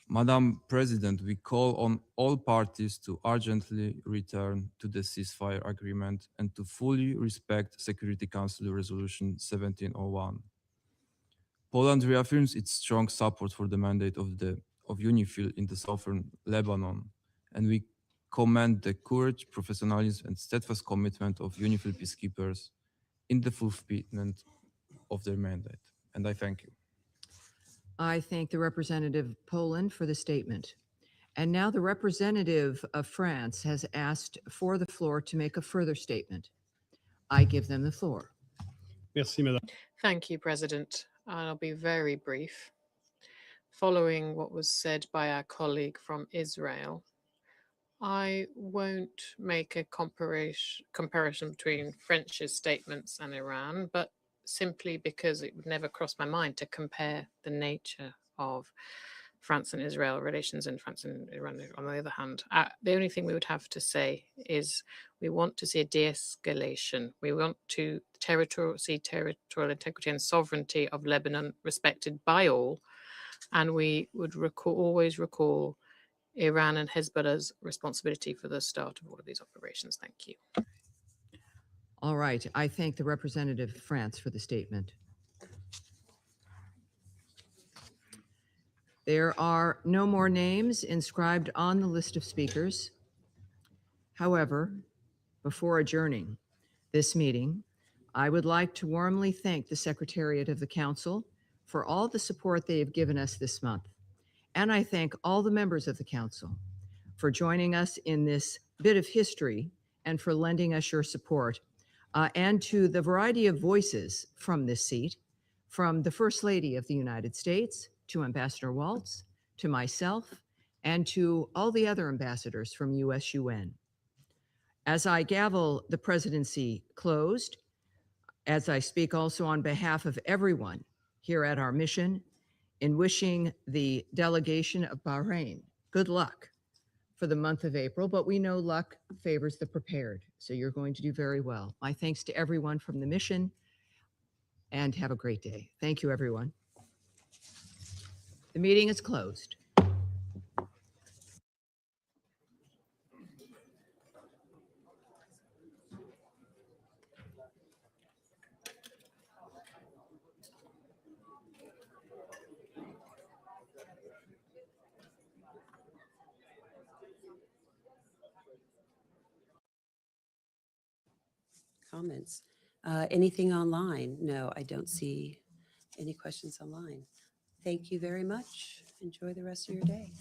Madam President, we call on all parties to urgently return to the ceasefire agreement and to fully respect Security Council Resolution 1701. Poland reaffirms its strong support for the mandate of UNIFIL in the southern Lebanon, and we commend the courage, professionalism, and steadfast commitment of UNIFIL peacekeepers in the fulfillment of their mandate. And I thank you. I thank the representative of Poland for the statement. And now the representative of France has asked for the floor to make a further statement. I give them the floor. Merci, Madame. Thank you, President. I'll be very brief. Following what was said by our colleague from Israel, I won't make a comparison between French's statements and Iran, but simply because it would never cross my mind to compare the nature of France and Israel relations and France and Iran on the other hand. The only thing we would have to say is we want to see a de-escalation. We want to see territorial integrity and sovereignty of Lebanon respected by all. And we would always recall Iran and Hezbollah's responsibility for the start of all of these operations. Thank you. All right. I thank the representative of France for the statement. There are no more names inscribed on the list of speakers. However, before adjourning this meeting, I would like to warmly thank the Secretariat of the Council for all the support they have given us this month. And I thank all the members of the Council for joining us in this bit of history and for lending us your support, and to the variety of voices from this seat, from the First Lady of the United States, to Ambassador Waltz, to myself, and to all the other ambassadors from USUN. As I gavel the presidency closed, as I speak also on behalf of everyone here at our mission, in wishing the delegation of Bahrain good luck for the month of April, but we know luck favors the prepared, so you're going to do very well. My thanks to everyone from the mission, and have a great day. Thank you, everyone. The meeting is closed. Comments. Anything online? No, I don't see any questions online. Thank you very much. Enjoy the rest of your day.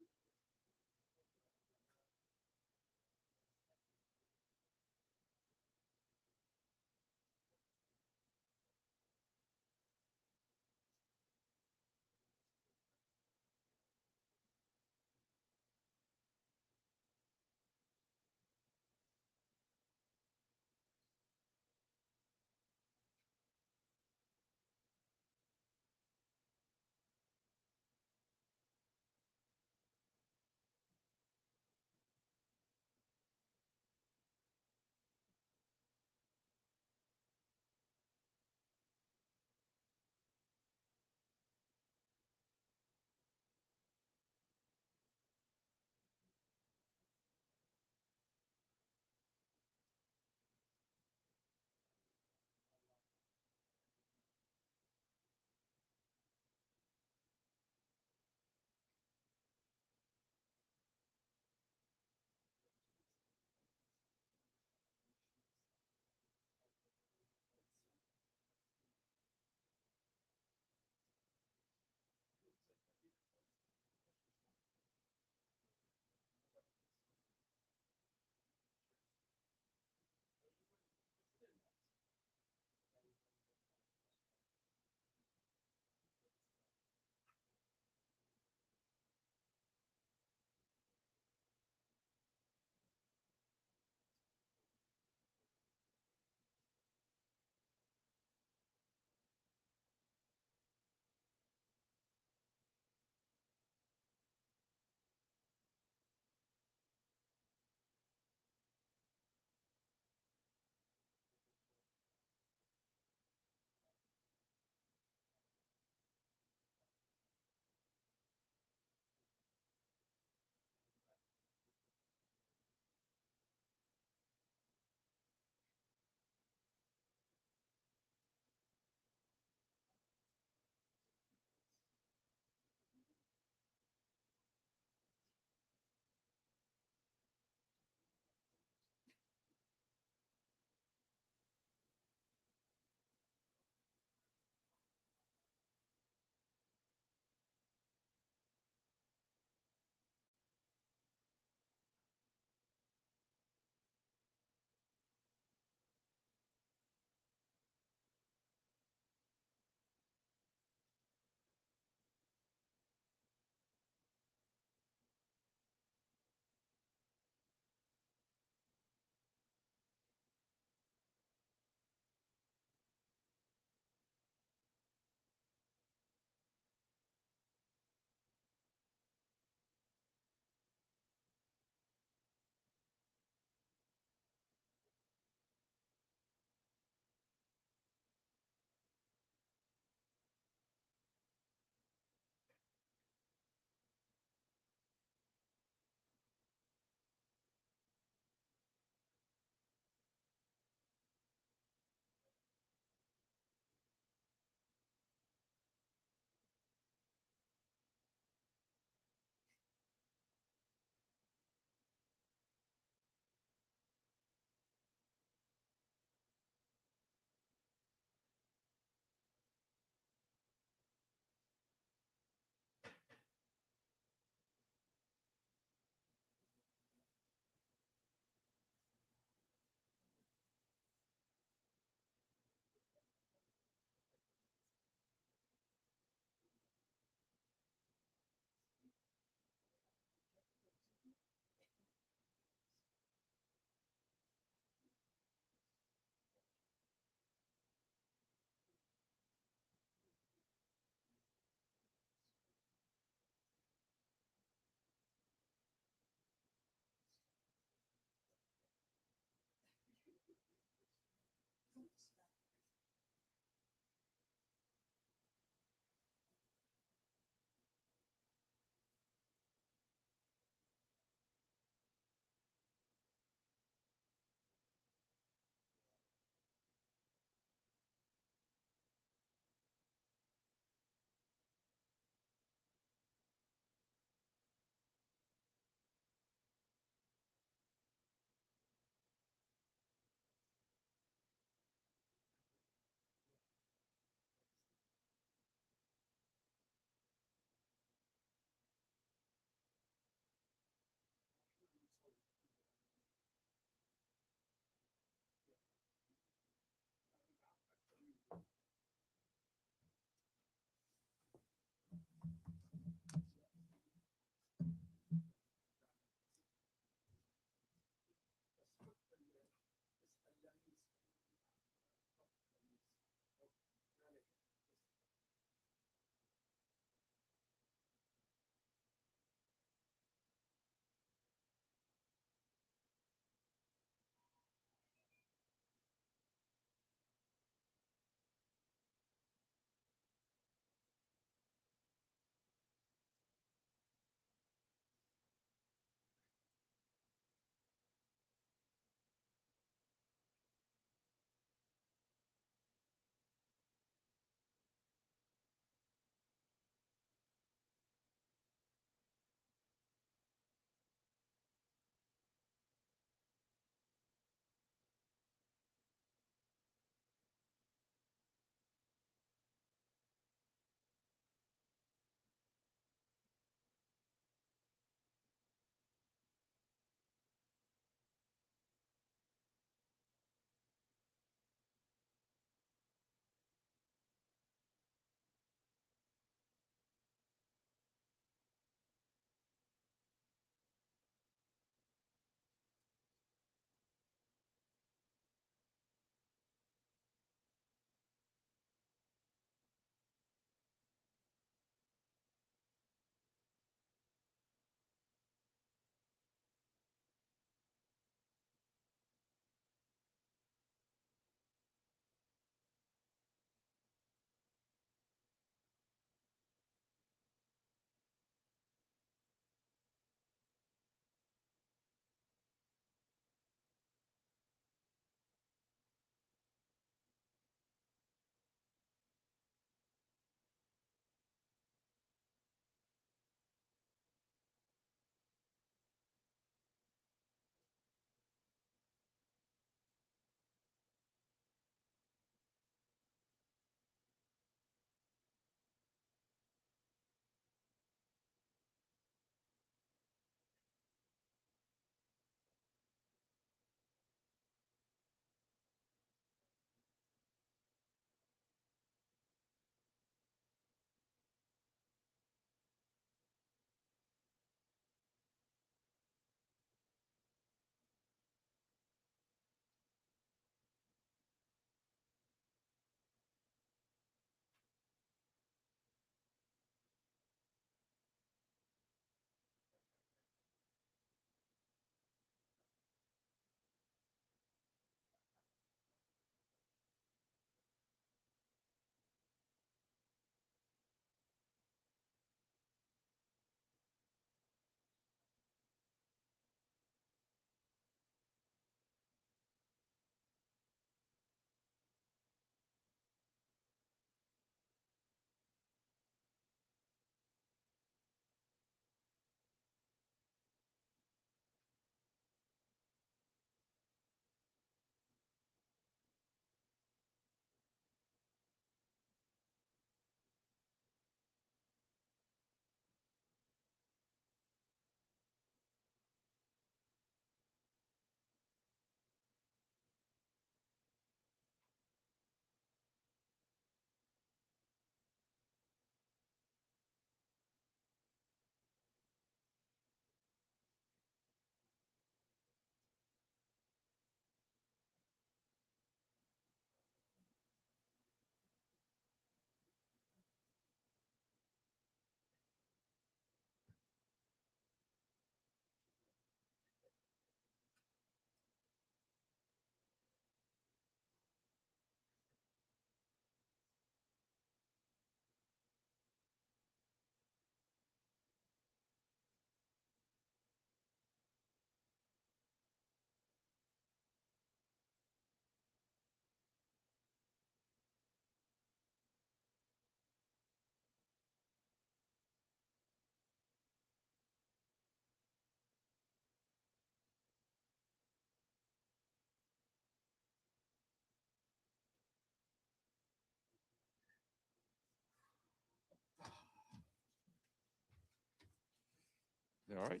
All right.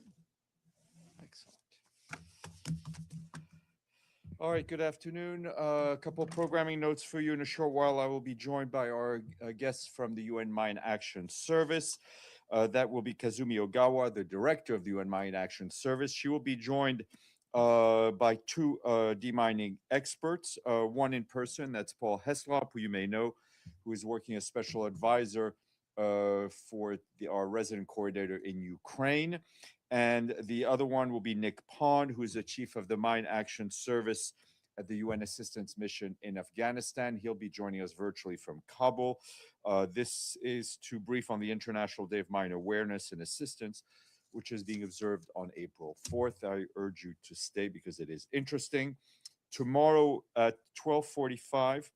Excellent. All right, good afternoon. A couple of programming notes for you. In a short while, I will be joined by our guests from the UN Mine Action Service. That will be Kazumi Ogawa, the director of the UN Mine Action Service. She will be joined by two demining experts, one in person, that's Paul Heslop, who you may know, who is working as special advisor for our resident coordinator in Ukraine. And the other one will be Nick Pond, who is the chief of the Mine Action Service at the UN Assistance Mission in Afghanistan. He'll be joining us virtually from Kabul. This is to brief on the International Day of Mine Awareness and Assistance, which is being observed on April 4th. I urge you to stay because it is interesting. Tomorrow at 12:45,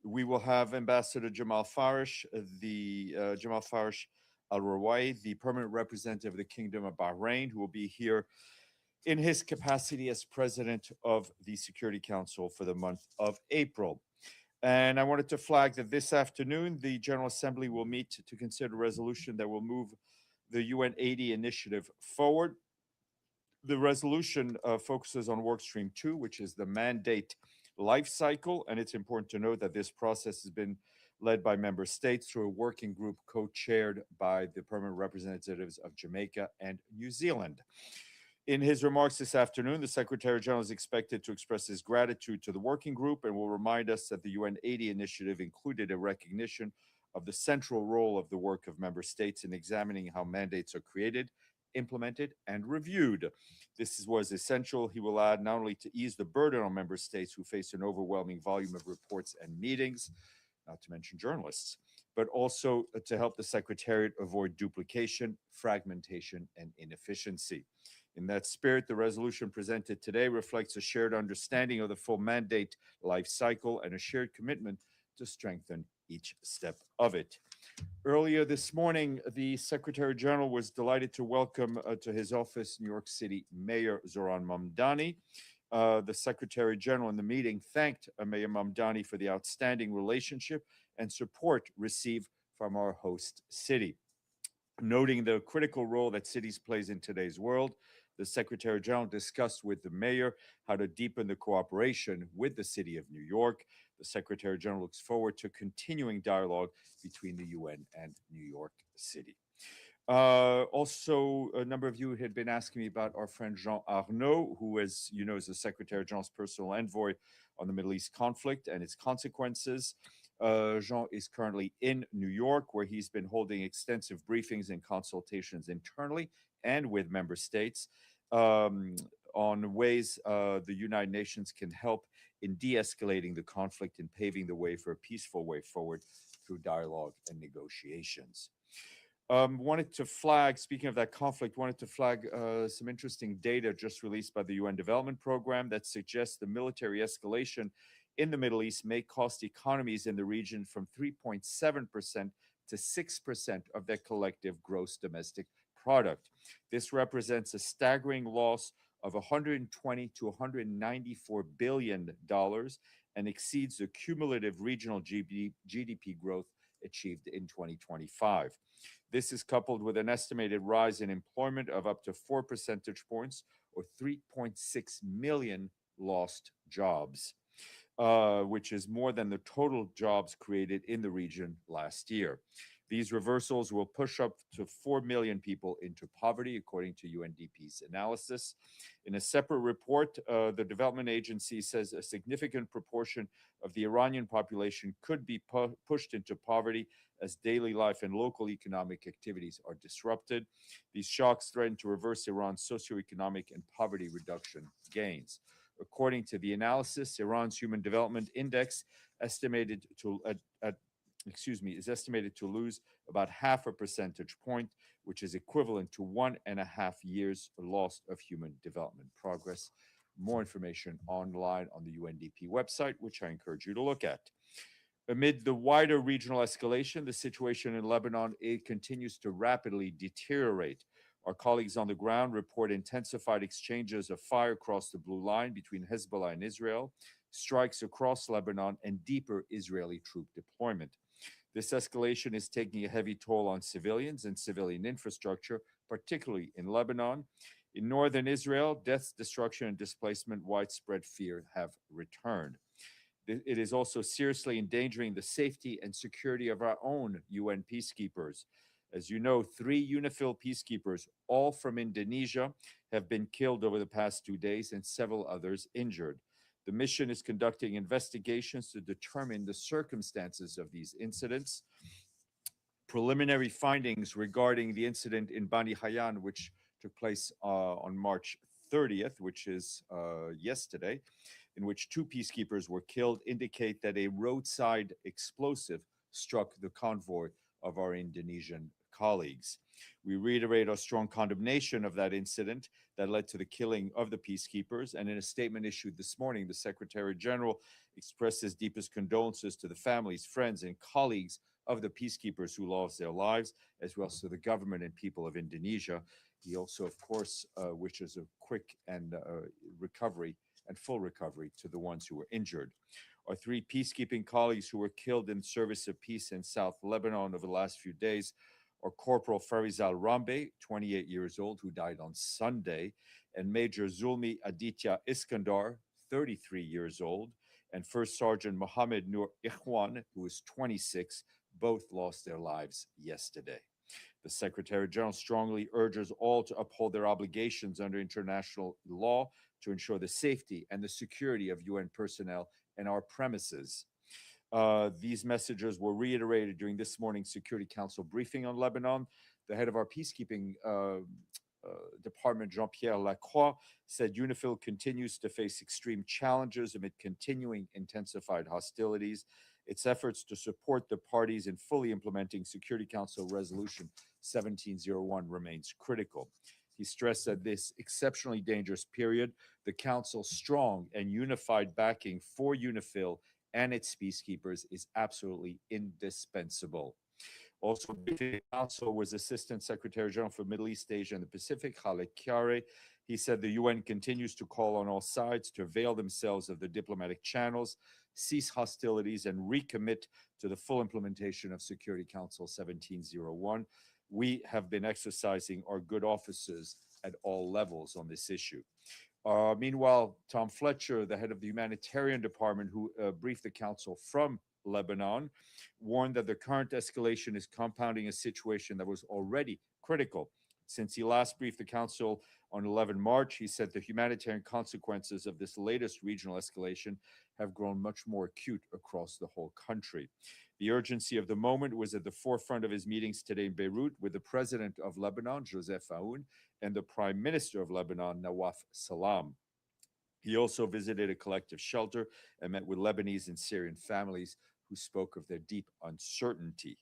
we will have Ambassador Jamal Farish, Jamal Farish Al-Rawai, the permanent representative of the Kingdom of Bahrain, who will be here in his capacity as president of the Security Council for the month of April. And I wanted to flag that this afternoon, the General Assembly will meet to consider a resolution that will move the UN 80 initiative forward. The resolution focuses on work stream 2, which is the mandate life cycle. And it's important to note that this process has been led by member states through a working group co-chaired by the permanent representatives of Jamaica and New Zealand. In his remarks this afternoon, the Secretary General is expected to express his gratitude to the working group and will remind us that the UN 80 initiative included a recognition of the central role of the work of member states in examining how mandates are created, implemented, and reviewed. This was essential, he will add, not only to ease the burden on member states who face an overwhelming volume of reports and meetings, not to mention journalists, but also to help the Secretariat avoid duplication, fragmentation, and inefficiency. In that spirit, the resolution presented today reflects a shared understanding of the full mandate life cycle and a shared commitment to strengthen each step of it. Earlier this morning, the Secretary General was delighted to welcome to his office New York City Mayor Zoran Mamdani. The Secretary General in the meeting thanked Mayor Mamdani for the outstanding relationship and support received from our host city. Noting the critical role that cities plays in today's world, the Secretary General discussed with the mayor how to deepen the cooperation with the city of New York. The Secretary General looks forward to continuing dialogue between the UN and New York City. Also, a number of you had been asking me about our friend Jean Arnaud, who, as you know, is the Secretary General's personal envoy on the Middle East conflict and its consequences. Jean is currently in New York, where he's been holding extensive briefings and consultations internally and with member states on ways the United Nations can help in de-escalating the conflict and paving the way for a peaceful way forward through dialogue and negotiations. Wanted to flag, speaking of that conflict, wanted to flag some interesting data just released by the UN Development Program that suggests the military escalation in the Middle East may cost economies in the region from 3.7% to 6% of their collective gross domestic product. This represents a staggering loss of $120 to $194 billion and exceeds the cumulative regional GDP growth achieved in 2025. This is coupled with an estimated rise in employment of up to 4 percentage points or 3.6 million lost jobs, which is more than the total jobs created in the region last year. These reversals will push up to 4 million people into poverty, according to UNDP's analysis. In a separate report, the development agency says a significant proportion of the Iranian population could be pushed into poverty as daily life and local economic activities are disrupted. These shocks threaten to reverse Iran's socioeconomic and poverty reduction gains. According to the analysis, Iran's Human Development Index estimated to is estimated to lose about 0.5 percentage point, which is equivalent to 1.5 years lost of human development progress. More information online on the UNDP website, which I encourage you to look at. Amid the wider regional escalation, the situation in Lebanon, it continues to rapidly deteriorate. Our colleagues on the ground report intensified exchanges of fire across the blue line between Hezbollah and Israel, strikes across Lebanon, and deeper Israeli troop deployment. This escalation is taking a heavy toll on civilians and civilian infrastructure, particularly in Lebanon. In northern Israel, death, destruction, and displacement, widespread fear have returned. It is also seriously endangering the safety and security of our own UN peacekeepers. As you know, 3 UNIFIL peacekeepers, all from Indonesia, have been killed over the past 2 days and several others injured. The mission is conducting investigations to determine the circumstances of these incidents. Preliminary findings regarding the incident in Bani Hayyan, which took place on March 30th, which is yesterday, in which 2 peacekeepers were killed, indicate that a roadside explosive struck the convoy of our Indonesian colleagues. We reiterate our strong condemnation of that incident that led to the killing of the peacekeepers. And in a statement issued this morning, the Secretary General expressed his deepest condolences to the families, friends, and colleagues of the peacekeepers who lost their lives, as well as to the government and people of Indonesia. He also, of course, wishes a quick and recovery and full recovery to the ones who were injured. Our 3 peacekeeping colleagues who were killed in service of peace in South Lebanon over the last few days are Corporal Farizal Rambe, 28 years old, who died on Sunday, and Major Zulmi Aditya Iskandar, 33 years old, and First Sergeant Mohammed Nur Ikhwan, who is 26, both lost their lives yesterday. The Secretary General strongly urges all to uphold their obligations under international law to ensure the safety and the security of UN personnel and our premises. These messages were reiterated during this morning's Security Council briefing on Lebanon. The head of our peacekeeping department, Jean-Pierre Lacroix, said UNIFIL continues to face extreme challenges amid continuing intensified hostilities. Its efforts to support the parties in fully implementing Security Council Resolution 1701 remains critical. He stressed that this exceptionally dangerous period, the Council's strong and unified backing for UNIFIL and its peacekeepers is absolutely indispensable. Also, the Council was Assistant Secretary General for Middle East, Asia, and the Pacific, Khaled Kyari. He said the UN continues to call on all sides to avail themselves of the diplomatic channels, cease hostilities, and recommit to the full implementation of Security Council 1701. We have been exercising our good offices at all levels on this issue. Meanwhile, Tom Fletcher, the head of the humanitarian department, who briefed the Council from Lebanon, warned that the current escalation is compounding a situation that was already critical. Since he last briefed the Council on 11 March, he said the humanitarian consequences of this latest regional escalation have grown much more acute across the whole country. The urgency of the moment was at the forefront of his meetings today in Beirut with the president of Lebanon, Joseph Aoun, and the prime minister of Lebanon, Nawaf Salam. He also visited a collective shelter and met with Lebanese and Syrian families who spoke of their deep uncertainty.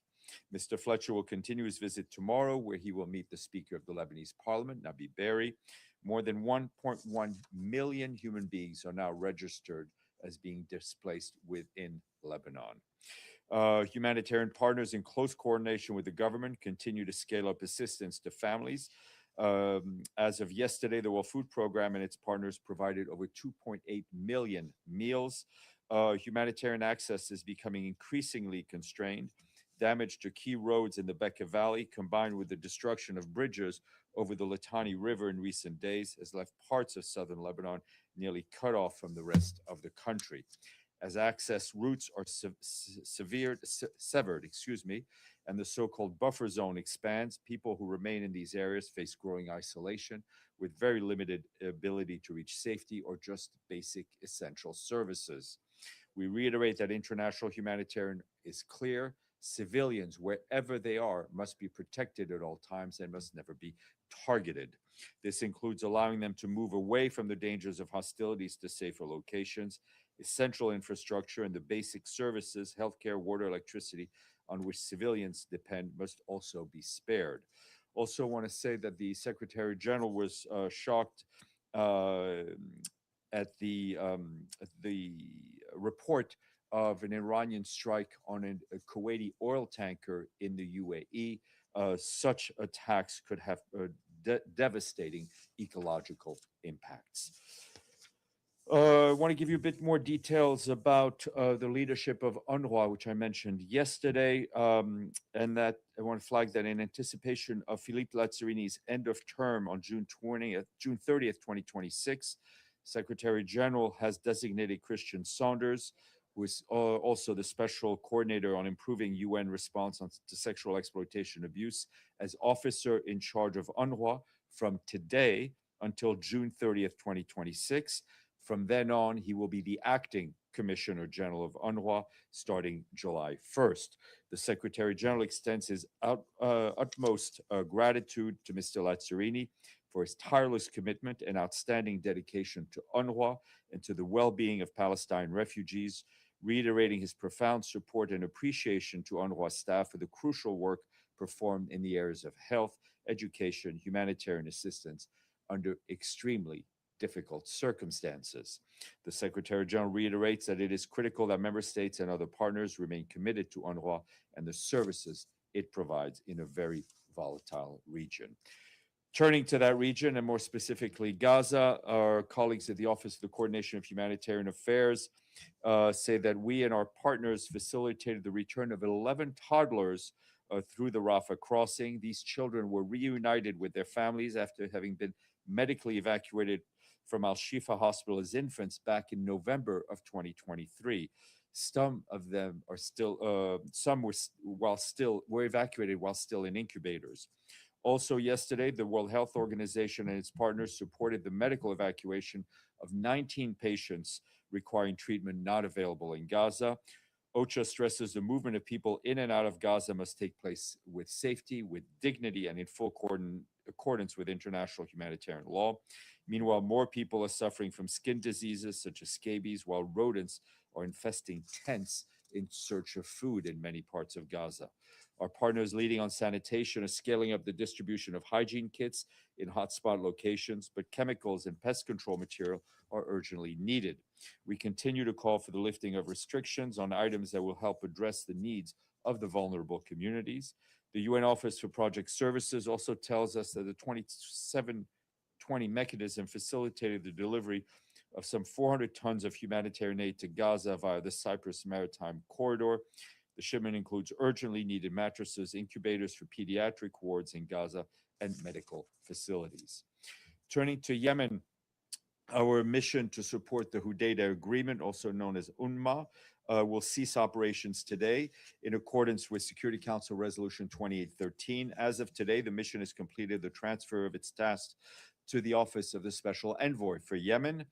Mr. Fletcher will continue his visit tomorrow, where he will meet the Speaker of the Lebanese Parliament, Nabi Berri. More than 1.1 million human beings are now registered as being displaced within Lebanon. Humanitarian partners, in close coordination with the government, continue to scale up assistance to families. As of yesterday, the World Food Program and its partners provided over 2.8 million meals. Humanitarian access is becoming increasingly constrained. Damage to key roads in the Bekaa Valley, combined with the destruction of bridges over the Litani River in recent days, has left parts of southern Lebanon nearly cut off from the rest of the country. As access routes are severed, and the so-called buffer zone expands, people who remain in these areas face growing isolation with very limited ability to reach safety or just basic essential services. We reiterate that international humanitarian is clear. Civilians, wherever they are, must be protected at all times and must never be targeted. This includes allowing them to move away from the dangers of hostilities to safer locations. Essential infrastructure and the basic services, healthcare, water, electricity, on which civilians depend must also be spared. Also want to say that the Secretary General was shocked at the report of an Iranian strike on a Kuwaiti oil tanker in the UAE. Such attacks could have devastating ecological impacts. want to give you a bit more details about the leadership of UNRWA, which I mentioned yesterday, and that I want to flag that in anticipation of Philippe Lazzarini's end of term on June 30th, 2026, Secretary General has designated Christian Saunders, who is also the special coordinator on improving UN response to sexual exploitation abuse, as officer in charge of UNRWA from today until June 30th, 2026. From then on, he will be the acting Commissioner General of UNRWA starting July 1st. The Secretary General extends his utmost gratitude to Mr. Lazzarini for his tireless commitment and outstanding dedication to UNRWA and to the well-being of Palestine refugees, reiterating his profound support and appreciation to UNRWA staff for the crucial work performed in the areas of health, education, humanitarian assistance under extremely difficult circumstances. The Secretary General reiterates that it is critical that member states and other partners remain committed to UNRWA and the services it provides in a very volatile region. Turning to that region, and more specifically Gaza, our colleagues at the Office of the Coordination of Humanitarian Affairs say that we and our partners facilitated the return of 11 toddlers through the Rafah crossing. These children were reunited with their families after having been medically evacuated from Al-Shifa Hospital as infants back in November of 2023. Some of them are still, some were evacuated while still in incubators. Also yesterday, the World Health Organization and its partners supported the medical evacuation of 19 patients requiring treatment not available in Gaza. OCHA stresses the movement of people in and out of Gaza must take place with safety, with dignity, and in full accordance with international humanitarian law. Meanwhile, more people are suffering from skin diseases such as scabies, while rodents are infesting tents in search of food in many parts of Gaza. Our partners leading on sanitation are scaling up the distribution of hygiene kits in hotspot locations, but chemicals and pest control material are urgently needed. We continue to call for the lifting of restrictions on items that will help address the needs of the vulnerable communities. The UN Office for Project Services also tells us that the 2720 mechanism facilitated the delivery of some 400 tons of humanitarian aid to Gaza via the Cyprus Maritime Corridor. The shipment includes urgently needed mattresses, incubators for pediatric wards in Gaza, and medical facilities. Turning to Yemen, our mission to support the Hudaydah Agreement, also known as UNMA, will cease operations today in accordance with Security Council Resolution 2813. As of today, the mission has completed the transfer of its tasks to the Office of the Special Envoy for Yemen.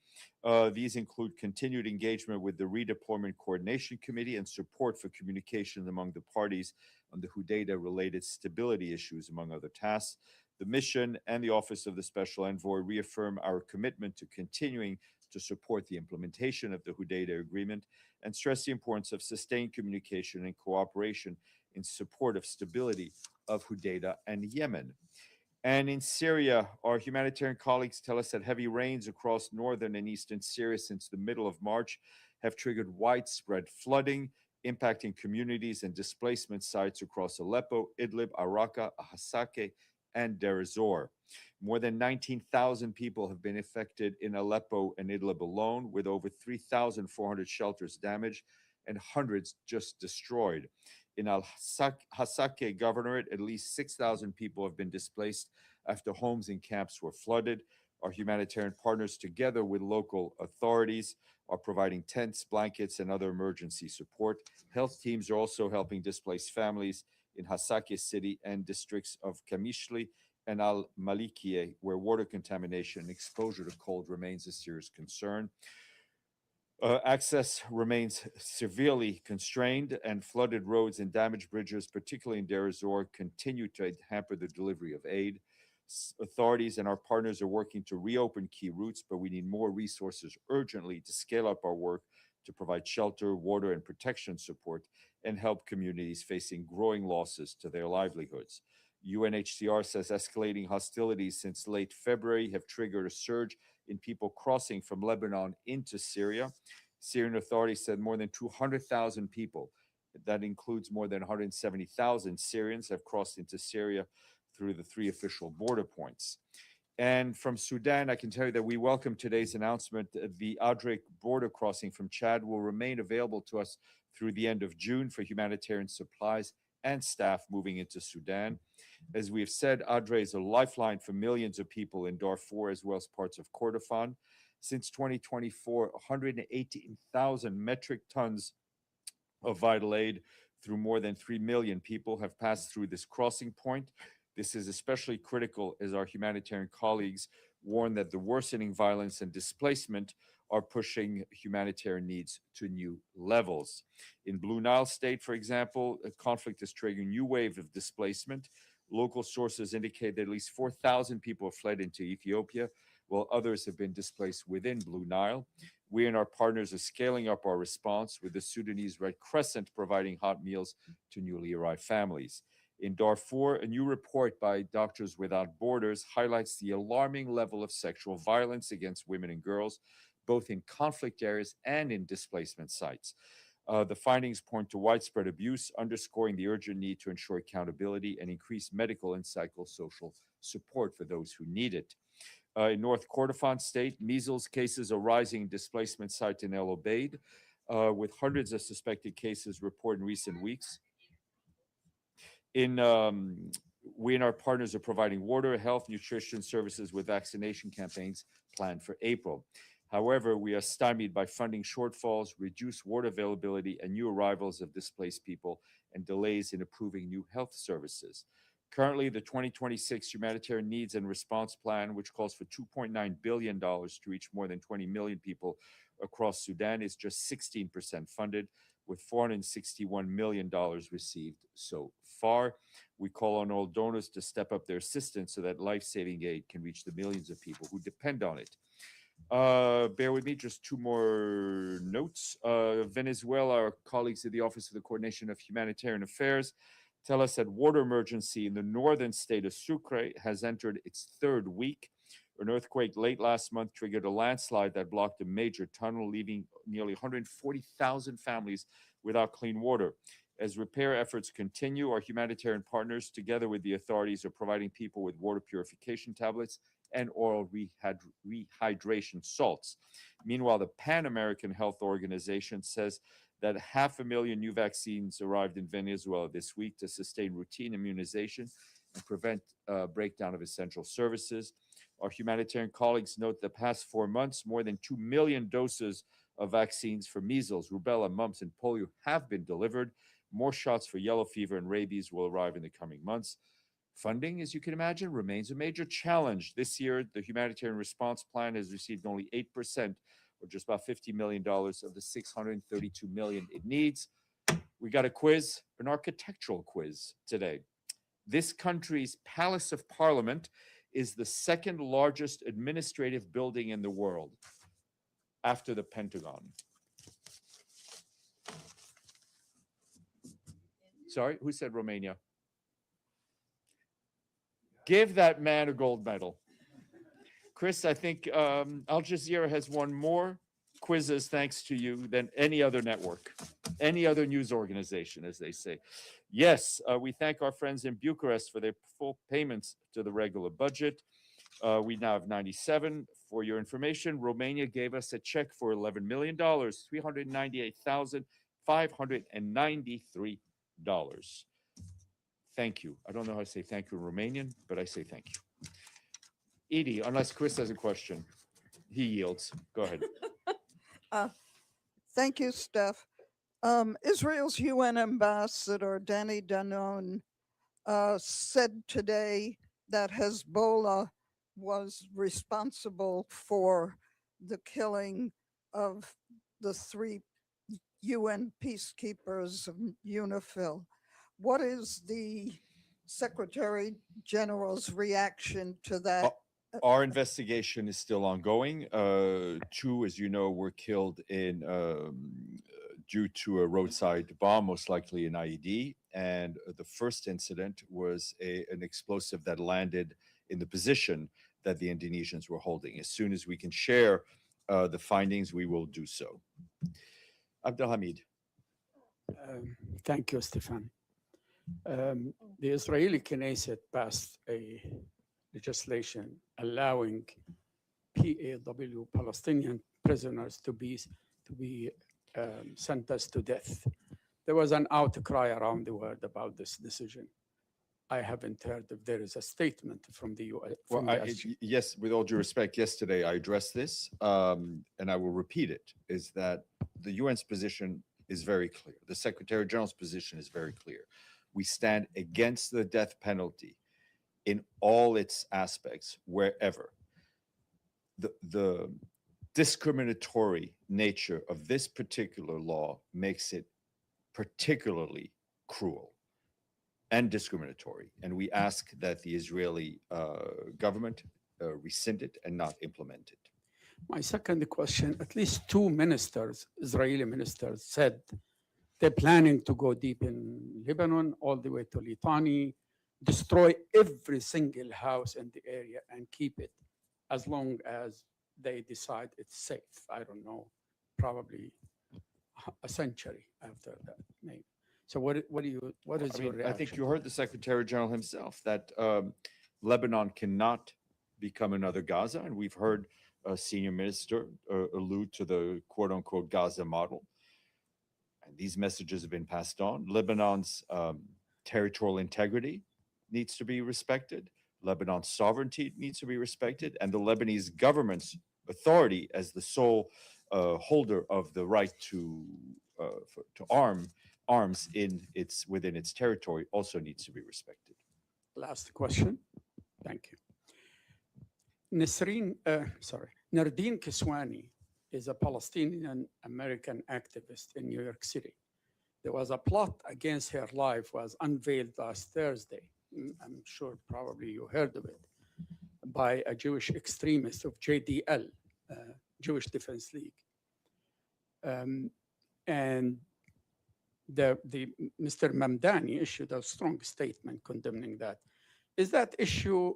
These include continued engagement with the Redeployment Coordination Committee and support for communication among the parties on the Hudaydah-related stability issues, among other tasks. The mission and the Office of the Special Envoy reaffirm our commitment to continuing to support the implementation of the Hudaydah Agreement and stress the importance of sustained communication and cooperation in support of stability of Hudaydah and Yemen. And in Syria, our humanitarian colleagues tell us that heavy rains across northern and eastern Syria since the middle of March have triggered widespread flooding, impacting communities and displacement sites across Aleppo, Idlib, Raqqa, Hasakeh, and Deir ez-Zor. More than 19,000 people have been affected in Aleppo and Idlib alone, with over 3,400 shelters damaged and hundreds just destroyed. In Al-Hasakeh Governorate, at least 6,000 people have been displaced after homes and camps were flooded. Our humanitarian partners, together with local authorities, are providing tents, blankets, and other emergency support. Health teams are also helping displaced families in Hasakeh city and districts of Kamishli and Al-Malikieh, where water contamination and exposure to cold remains a serious concern. Access remains severely constrained, and flooded roads and damaged bridges, particularly in Deir ez-Zor, continue to hamper the delivery of aid. Authorities and our partners are working to reopen key routes, but we need more resources urgently to scale up our work to provide shelter, water, and protection support and help communities facing growing losses to their livelihoods. UNHCR says escalating hostilities since late February have triggered a surge in people crossing from Lebanon into Syria. Syrian authorities said more than 200,000 people, that includes more than 170,000 Syrians, have crossed into Syria through the 3 official border points. And from Sudan, I can tell you that we welcome today's announcement. The Adrek border crossing from Chad will remain available to us through the end of June for humanitarian supplies and staff moving into Sudan. As we have said, Adre is a lifeline for millions of people in Darfur as well as parts of Kordofan. Since 2024, 118,000 metric tons of vital aid through more than 3 million people have passed through this crossing point. This is especially critical as our humanitarian colleagues warn that the worsening violence and displacement are pushing humanitarian needs to new levels. In Blue Nile State, for example, a conflict is triggering a new wave of displacement. Local sources indicate that at least 4,000 people have fled into Ethiopia, while others have been displaced within Blue Nile. We and our partners are scaling up our response, with the Sudanese Red Crescent providing hot meals to newly arrived families. In Darfur, a new report by Doctors Without Borders highlights the alarming level of sexual violence against women and girls, both in conflict areas and in displacement sites. The findings point to widespread abuse, underscoring the urgent need to ensure accountability and increase medical and psychosocial support for those who need it. In North Kordofan State, measles cases are rising in displacement site in El Obeid, with hundreds of suspected cases reported in recent weeks. We and our partners are providing water, health, nutrition services with vaccination campaigns planned for April. However, we are stymied by funding shortfalls, reduced water availability, and new arrivals of displaced people, and delays in approving new health services. Currently, the 2026 Humanitarian Needs and Response Plan, which calls for $2.9 billion to reach more than 20 million people across Sudan, is just 16% funded, with $461 million received so far. We call on all donors to step up their assistance so that life-saving aid can reach the millions of people who depend on it. Bear with me, just two more notes. Venezuela, our colleagues at the Office of the Coordination of Humanitarian Affairs tell us that water emergency in the northern state of Sucre has entered its third week. An earthquake late last month triggered a landslide that blocked a major tunnel, leaving nearly 140,000 families without clean water. As repair efforts continue, our humanitarian partners, together with the authorities, are providing people with water purification tablets and oral rehydration salts. Meanwhile, the Pan American Health Organization says that 500,000 new vaccines arrived in Venezuela this week to sustain routine immunization and prevent breakdown of essential services. Our humanitarian colleagues note the past 4 months, more than 2 million doses of vaccines for measles, rubella, mumps, and polio have been delivered. More shots for yellow fever and rabies will arrive in the coming months. Funding, as you can imagine, remains a major challenge. This year, the Humanitarian Response Plan has received only 8%, or just about $50 million of the $632 million it needs. We got a quiz, an architectural quiz today. This country's Palace of Parliament is the second largest administrative building in the world, after the Pentagon. Sorry, who said Romania? Give that man a gold medal. Chris, I think Al Jazeera has won more quizzes thanks to you than any other network, any other news organization, as they say. Yes, we thank our friends in Bucharest for their full payments to the regular budget. We now have 97. For your information, Romania gave us a check for $11 million, $398,593. Thank you. I don't know how to say thank you in Romanian, but I say thank you. Edie, unless Chris has a question, he yields. Go ahead. Thank you, Steph. Israel's UN ambassador, Danny Danon, said today that Hezbollah was responsible for the killing of the 3 UN peacekeepers of UNIFIL. What is the Secretary General's reaction to that? Our investigation is still ongoing. 2, as you know, were killed in due to a roadside bomb, most likely an IED. And the first incident was an explosive that landed in the position that the Indonesians were holding. As soon as we can share the findings, we will do so. Abdelhamid. Thank you, Stefan. The Israeli Knesset passed a legislation allowing PAW, Palestinian prisoners, to be sentenced to death. There was an outcry around the world about this decision. I haven't heard if there is a statement from the US. Well, yes, with all due respect, yesterday I addressed this, and I will repeat it, is that the UN's position is very clear. The Secretary General's position is very clear. We stand against the death penalty in all its aspects, wherever. The discriminatory nature of this particular law makes it particularly cruel and discriminatory. And we ask that the Israeli government rescind it and not implement it. My second question, at least two ministers, Israeli ministers, said they're planning to go deep in Lebanon, all the way to Litani, destroy every single house in the area and keep it as long as they decide it's safe. I don't know, probably a century after that, maybe. So what is your reaction? I think you heard the Secretary General himself that Lebanon cannot become another Gaza, and we've heard a senior minister allude to the quote unquote Gaza model. And these messages have been passed on. Lebanon's territorial integrity needs to be respected. Lebanon's sovereignty needs to be respected, and the Lebanese government's authority as the sole holder of the right to arms within its territory also needs to be respected. Last question. Thank you. Nardine Kiswani is a Palestinian American activist in New York City. There was a plot against her life was unveiled last Thursday. I'm sure probably you heard of it, by a Jewish extremist of JDL, Jewish Defense League. And the Mr. Mamdani issued a strong statement condemning that. Is that issue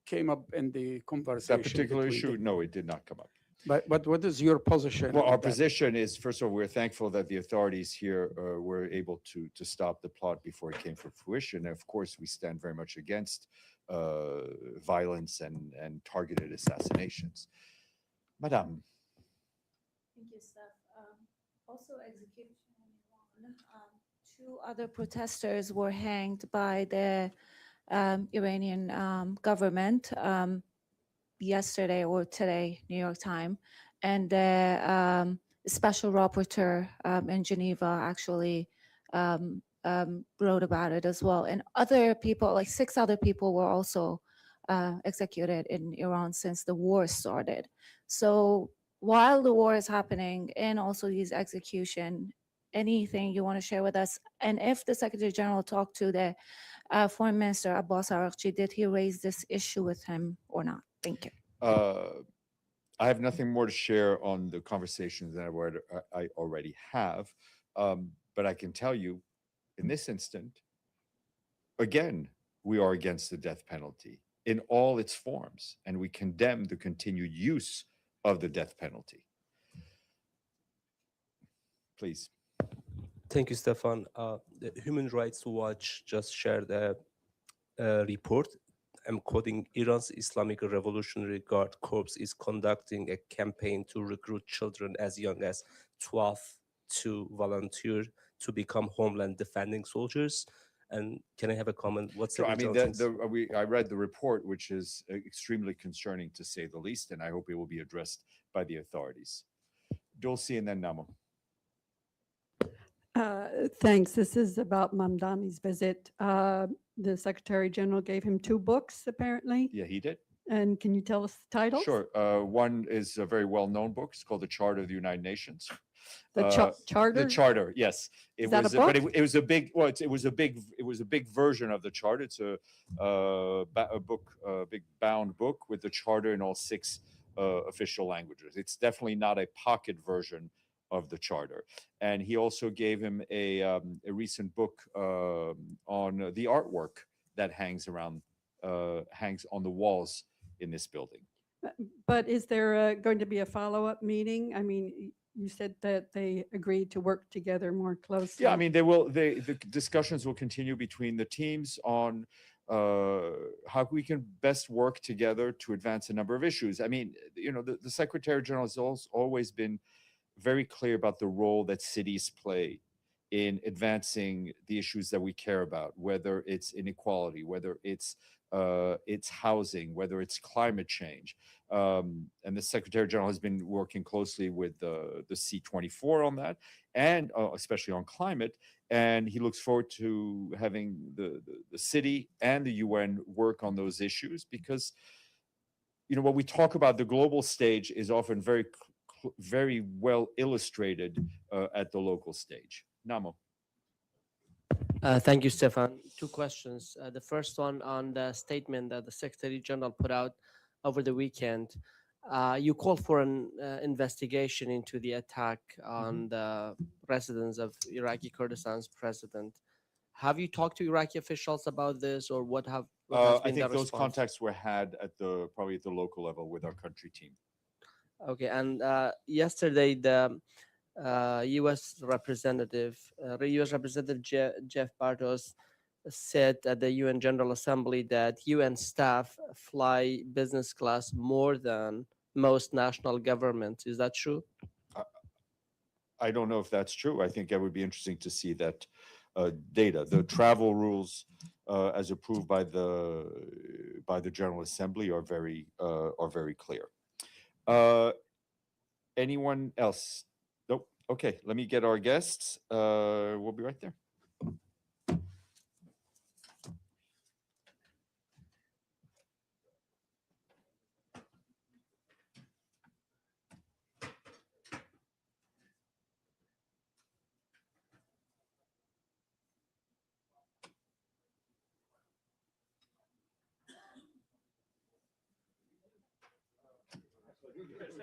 came up in the conversation? That particular issue? No, it did not come up. But what is your position? Well, our position is, first of all, we're thankful that the authorities here were able to stop the plot before it came to fruition. And of course, we stand very much against violence and targeted assassinations. Madame. Thank you, Steph. Also execution in Iran. Two other protesters were hanged by the Iranian government yesterday or today, New York time. And the special rapporteur in Geneva actually wrote about it as well. And other people, like 6 other people, were also executed in Iran since the war started. So while the war is happening and also these execution, anything you want to share with us? And if the Secretary General talked to the Foreign Minister Abbas Araghchi, did he raise this issue with him or not? Thank you. I have nothing more to share on the conversations that I already have, but I can tell you, in this instant, again, we are against the death penalty in all its forms, and we condemn the continued use of the death penalty. Please. Thank you, Stefan. The Human Rights Watch just shared a report. I'm quoting: Iran's Islamic Revolutionary Guard Corps is conducting a campaign to recruit children as young as 12 to volunteer to become homeland defending soldiers. And can I have a comment? What's I mean, I read the report, which is extremely concerning to say the least, and I hope it will be addressed by the authorities. Dulcie and then Namo. Thanks. This is about Mamdani's visit. The Secretary General gave him 2 books, apparently. Yeah, he did. And can you tell us the titles? Sure. One is a very well-known book. It's called The Charter of the United Nations. The charter. The charter, yes. It Is that was, a book? but it was a big. Well, it was a big version of the charter. It's a book, a big bound book with the charter in all 6 official languages. It's definitely not a pocket version of the charter. And he also gave him a recent book on the artwork that hangs on the walls in this building. But is there going to be a follow-up meeting? I mean, you said that they agreed to work together more closely. Yeah, I mean, the discussions will continue between the teams on how we can best work together to advance a number of issues. I mean, you know, the Secretary General has always been very clear about the role that cities play in advancing the issues that we care about, whether it's inequality, whether it's housing, whether it's climate change. And the Secretary General has been working closely with the C24 on that, and especially on climate. And he looks forward to having the city and the UN work on those issues, because, you know, what we talk about the global stage is often very well illustrated at the local stage. Namo. Thank you, Stefan. Two questions. The first one on the statement that the Secretary General put out over the weekend. You called for an investigation into the attack on the residence of Iraqi Kurdistan's president. Have you talked to Iraqi officials about this, or what has been I the think those response? contacts were had at probably at the local level with our country team. Okay, and yesterday the U.S. Representative Jeff Bartos said at the UN General Assembly that UN staff fly business class more than most national governments. Is that true? I don't know if that's true. I think it would be interesting to see that data. The travel rules, as approved by the General Assembly, are very clear. Anyone else? Nope. Okay, let me get our guests. We'll be right there.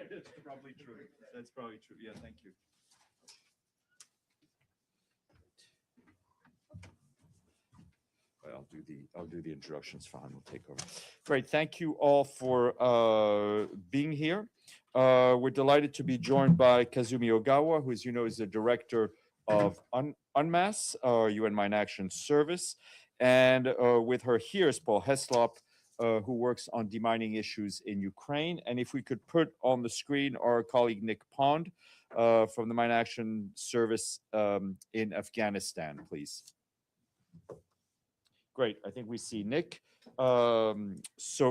That's probably true. That's probably true. Yeah, thank you. I'll do the introductions. Fine, we'll take over. Great. Thank you all for being here. We're delighted to be joined by Kazumi Ogawa, who, as you know, is the director of UNMAS, UN Mine Action Service. And with her here is Paul Heslop, who works on demining issues in Ukraine. And if we could put on the screen our colleague Nick Pond from the Mine Action Service in Afghanistan, please. Great. I think we see Nick. So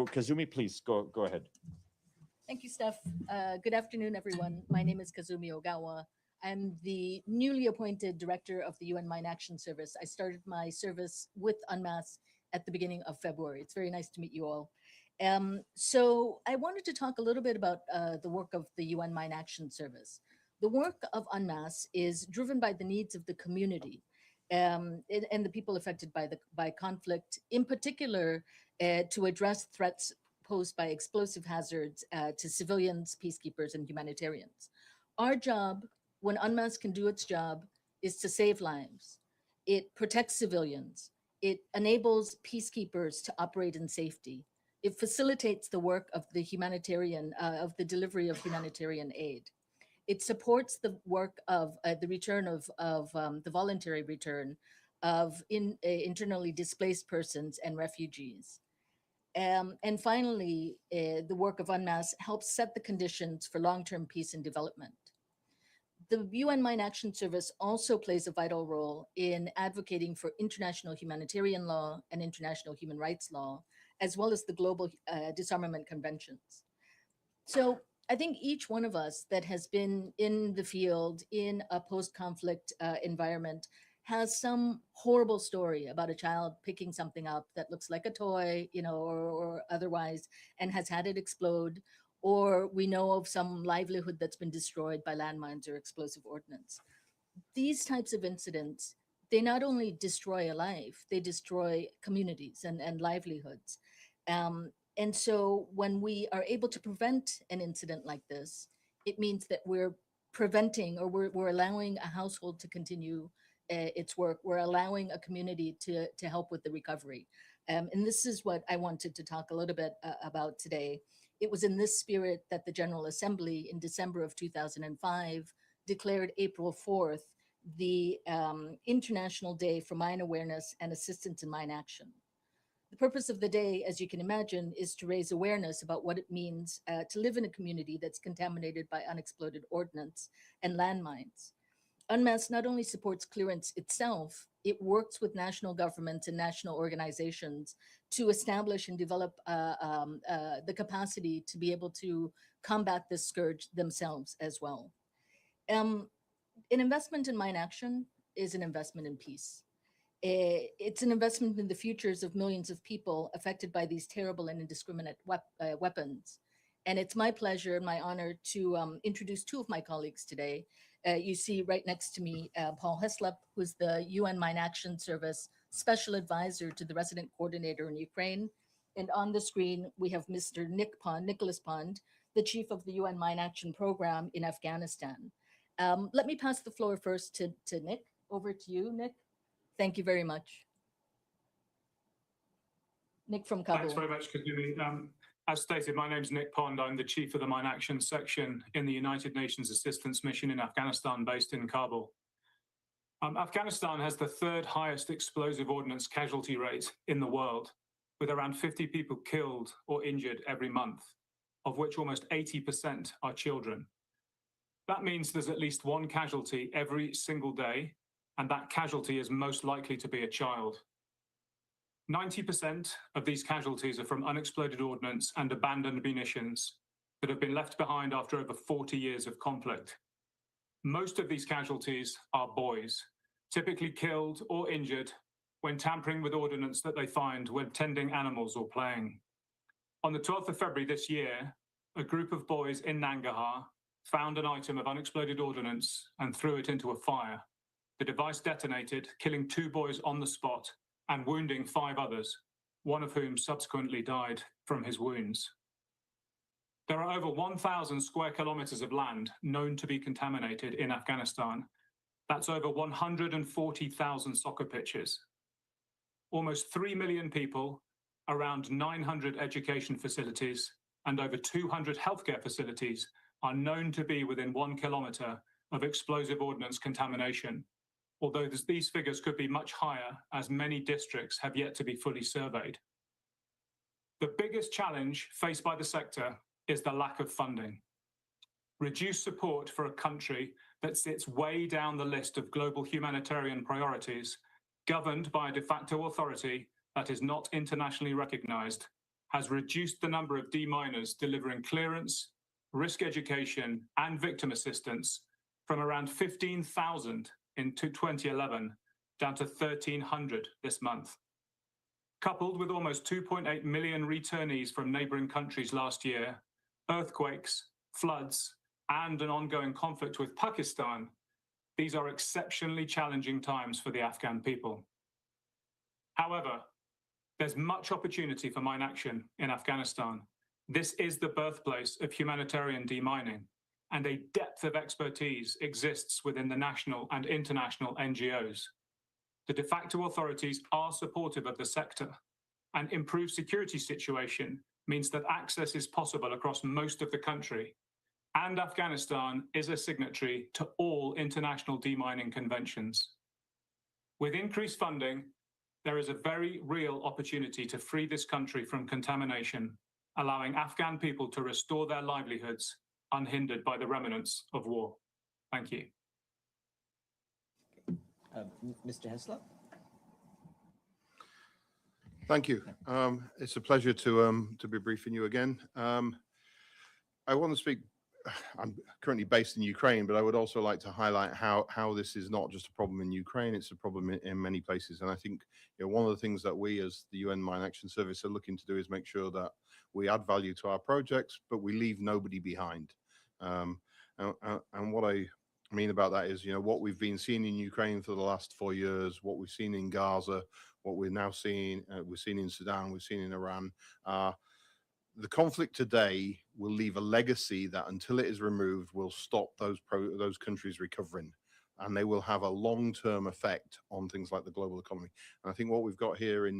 Kazumi, please go ahead. Thank you, Steph. Good afternoon, everyone. My name is Kazumi Ogawa. I'm the newly appointed director of the UN Mine Action Service. I started my service with UNMAS at the beginning of February. It's very nice to meet you all. So I wanted to talk a little bit about the work of the UN Mine Action Service. The work of UNMAS is driven by the needs of the community and the people affected by conflict, in particular to address threats posed by explosive hazards to civilians, peacekeepers, and humanitarians. Our job, when UNMAS can do its job, is to save lives. It protects civilians. It enables peacekeepers to operate in safety. It facilitates the work of the humanitarian, of the delivery of humanitarian aid. It supports the work of the return of the voluntary return of internally displaced persons and refugees. And finally, the work of UNMAS helps set the conditions for long-term peace and development. The UN Mine Action Service also plays a vital role in advocating for international humanitarian law and international human rights law, as well as the global disarmament conventions. So I think each one of us that has been in the field in a post-conflict environment has some horrible story about a child picking something up that looks like a toy, you know, or otherwise, and has had it explode. Or we know of some livelihood that's been destroyed by landmines or explosive ordnance. These types of incidents, they not only destroy a life, they destroy communities and livelihoods. And so when we are able to prevent an incident like this, it means that we're preventing, or we're allowing a household to continue its work. We're allowing a community to help with the recovery. And this is what I wanted to talk a little bit about today. It was in this spirit that the General Assembly in December of 2005 declared April 4th the International Day for Mine Awareness and Assistance in Mine Action. The purpose of the day, as you can imagine, is to raise awareness about what it means to live in a community that's contaminated by unexploded ordnance and landmines. UNMAS not only supports clearance itself, it works with national governments and national organizations to establish and develop the capacity to be able to combat this scourge themselves as well. An investment in mine action is an investment in peace. It's an investment in the futures of millions of people affected by these terrible and indiscriminate weapons. And it's my pleasure and my honor to introduce two of my colleagues today. You see right next to me, Paul Heslop, who's the UN Mine Action Service Special Advisor to the Resident Coordinator in Ukraine. And on the screen, we have Mr. Nicholas Pond, the Chief of the UN Mine Action Program in Afghanistan. Let me pass the floor first to Nick. Over to you, Nick. Thank you very much. Nick from Kabul. Thanks very much, Kazumi. As stated, my name is Nick Pond. I'm the Chief of the Mine Action Section in the United Nations Assistance Mission in Afghanistan, based in Kabul. Afghanistan has the third highest explosive ordnance casualty rate in the world, with around 50 people killed or injured every month, of which almost 80% are children. That means there's at least one casualty every single day, and that casualty is most likely to be a child. 90% of these casualties are from unexploded ordnance and abandoned munitions that have been left behind after over 40 years of conflict. Most of these casualties are boys, typically killed or injured when tampering with ordnance that they find when tending animals or playing. On the 12th of February this year, a group of boys in Nangarhar found an item of unexploded ordnance and threw it into a fire. The device detonated, killing 2 boys on the spot and wounding 5 others, one of whom subsequently died from his wounds. There are over 1,000 square kilometers of land known to be contaminated in Afghanistan. That's over 140,000 soccer pitches. Almost 3 million people, around 900 education facilities, and over 200 healthcare facilities are known to be within 1 kilometer of explosive ordnance contamination, although these figures could be much higher, as many districts have yet to be fully surveyed. The biggest challenge faced by the sector is the lack of funding. Reduced support for a country that sits way down the list of global humanitarian priorities, governed by a de facto authority that is not internationally recognized, has reduced the number of deminers delivering clearance, risk education, and victim assistance from around 15,000 in 2011 down to 1,300 this month. Coupled with almost 2.8 million returnees from neighboring countries last year, earthquakes, floods, and an ongoing conflict with Pakistan, these are exceptionally challenging times for the Afghan people. However, there's much opportunity for mine action in Afghanistan. This is the birthplace of humanitarian demining, and a depth of expertise exists within the national and international NGOs. The de facto authorities are supportive of the sector, and improved security situation means that access is possible across most of the country, and Afghanistan is a signatory to all international demining conventions. With increased funding, there is a very real opportunity to free this country from contamination, allowing Afghan people to restore their livelihoods unhindered by the remnants of war. Thank you. Mr. Heslop? Thank you. It's a pleasure to be briefing you again. I want to speak. I'm currently based in Ukraine, but I would also like to highlight how this is not just a problem in Ukraine; it's a problem in many places. And I think one of the things that we, as the UN Mine Action Service, are looking to do is make sure that we add value to our projects, but we leave nobody behind. And what I mean about that is, what we've been seeing in Ukraine for the last 4 years, what we've seen in Gaza, what we're now seeing, we've seen in Sudan, we've seen in Iran. The conflict today will leave a legacy that, until it is removed, will stop those countries recovering, and they will have a long-term effect on things like the global economy. And I think what we've got here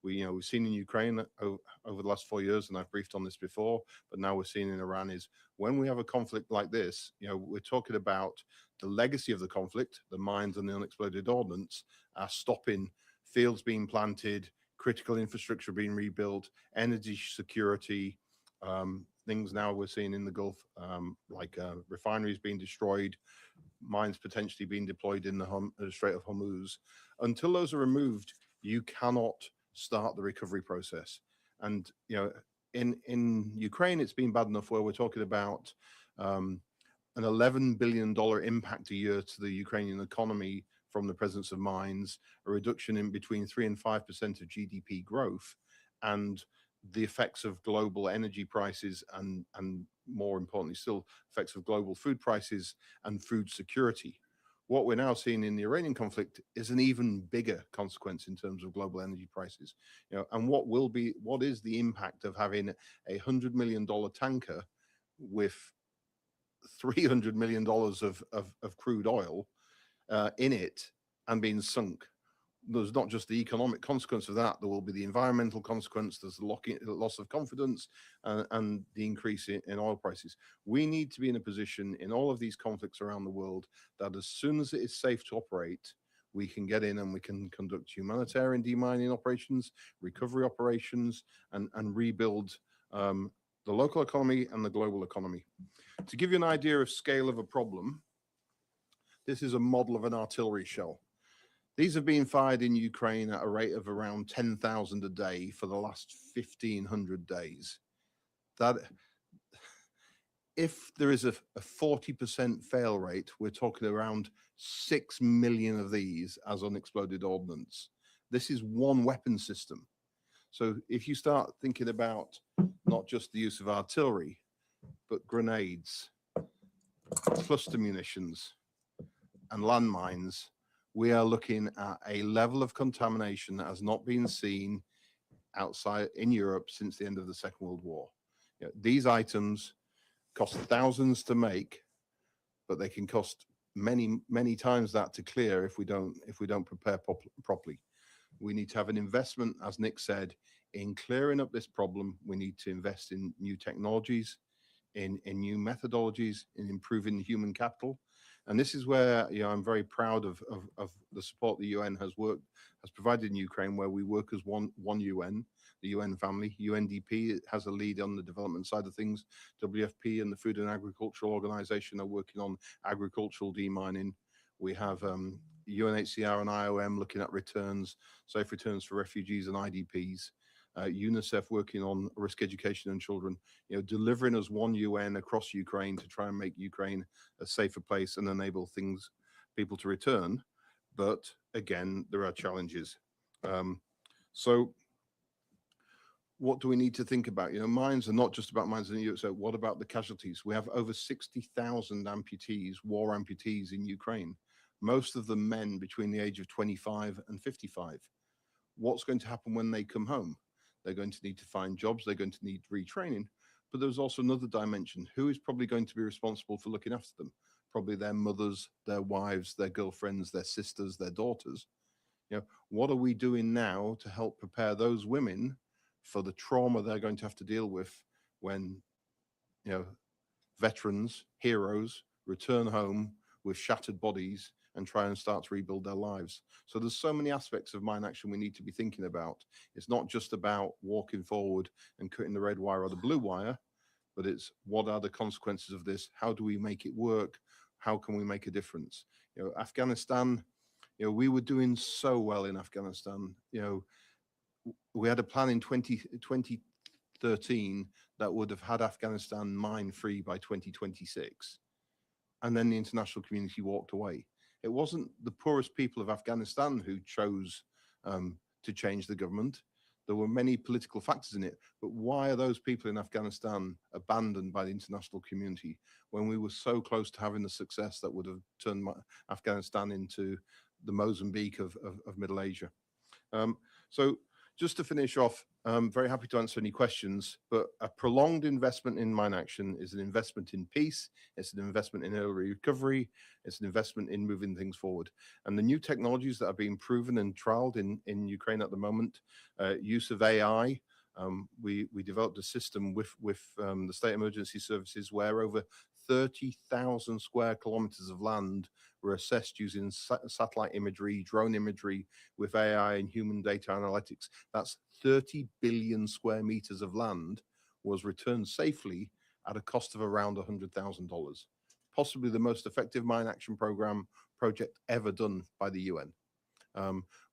we've seen in Ukraine over the last 4 years, and I've briefed on this before, but now we're seeing in Iran, is when we have a conflict like this, we're talking about the legacy of the conflict, the mines and the unexploded ordnance, stopping fields being planted, critical infrastructure being rebuilt, energy security, things now we're seeing in the Gulf, like refineries being destroyed, mines potentially being deployed in the Strait of Hormuz. Until those are removed, you cannot start the recovery process. And in Ukraine, it's been bad enough where we're talking about an $11 billion impact a year to the Ukrainian economy from the presence of mines, a reduction in between 3 and 5% of GDP growth, and the effects of global energy prices and more importantly still, effects of global food prices and food security. What we're now seeing in the Iranian conflict is an even bigger consequence in terms of global energy prices. And what is the impact of having a $100 million tanker with $300 million of crude oil in it and being sunk? There's not just the economic consequence of that, there will be the environmental consequence, there's the loss of confidence and the increase in oil prices. We need to be in a position in all of these conflicts around the world that as soon as it is safe to operate, we can get in and we can conduct humanitarian demining operations, recovery operations, and rebuild the local economy and the global economy. To give you an idea of scale of a problem, this is a model of an artillery shell. These have been fired in Ukraine at a rate of around 10,000 a day for the last 1,500 days. That, if there is a 40% fail rate, we're talking around 6 million of these as unexploded ordnance. This is one weapon system. So if you start thinking about not just the use of artillery, but grenades, cluster munitions, and landmines, we are looking at a level of contamination that has not been seen outside in Europe since the end of the Second World War. These items cost thousands to make, but they can cost many times that to clear if we don't prepare properly. We need to have an investment, as Nick said, in clearing up this problem. We need to invest in new technologies, in new methodologies, in improving the human capital. And this is where I'm very proud of the support the UN has provided in Ukraine, where we work as one UN, the UN family. UNDP has a lead on the development side of things. WFP and the Food and Agricultural Organization are working on agricultural demining. We have UNHCR and IOM looking at returns, safe returns for refugees and IDPs. UNICEF working on risk education and children, delivering as one UN across Ukraine to try and make Ukraine a safer place and enable people to return. But again, there are challenges. So what do we need to think about? Mines are not just about mines in Europe. So what about the casualties? We have over 60,000 amputees, war amputees in Ukraine, most of them men between the age of 25 and 55. What's going to happen when they come home? They're going to need to find jobs. They're going to need retraining. But there's also another dimension. Who is probably going to be responsible for looking after them? Probably their mothers, their wives, their girlfriends, their sisters, their daughters. What are we doing now to help prepare those women for the trauma they're going to have to deal with when, veterans, heroes return home with shattered bodies and try and start to rebuild their lives? So there's so many aspects of mine action we need to be thinking about. It's not just about walking forward and cutting the red wire or the blue wire, but it's what are the consequences of this? How do we make it work? How can we make a difference? Afghanistan, we were doing so well in Afghanistan. We had a plan in 2013 that would have had Afghanistan mine-free by 2026. And then the international community walked away. It wasn't the poorest people of Afghanistan who chose to change the government. There were many political factors in it, but why are those people in Afghanistan abandoned by the international community when we were so close to having the success that would have turned Afghanistan into the Mozambique of Middle Asia? So just to finish off, I'm very happy to answer any questions, but a prolonged investment in mine action is an investment in peace, it's an investment in early recovery, it's an investment in moving things forward. And the new technologies that are being proven and trialed in Ukraine at the moment, use of AI, we developed a system with the state emergency services where over 30,000 square kilometers of land were assessed using satellite imagery, drone imagery with AI and human data analytics. That's 30 billion square meters of land was returned safely at a cost of around $100,000. Possibly the most effective mine action project ever done by the UN.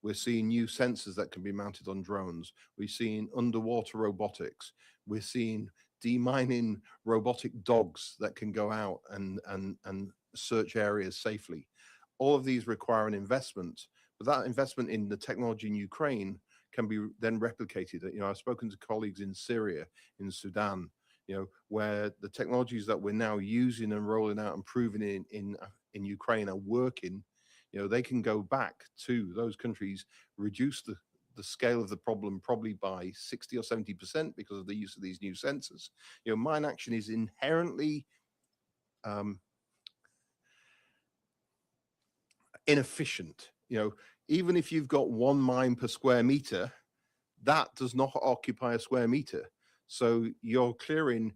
We're seeing new sensors that can be mounted on drones. We're seeing underwater robotics. We're seeing demining robotic dogs that can go out and search areas safely. All of these require an investment, but that investment in the technology in Ukraine can be then replicated. You know, I've spoken to colleagues in Syria, in Sudan, you know, where the technologies that we're now using and rolling out and proving in Ukraine are working. You know, they can go back to those countries, reduce the scale of the problem probably by 60 or 70% because of the use of these new sensors. You know, mine action is inherently inefficient. You know, even if you've got one mine per square meter, that does not occupy a square meter. So you're clearing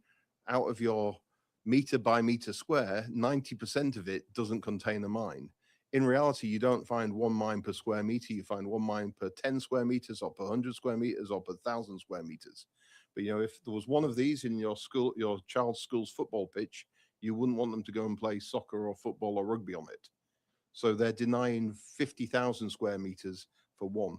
out of your meter by meter square, 90% of it doesn't contain a mine. In reality, you don't find one mine per square meter. You find one mine per 10 square meters or per 100 square meters or per 1,000 square meters. But, you know, if there was one of these in your school, your child's school's football pitch, you wouldn't want them to go and play soccer or football or rugby on it. So they're denying 50,000 square meters for one.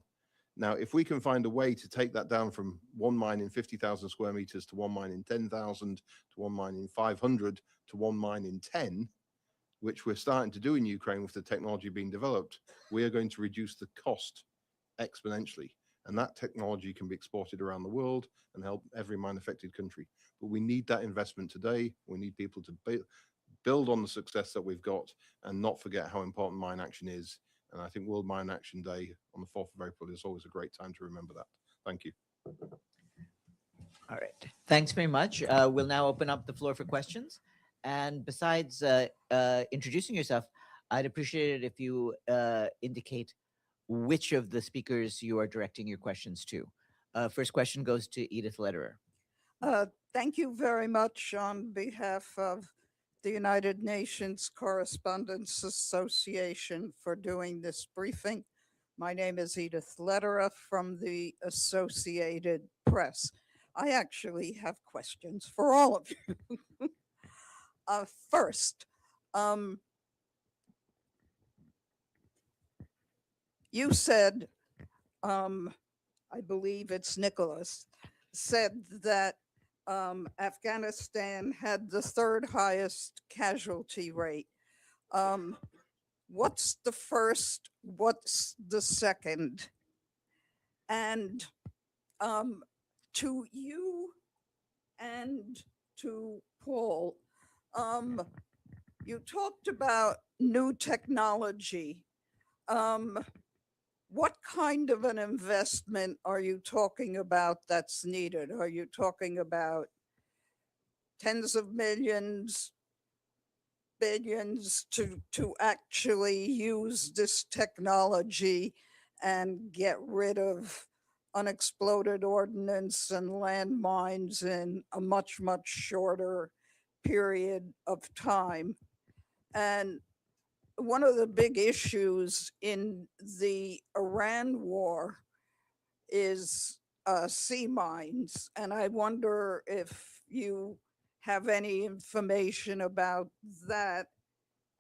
Now, if we can find a way to take that down from one mine in 50,000 square meters to one mine in 10,000, to one mine in 500, to one mine in 10, which we're starting to do in Ukraine with the technology being developed, we are going to reduce the cost exponentially. And that technology can be exported around the world and help every mine-affected country. But we need that investment today. We need people to build on the success that we've got and not forget how important mine action is. And I think World Mine Action Day on the 4th of April is always a great time to remember that. Thank you. All right. Thanks very much. We'll now open up the floor for questions. And besides introducing yourself, I'd appreciate it if you indicate which of the speakers you are directing your questions to. First question goes to Edith Lederer. Thank you very much on behalf of the United Nations Correspondents Association for doing this briefing. My name is Edith Lederer from the Associated Press. I actually have questions for all of you. First, you said, I believe it's Nicholas, said that Afghanistan had the third highest casualty rate. What's the first? What's the second? And to you and to Paul, you talked about new technology. What kind of an investment are you talking about that's needed? Are you talking about tens of millions, billions to actually use this technology and get rid of unexploded ordnance and landmines in a much, much shorter period of time? And one of the big issues in the Iran war is sea mines. And I wonder if you have any information about that.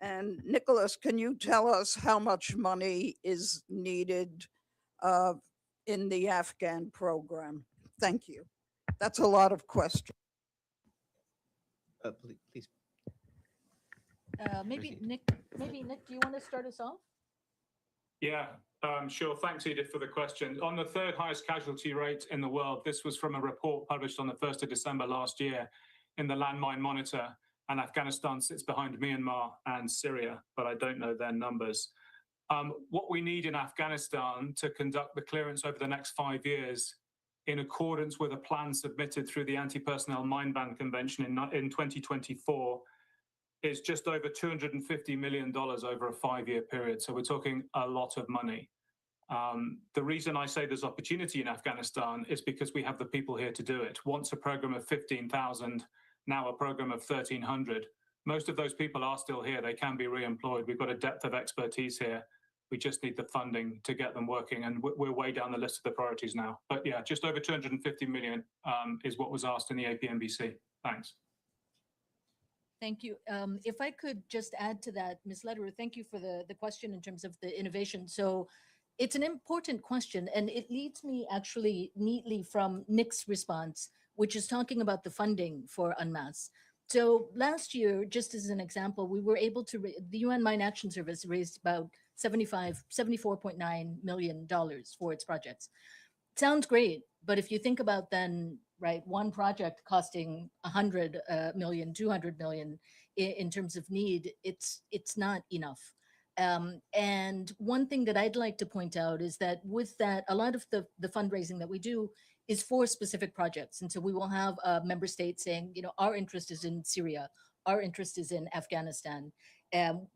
And Nicholas, can you tell us how much money is needed in the Afghan program? Thank you. That's a lot of questions. Please. Maybe Nick, do you want to start us off? Yeah, sure. Thanks, Edith, for the question. On the third highest casualty rate in the world, this was from a report published on the 1st of December last year in the Landmine Monitor, and Afghanistan sits behind Myanmar and Syria, but I don't know their numbers. What we need in Afghanistan to conduct the clearance over the next 5 years in accordance with a plan submitted through the Anti-Personnel Mine Ban Convention in 2024 is just over $250 million over a 5-year period. So we're talking a lot of money. The reason I say there's opportunity in Afghanistan is because we have the people here to do it. Once a program of 15,000, now a program of 1,300. Most of those people are still here. They can be re-employed. We've got a depth of expertise here. We just need the funding to get them working, and we're way down the list of the priorities now. But yeah, just over 250 million is what was asked in the APNBC. Thanks. Thank you. If I could just add to that, Ms. Lederer, thank you for the question in terms of the innovation. So it's an important question, and it leads me actually neatly from Nick's response, which is talking about the funding for UNMAS. So last year, just as an example, we were able to, the UN Mine Action Service raised about $74.9 million for its projects. Sounds great, but if you think about then, right, one project costing 100 million, 200 million in terms of need, it's not enough. And one thing that I'd like to point out is that with that, a lot of the fundraising that we do is for specific projects. And so we will have a member state saying, you know, our interest is in Syria, our interest is in Afghanistan.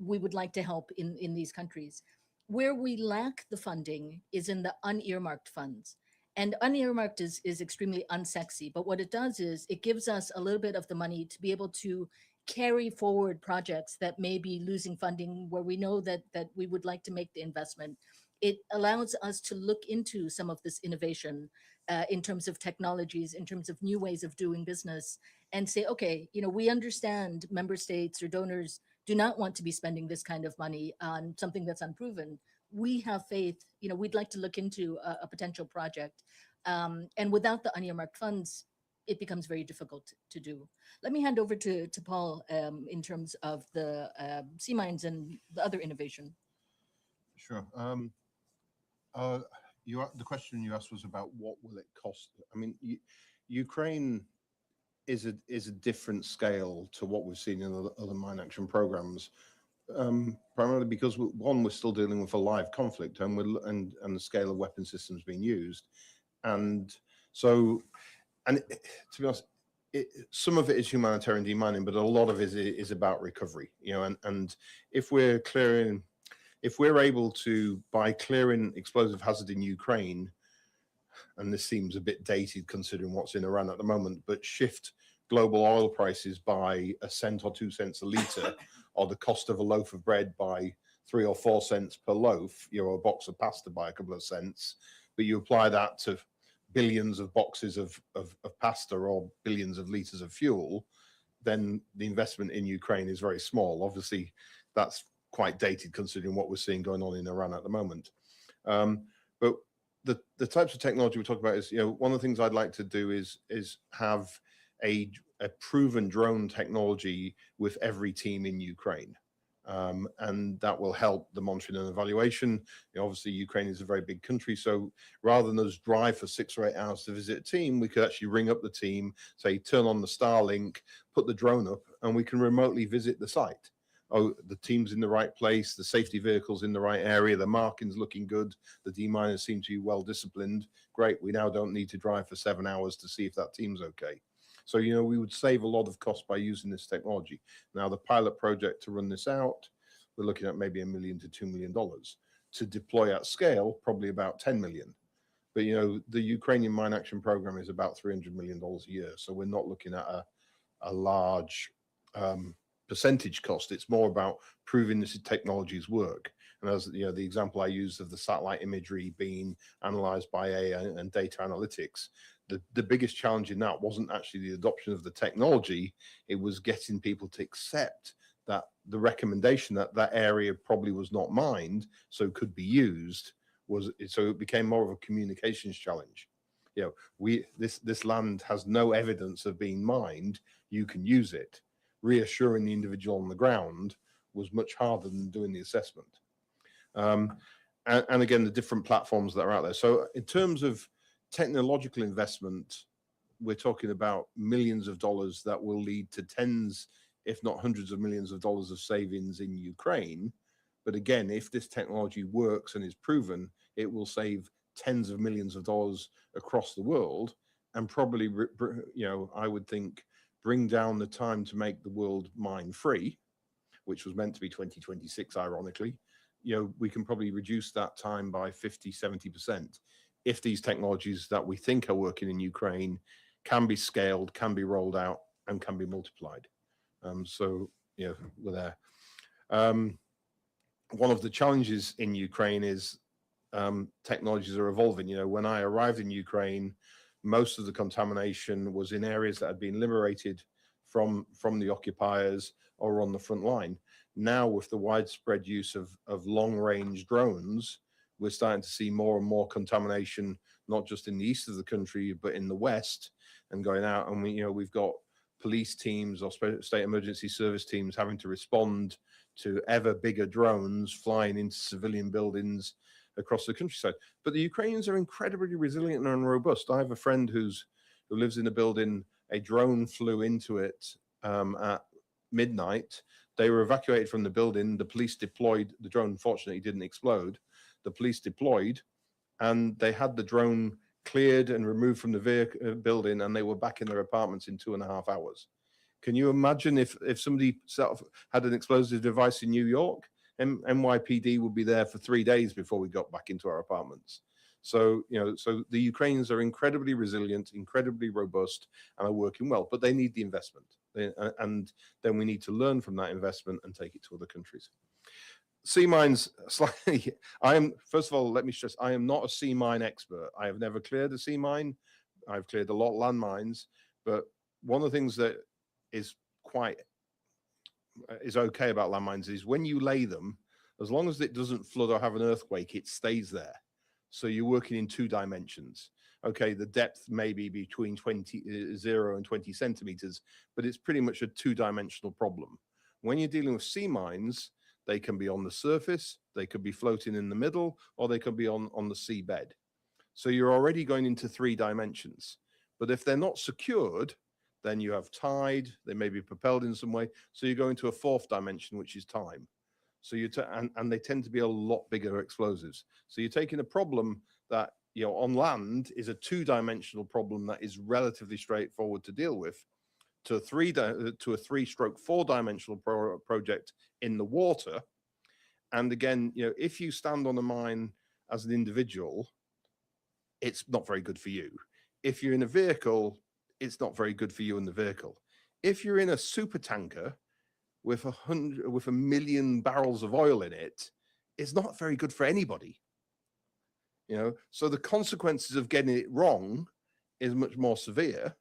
We would like to help in these countries. Where we lack the funding is in the unearmarked funds. And unearmarked is extremely unsexy, but what it does is it gives us a little bit of the money to be able to carry forward projects that may be losing funding where we know that we would like to make the investment. It allows us to look into some of this innovation in terms of technologies, in terms of new ways of doing business, and say, okay, you know, we understand member states or donors do not want to be spending this kind of money on something that's unproven. We have faith, you know, we'd like to look into a potential project. And without the unearmarked funds, it becomes very difficult to do. Let me hand over to Paul in terms of the sea mines and the other innovation. Sure. The question you asked was about what will it cost? I mean, Ukraine is a different scale to what we've seen in other mine action programs, primarily because we're still dealing with a live conflict, and the scale of weapon systems being used, and so, to be honest, some of it is humanitarian demining, but a lot of it is about recovery, you know, and if we're able to, by clearing explosive hazard in Ukraine, and this seems a bit dated considering what's in Iran at the moment, but shift global oil prices by 1 cent or 2 cents a litre, or the cost of a loaf of bread by 3 or 4 cents per loaf, you know, a box of pasta by a couple of cents, but you apply that to billions of boxes of pasta or billions of litres of fuel, then the investment in Ukraine is very small. Obviously, that's quite dated considering what we're seeing going on in Iran at the moment. But the types of technology we're talking about is, you know, one of the things I'd like to do is have a proven drone technology with every team in Ukraine. And that will help the monitoring and evaluation. You know, obviously, Ukraine is a very big country, so rather than us drive for 6 or 8 hours to visit a team, we could actually ring up the team, say, turn on the Starlink, put the drone up, and we can remotely visit the site. Oh, the team's in the right place, the safety vehicle's in the right area, the marking's looking good, the deminers seem to be well disciplined. Great, we now don't need to drive for 7 hours to see if that team's okay. So, you know, we would save a lot of cost by using this technology. Now, the pilot project to run this out, we're looking at maybe $1 million to $2 million. To deploy at scale, probably about 10 million. But, you know, the Ukrainian mine action program is about $300 million a year. So we're not looking at a large percentage cost. It's more about proving this technologies work. And as you know, the example I used of the satellite imagery being analyzed by AI and data analytics, the biggest challenge in that wasn't actually the adoption of the technology. It was getting people to accept that the recommendation that that area probably was not mined, so could be used, so it became more of a communications challenge. You know, this land has no evidence of being mined. You can use it. Reassuring the individual on the ground was much harder than doing the assessment. And again, the different platforms that are out there. So in terms of technological investment, we're talking about millions of dollars that will lead to tens, if not hundreds of millions of dollars of savings in Ukraine. But again, if this technology works and is proven, it will save tens of millions of dollars across the world, and probably, you know, I would think, bring down the time to make the world mine free, which was meant to be 2026, ironically. You know, we can probably reduce that time by 50, 70% if these technologies that we think are working in Ukraine can be scaled, can be rolled out, and can be multiplied. So were there. One of the challenges in Ukraine is technologies are evolving. When I arrived in Ukraine, most of the contamination was in areas that had been liberated from the occupiers or on the front line. Now, with the widespread use of long-range drones, we're starting to see more and more contamination, not just in the east of the country, but in the west and going out. And we've got police teams or state emergency service teams having to respond to ever bigger drones flying into civilian buildings across the countryside. But the Ukrainians are incredibly resilient and robust. I have a friend who lives in a building. A drone flew into it at midnight. They were evacuated from the building. The police deployed. The drone, fortunately, didn't explode. The police deployed, and they had the drone cleared and removed from the building, and they were back in their apartments in 2.5 hours. Can you imagine if somebody had an explosive device in New York? NYPD would be there for 3 days before we got back into our apartments. So the Ukrainians are incredibly resilient, incredibly robust, and are working well, but they need the investment. And then we need to learn from that investment and take it to other countries. Sea mines, slightly, first of all, let me stress, I am not a sea mine expert. I have never cleared a sea mine. I've cleared a lot of land mines, but one of the things that is okay about land mines is when you lay them, as long as it doesn't flood or have an earthquake, it stays there. So you're working in 2 dimensions. Okay, the depth may be between 0 and 20 centimeters, but it's pretty much a 2-dimensional problem. When you're dealing with sea mines, they can be on the surface, they could be floating in the middle, or they could be on the seabed. So you're already going into 3 dimensions. But if they're not secured, then you have tide, they may be propelled in some way. So you go into a 4th dimension, which is time. So and they tend to be a lot bigger explosives. So you're taking a problem that on land is a 2-dimensional problem that is relatively straightforward to deal with, to a 3/4-dimensional project in the water. And again, if you stand on a mine as an individual, it's not very good for you. If you're in a vehicle, it's not very good for you in the vehicle. If you're in a super tanker with 1 million barrels of oil in it, it's not very good for anybody. So the consequences of getting it wrong is much more severe,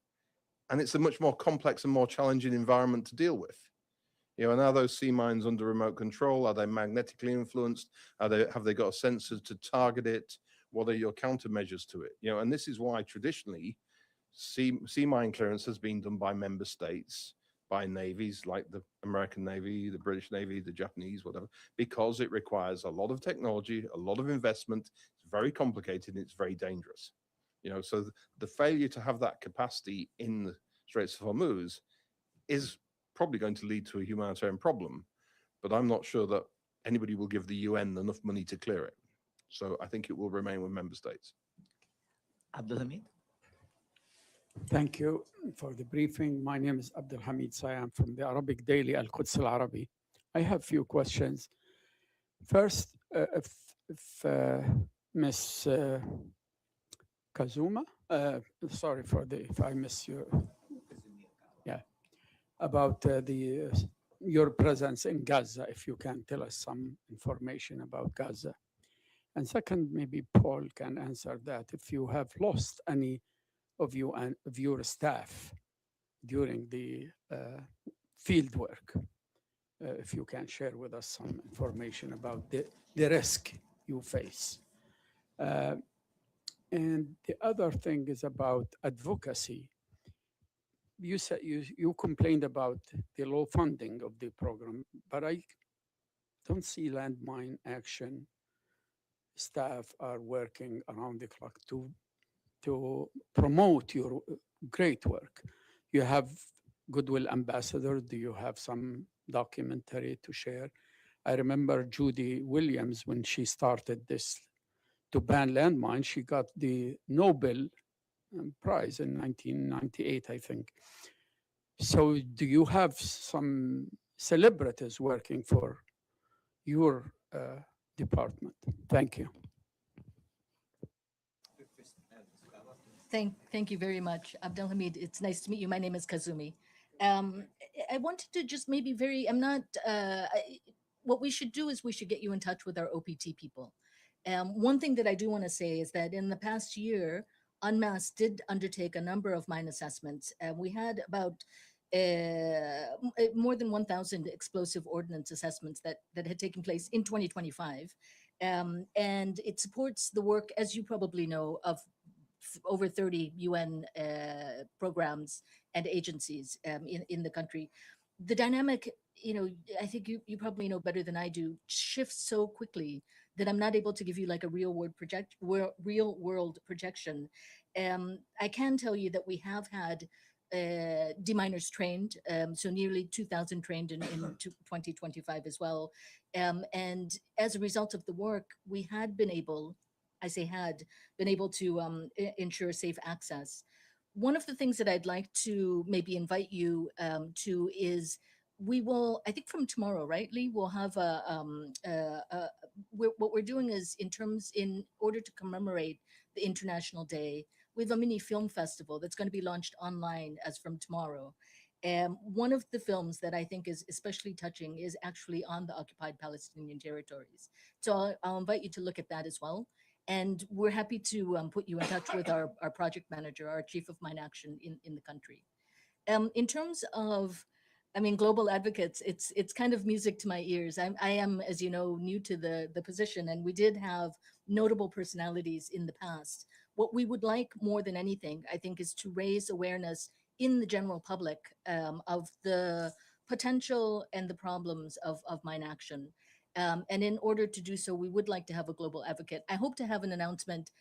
and it's a much more complex and more challenging environment to deal with. And are those sea mines under remote control? Are they magnetically influenced? Have they got a sensor to target it? What are your countermeasures to it? And this is why traditionally sea mine clearance has been done by member states, by navies like the American Navy, the British Navy, the Japanese, whatever, because it requires a lot of technology, a lot of investment. It's very complicated and it's very dangerous. So the failure to have that capacity in the Straits of Hormuz is probably going to lead to a humanitarian problem, but I'm not sure that anybody will give the UN enough money to clear it. So I think it will remain with member states. Abdulhamid. Thank you for the briefing. My name is Abdulhamid Sayam from the Arabic daily Al-Quds Al-Arabi. I have few questions. First, if Ms. Kazuma, sorry if I miss you. Yeah, about your presence in Gaza, if you can tell us some information about Gaza. And second, maybe Paul can answer that. If you have lost any of you and of your staff during the field work, if you can share with us some information about the risk you face. And the other thing is about advocacy. You said you complained about the low funding of the program, but I don't see landmine action staff are working around the clock to promote your great work. You have Goodwill Ambassador. Do you have some documentary to share? I remember Judy Williams, when she started this to ban landmines, she got the Nobel Prize in 1998, I think. So do you have some celebrities working for your department? Thank you. Thank you very much, Abdelhamid. It's nice to meet you. My name is Kazumi. I wanted to just maybe I'm not, what we should do is we should get you in touch with our OPT people. One thing that I do want to say is that in the past year, UNMAS did undertake a number of mine assessments. We had about more than 1,000 explosive ordnance assessments that had taken place in 2025. And it supports the work, as you probably know, of over 30 UN programs and agencies in the country. The dynamic, I think you probably know better than I do, shifts so quickly that I'm not able to give you like a real world projection. I can tell you that we have had deminers trained, so nearly 2,000 trained in 2025 as well. And as a result of the work, we had been able, I say had, been able to ensure safe access. One of the things that I'd like to maybe invite you to is we will, I think from tomorrow, right, Lee, we'll have what we're doing is in order to commemorate the International Day, we have a mini film festival that's going to be launched online as from tomorrow. And one of the films that I think is especially touching is actually on the occupied Palestinian territories. So I'll invite you to look at that as well. And we're happy to put you in touch with our project manager, our chief of mine action in the country. In terms of, global advocates, it's kind of music to my ears. I am, as you know, new to the position, and we did have notable personalities in the past. What we would like more than anything, I think, is to raise awareness in the general public of the potential and the problems of mine action. And in order to do so, we would like to have a global advocate. I hope to have an announcement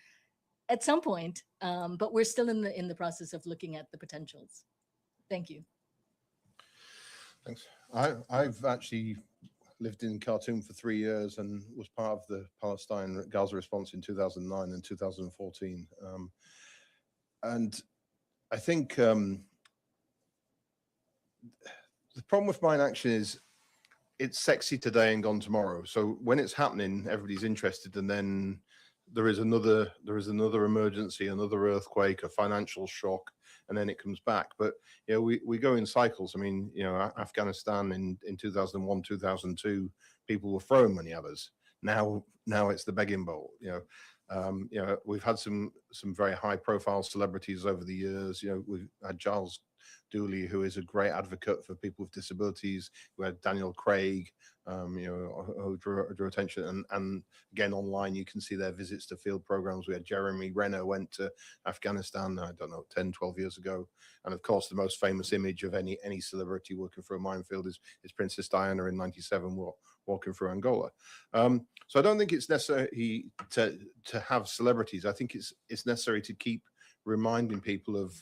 at some point, but we're still in the process of looking at the potentials. Thank you. Thanks. I've actually lived in Khartoum for 3 years and was part of the Palestine-Gaza response in 2009 and 2014. And I think the problem with mine action is it's sexy today and gone tomorrow. So when it's happening, everybody's interested, and then there is another emergency, another earthquake, a financial shock, and then it comes back. But we go in cycles. Afghanistan in 2001, 2002, people were throwing money at us. Now it's the begging bowl. We've had some very high profile celebrities over the years. We've had Giles Dooley, who is a great advocate for people with disabilities. We had Daniel Craig, who drew attention, and again online you can see their visits to field programs. We had Jeremy Renner went to Afghanistan, I don't know, 10, 12 years ago, and of course the most famous image of any celebrity working through a minefield is Princess Diana in '97 walking through Angola. So I don't think it's necessary to have celebrities. I think it's necessary to keep reminding people of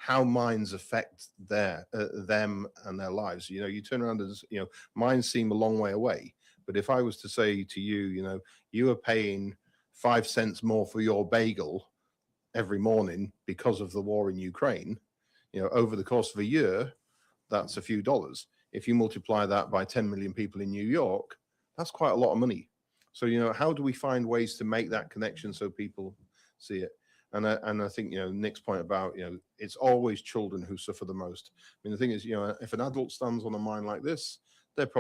how mines affect them and their lives. You turn around and mines seem a long way away, but if I was to say to you, you are paying 5 cents more for your bagel every morning because of the war in Ukraine, over the course of a year, that's a few dollars. If you multiply that by 10 million people in New York, that's quite a lot of money. So how do we find ways to make that connection so people see it? And I think Nick's point about it's always children who suffer the most. The thing is, if an adult stands on a mine like this, they're probably